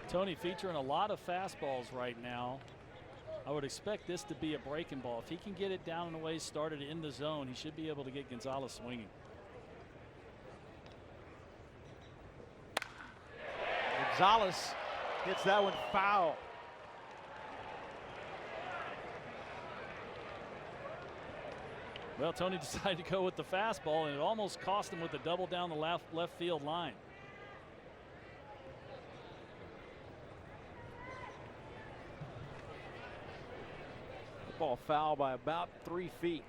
Tony featuring a lot of fastballs right now. I would expect this to be a breaking ball. If he can get it down and away, started in the zone, he should be able to get Gonzalez swinging. Gonzalez hits that one foul. Well, Tony decided to go with the fastball, and it almost cost him with the double down the left field line. Call foul by about 3 feet.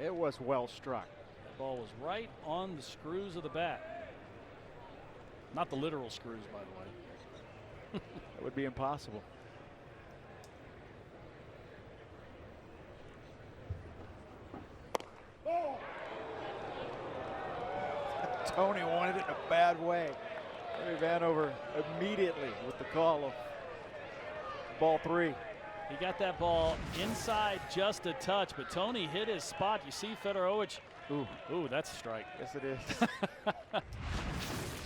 It was well struck. The ball was right on the screws of the bat. Not the literal screws, by the way. That would be impossible. Tony wanted it in a bad way. Larry Vanover immediately with the call of ball 3. He got that ball inside just a touch, but Tony hit his spot. You see Fedorowicz. Ooh, that's a strike. Yes, it is.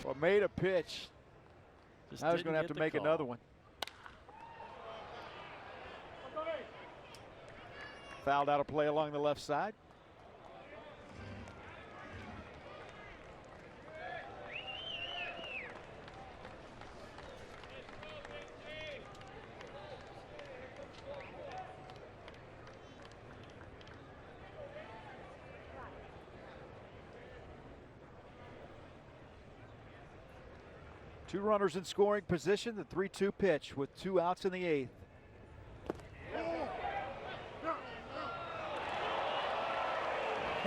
Well, made a pitch. Now he's going to have to make another one. Fouled out of play along the left side. Two runners in scoring position, the 3-2 pitch with 2 outs in the 8th.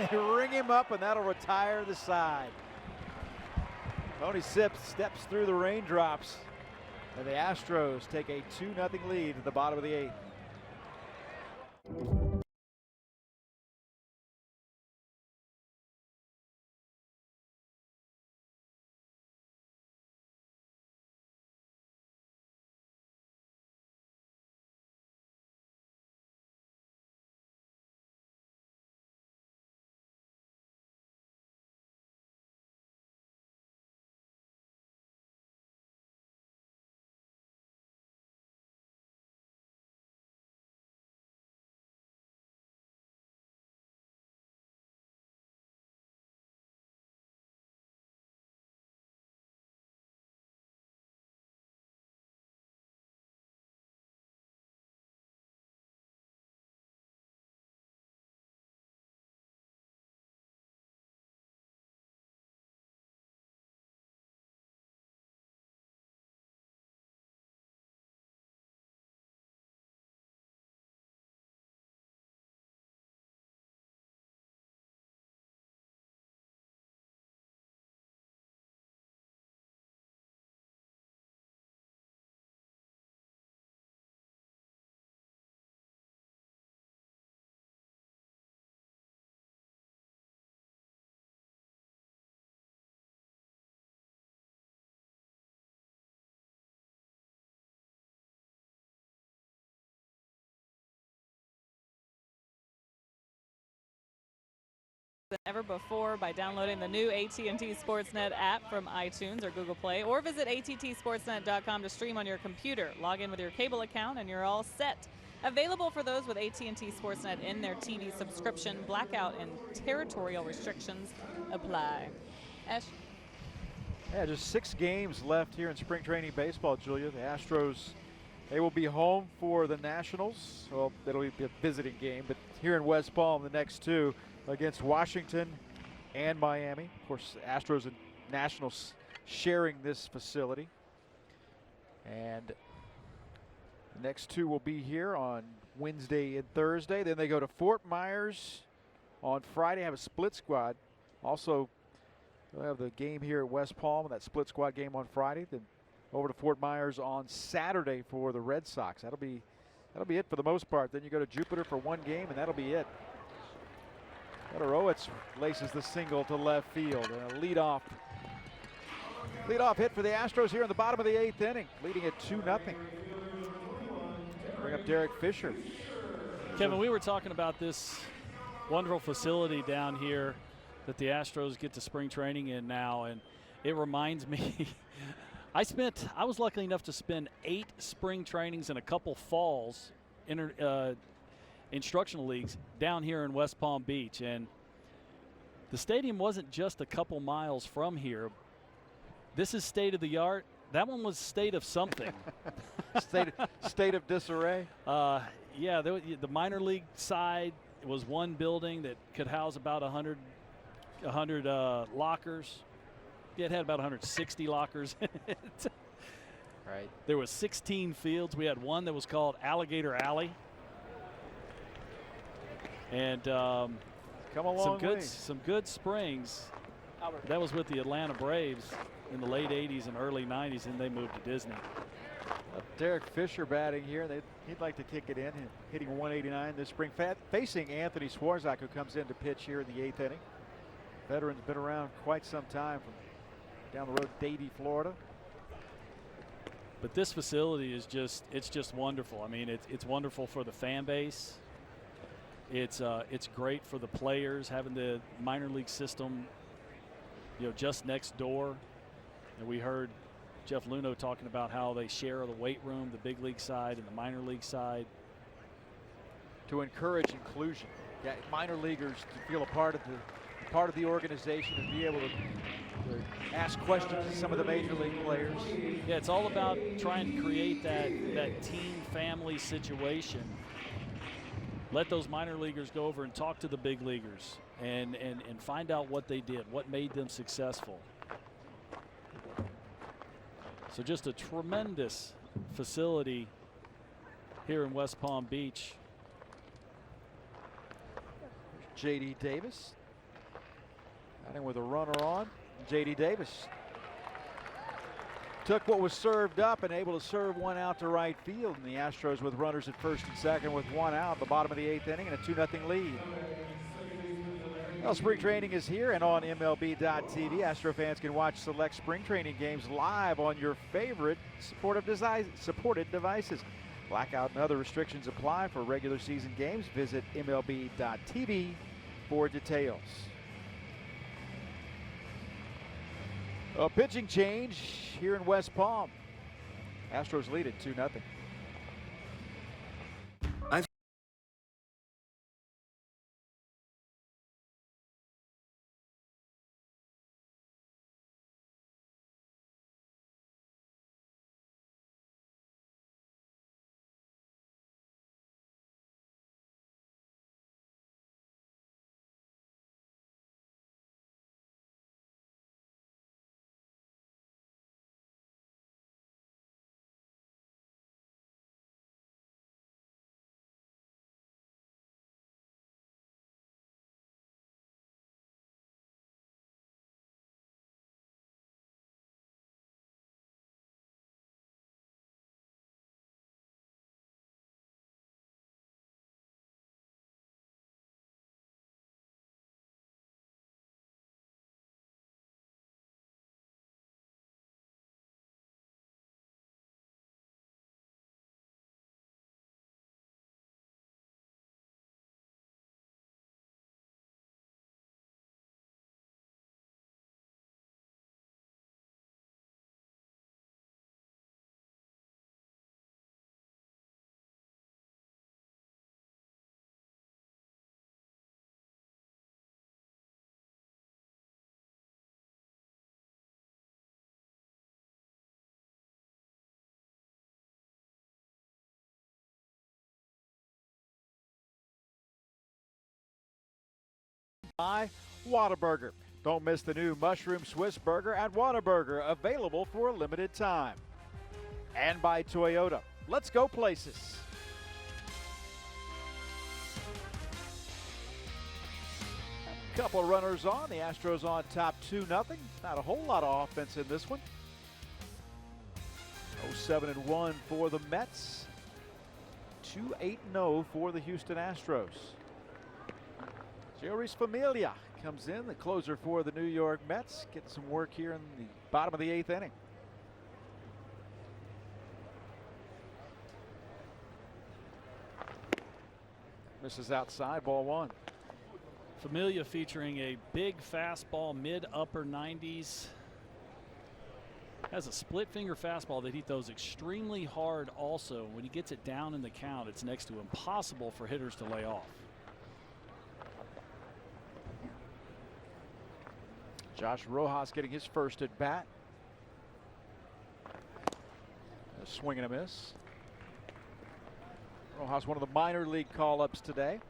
They ring him up, and that'll retire the side. Tony Sips steps through the raindrops, and the Astros take a 2-0 lead at the bottom of the 8th. Than ever before by downloading the new AT&T Sportsnet app from iTunes or Google Play, or visit attsportsnet.com to stream on your computer. Log in with your cable account and you're all set. Available for those with AT&T Sportsnet in their TV subscription. Blackout and territorial restrictions apply. Ash? Yeah, just 6 games left here in spring training baseball, Julia. The Astros, they will be home for the Nationals. Well, it'll be a visiting game, but here in West Palm, the next 2 against Washington and Miami. Of course, Astros and Nationals sharing this facility. And the next 2 will be here on Wednesday and Thursday. Then they go to Fort Myers on Friday, have a split squad. Also, they'll have the game here at West Palm, that split squad game on Friday. Then over to Fort Myers on Saturday for the Red Sox. That'll be it for the most part. Then you go to Jupiter for 1 game, and that'll be it. Fedorowicz laces the single to left field, and a leadoff hit for the Astros here in the bottom of the 8th inning, leading it 2-0. Bring up Derek Fisher. Kevin, we were talking about this wonderful facility down here that the Astros get to spring training in now, and it reminds me I was lucky enough to spend 8 spring trainings and a couple falls instructional leagues down here in West Palm Beach, and the stadium wasn't just a couple miles from here. This is state of the art. That one was state of something. state of disarray. Yeah, the minor league side was one building that could house about 100 lockers. Yeah, it had about 160 lockers in it. Right. There was 16 fields. We had one that was called Alligator Alley. And come a long way. Some good springs. That was with the Atlanta Braves in the late 80s and early 90s, and they moved to Disney. Derek Fisher batting here. He'd like to kick it in, hitting 189 this spring, facing Anthony Swarzak, who comes in to pitch here in the 8th inning. Veteran's been around quite some time from down the road, Davie, Florida. But this facility is just wonderful. I mean, it's wonderful for the fan base. It's great for the players, having the minor league system, just next door. And we heard Jeff Luno talking about how they share the weight room, the big league side and the minor league side. To encourage inclusion, minor leaguers to feel a part of the organization and be able to ask questions to some of the major league players. Yeah, it's all about trying to create that team family situation. Let those minor leaguers go over and talk to the big leaguers and find out what they did, what made them successful. So just a tremendous facility here in West Palm Beach. J.D. Davis batting with a runner on. J.D. Davis took what was served up and able to serve one out to right field. And the Astros with runners at first and second with one out at the bottom of the 8th inning and a 2-0 lead. Well, spring training is here and on MLB.tv. Astro fans can watch select spring training games live on your favorite supported devices. Blackout and other restrictions apply for regular season games. Visit MLB.tv for details. A pitching change here in West Palm. Astros lead at 2-0. By Whataburger. Don't miss the new Mushroom Swiss Burger at Whataburger, available for a limited time. And by Toyota. Let's go places. Couple of runners on. The Astros on top 2-0. Not a whole lot of offense in this one. 0-7-1 for the Mets. 2-8-0 for the Houston Astros. Jeurys Familia comes in, the closer for the New York Mets, getting some work here in the bottom of the 8th inning. Misses outside, ball one. Familia featuring a big fastball, mid-upper 90s. Has a split finger fastball that he throws extremely hard also. When he gets it down in the count, it's next to impossible for hitters to lay off. Josh Rojas getting his first at bat. A swing and a miss. Rojas, one of the minor league call-ups today.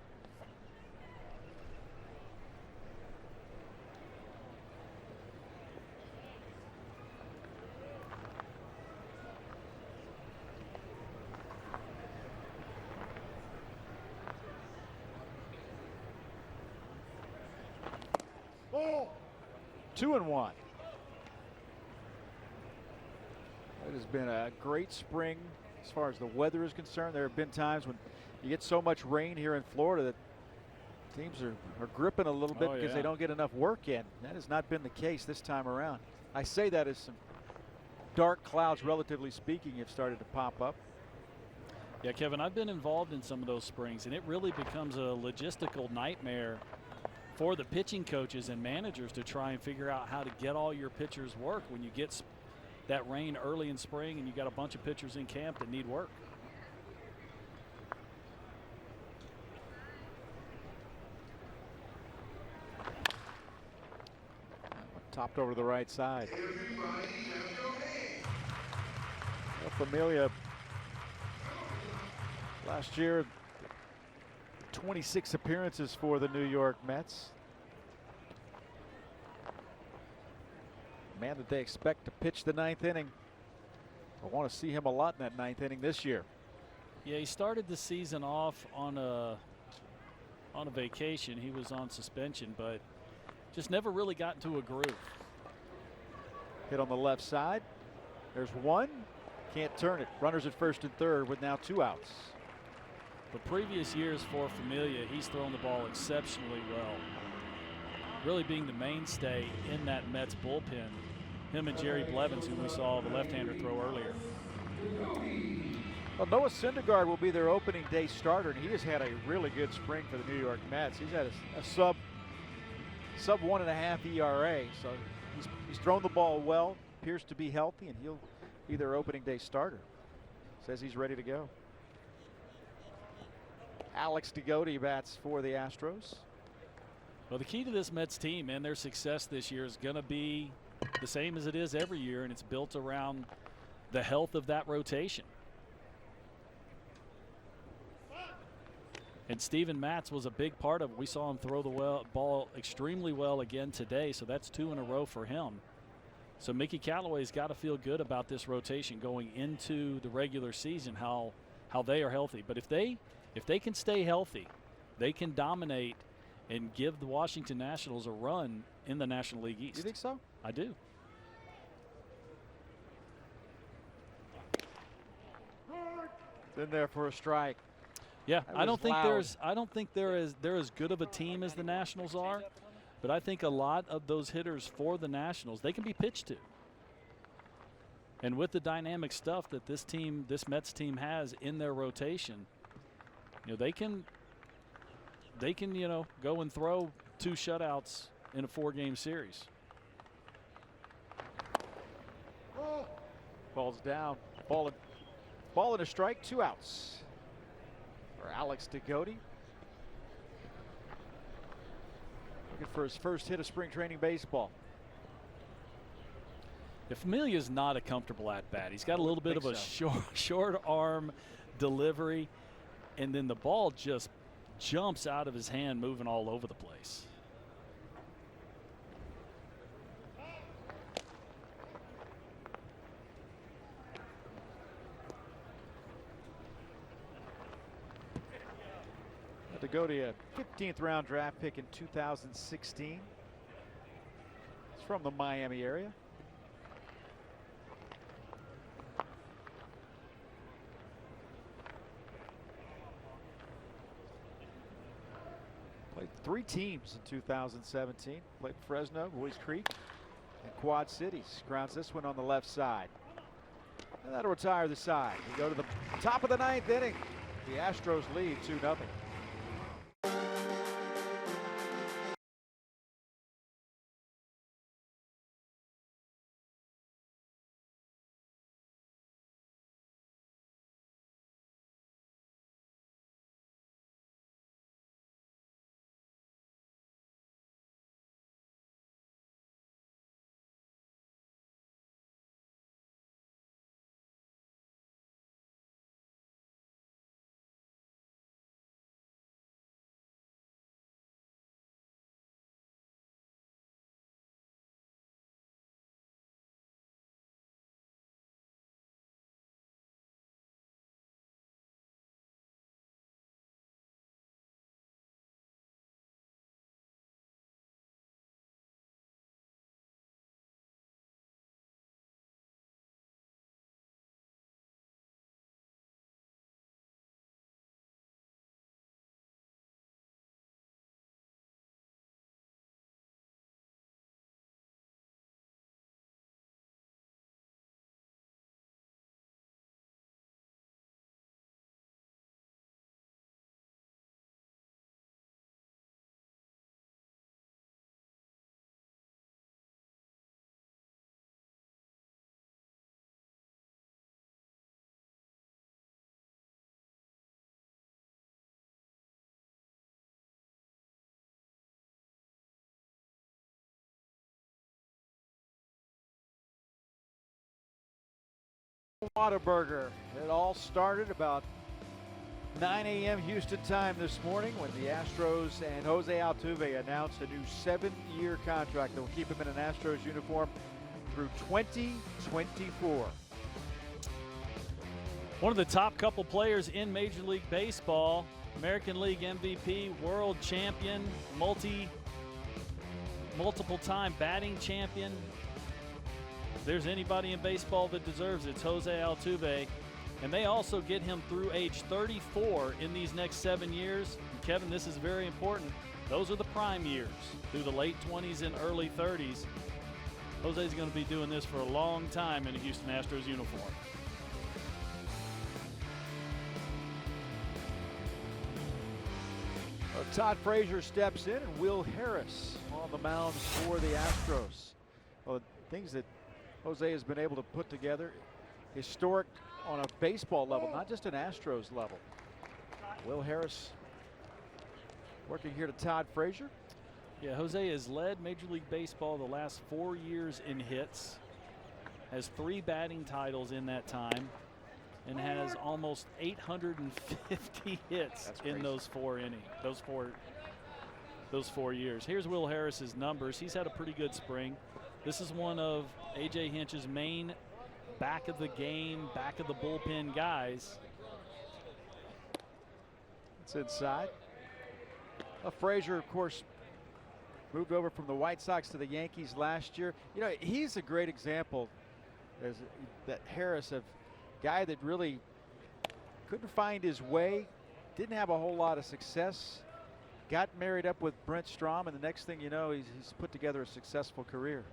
2-1. It has been a great spring as far as the weather is concerned. There have been times when you get so much rain here in Florida that teams are gripping a little bit because they don't get enough work in. That has not been the case this time around. I say that as some dark clouds, relatively speaking, have started to pop up. Yeah, Kevin, I've been involved in some of those springs, and it really becomes a logistical nightmare for the pitching coaches and managers to try and figure out how to get all your pitchers work when you get that rain early in spring and you got a bunch of pitchers in camp that need work. Topped over to the right side. Familia last year, 26 appearances for the New York Mets. Man that they expect to pitch the 9th inning. I want to see him a lot in that 9th inning this year. Yeah, he started the season off on a vacation. He was on suspension, but just never really got into a groove. Hit on the left side. There's one. Can't turn it. Runners at first and third with now 2 outs. The previous years for Familia, he's thrown the ball exceptionally well. Really being the mainstay in that Mets bullpen. Him and Jerry Blevins, who we saw the left-hander throw earlier. Well, Noah Syndergaard will be their opening day starter, and he has had a really good spring for the New York Mets. He's had a sub 1.5 ERA, so he's thrown the ball well, appears to be healthy, and he'll be their opening day starter. Says he's ready to go. Alex DeGote bats for the Astros. Well, the key to this Mets team and their success this year is going to be the same as it is every year, and it's built around the health of that rotation. And Steven Matz was a big part of it. We saw him throw the ball extremely well again today, so that's 2 in a row for him. So Mickey Callaway's got to feel good about this rotation going into the regular season, how they are healthy. But if they can stay healthy, they can dominate and give the Washington Nationals a run in the National League East. You think so? I do. In there for a strike. Yeah, I don't think they're as good of a team as the Nationals are, but I think a lot of those hitters for the Nationals, they can be pitched to. And with the dynamic stuff that this Mets team has in their rotation, they can go and throw 2 shutouts in a 4-game series. Ball's down. Ball and a strike, 2 outs for Alex DeGote. Looking for his first hit of spring training baseball. If Familia's not a comfortable at bat, he's got a little bit of a short arm delivery, and then the ball just jumps out of his hand, moving all over the place. DeGote, a 15th round draft pick in 2016. He's from the Miami area. Played 3 teams in 2017. Played Fresno, Boys Creek, and Quad Cities. Grounds this one on the left side. And that'll retire the side. We go to the top of the 9th inning. The Astros lead 2-0. Whataburger. It all started about 9 a.m. Houston time this morning when the Astros and Jose Altuve announced a new 7-year contract that will keep him in an Astros uniform through 2024. One of the top couple players in Major League Baseball, American League MVP, world champion, multiple time batting champion. If there's anybody in baseball that deserves it, it's Jose Altuve. And they also get him through age 34 in these next 7 years. And Kevin, this is very important. Those are the prime years, through the late 20s and early 30s. Jose's going to be doing this for a long time in a Houston Astros uniform. Todd Frazier steps in and Will Harris on the mound for the Astros. Well, things that Jose has been able to put together, historic on a baseball level, not just an Astros level. Will Harris working here to Todd Frazier. Yeah, Jose has led Major League Baseball the last 4 years in hits, has 3 batting titles in that time, and has almost 850 hits in those 4 innings, those 4 years. Here's Will Harris's numbers. He's had a pretty good spring. This is one of A.J. Hinch's main back of the game, back of the bullpen guys. It's inside. Frazier, of course, moved over from the White Sox to the Yankees last year. You know, he's a great example as that Harris, a guy that really couldn't find his way, didn't have a whole lot of success, got married up with Brent Strom, and the next thing you know, he's put together a successful career.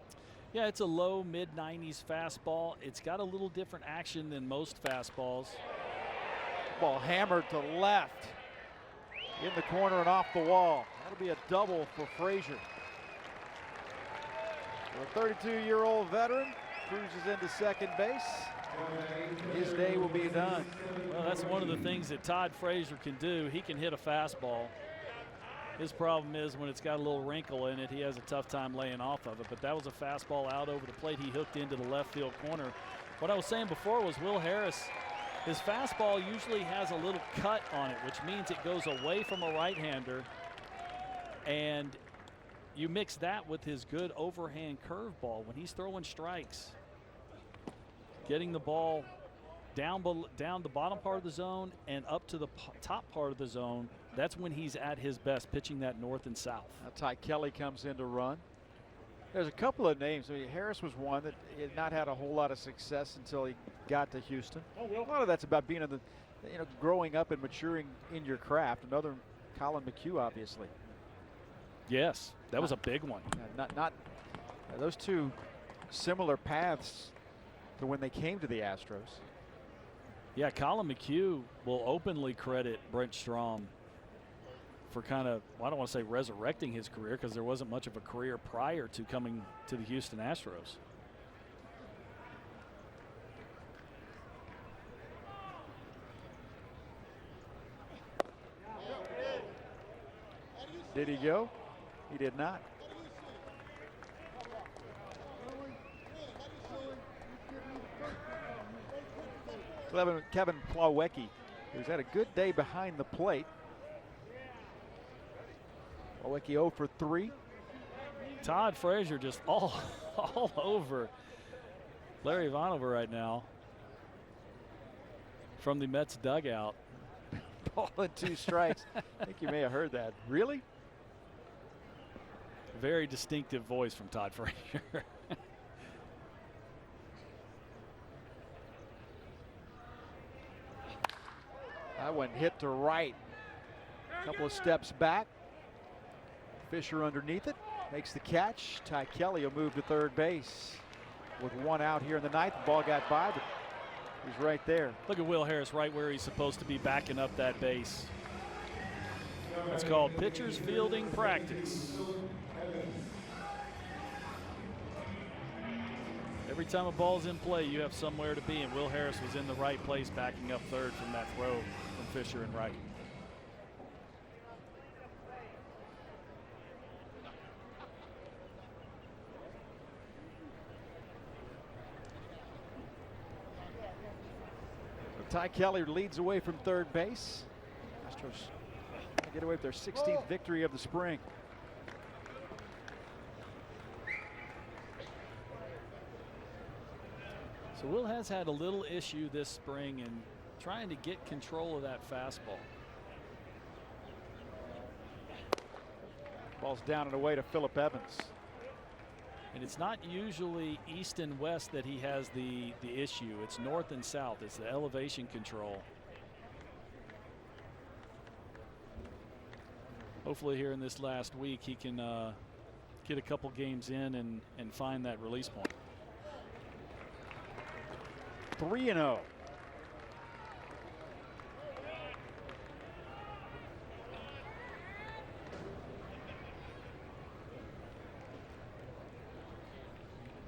Yeah, it's a low mid-90s fastball. It's got a little different action than most fastballs. Ball hammered to left in the corner and off the wall. That'll be a double for Frazier. The 32-year-old veteran cruises into second base. His day will be done. Well, that's one of the things that Todd Frazier can do. He can hit a fastball. His problem is when it's got a little wrinkle in it, he has a tough time laying off of it. But that was a fastball out over the plate. He hooked into the left field corner. What I was saying before was Will Harris, his fastball usually has a little cut on it, which means it goes away from a right-hander. And you mix that with his good overhand curveball when he's throwing strikes, getting the ball down the bottom part of the zone and up to the top part of the zone. That's when he's at his best, pitching that north and south. Now Ty Kelly comes in to run. There's a couple of names. I mean, Harris was one that had not had a whole lot of success until he got to Houston. A lot of that's about being in the, growing up and maturing in your craft. Another, Colin McHugh, obviously. Yes, that was a big one. Those two similar paths to when they came to the Astros. Yeah, Colin McHugh will openly credit Brent Strom for kind of, well, I don't want to say resurrecting his career, because there wasn't much of a career prior to coming to the Houston Astros. Did he go? He did not. Kevin Plawecki, who's had a good day behind the plate. Plawecki 0 for 3. Todd Frazier just all over Larry Vanover right now from the Mets dugout. Ball and 2 strikes. I think you may have heard that. Really? Very distinctive voice from Todd Frazier. That one hit to right. A couple of steps back. Fisher underneath it. Makes the catch. Ty Kelly will move to third base. With 1 out here in the ninth. The ball got by, but he's right there. Look at Will Harris right where he's supposed to be, backing up that base. That's called pitcher's fielding practice. Every time a ball's in play, you have somewhere to be, and Will Harris was in the right place backing up third from that throw from Fisher and right. Ty Kelly leads away from third base. Astros get away with their 16th victory of the spring. So Will has had a little issue this spring in trying to get control of that fastball. Ball's down and away to Phillip Evans. And it's not usually east and west that he has the issue. It's north and south. It's the elevation control. Hopefully here in this last week he can get a couple games in and find that release point. 3-0.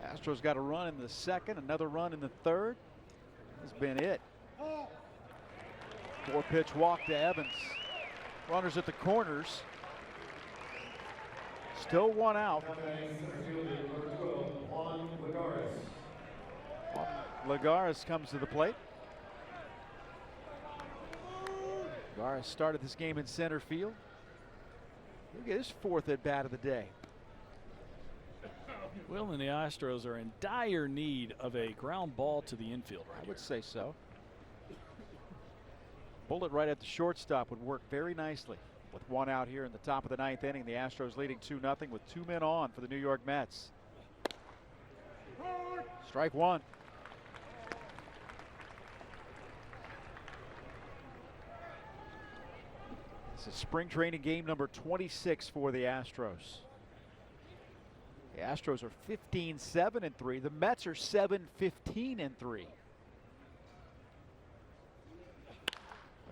Astros got a run in the second, another run in the third. Has been it. 4-pitch walk to Evans. Runners at the corners. Still one out. Lagares comes to the plate. Lagares started this game in center field. Look at his fourth at bat of the day. Will and the Astros are in dire need of a ground ball to the infield right I would say so. Bullet right at the shortstop would work very nicely. With one out here in the top of the ninth inning, the Astros leading 2-0 with 2 men on for the New York Mets. Strike one. This is spring training game number 26 for the Astros. The Astros are 15-7-3. The Mets are 7-15-3.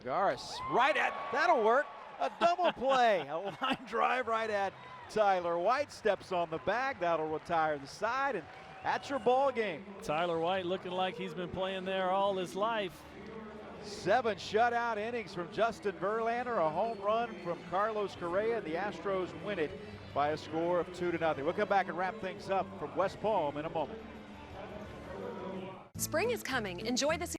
Lagares right at, that'll work. A double play. A line drive right at Tyler White. Steps on the bag. That'll retire the side, and that's your ball game. Tyler White looking like he's been playing there all his life. 7 shutout innings from Justin Verlander, a home run from Carlos Correa, and the Astros win it by a score of 2-0. We'll come back and wrap things up from West Palm in a moment. Spring is coming. Enjoy the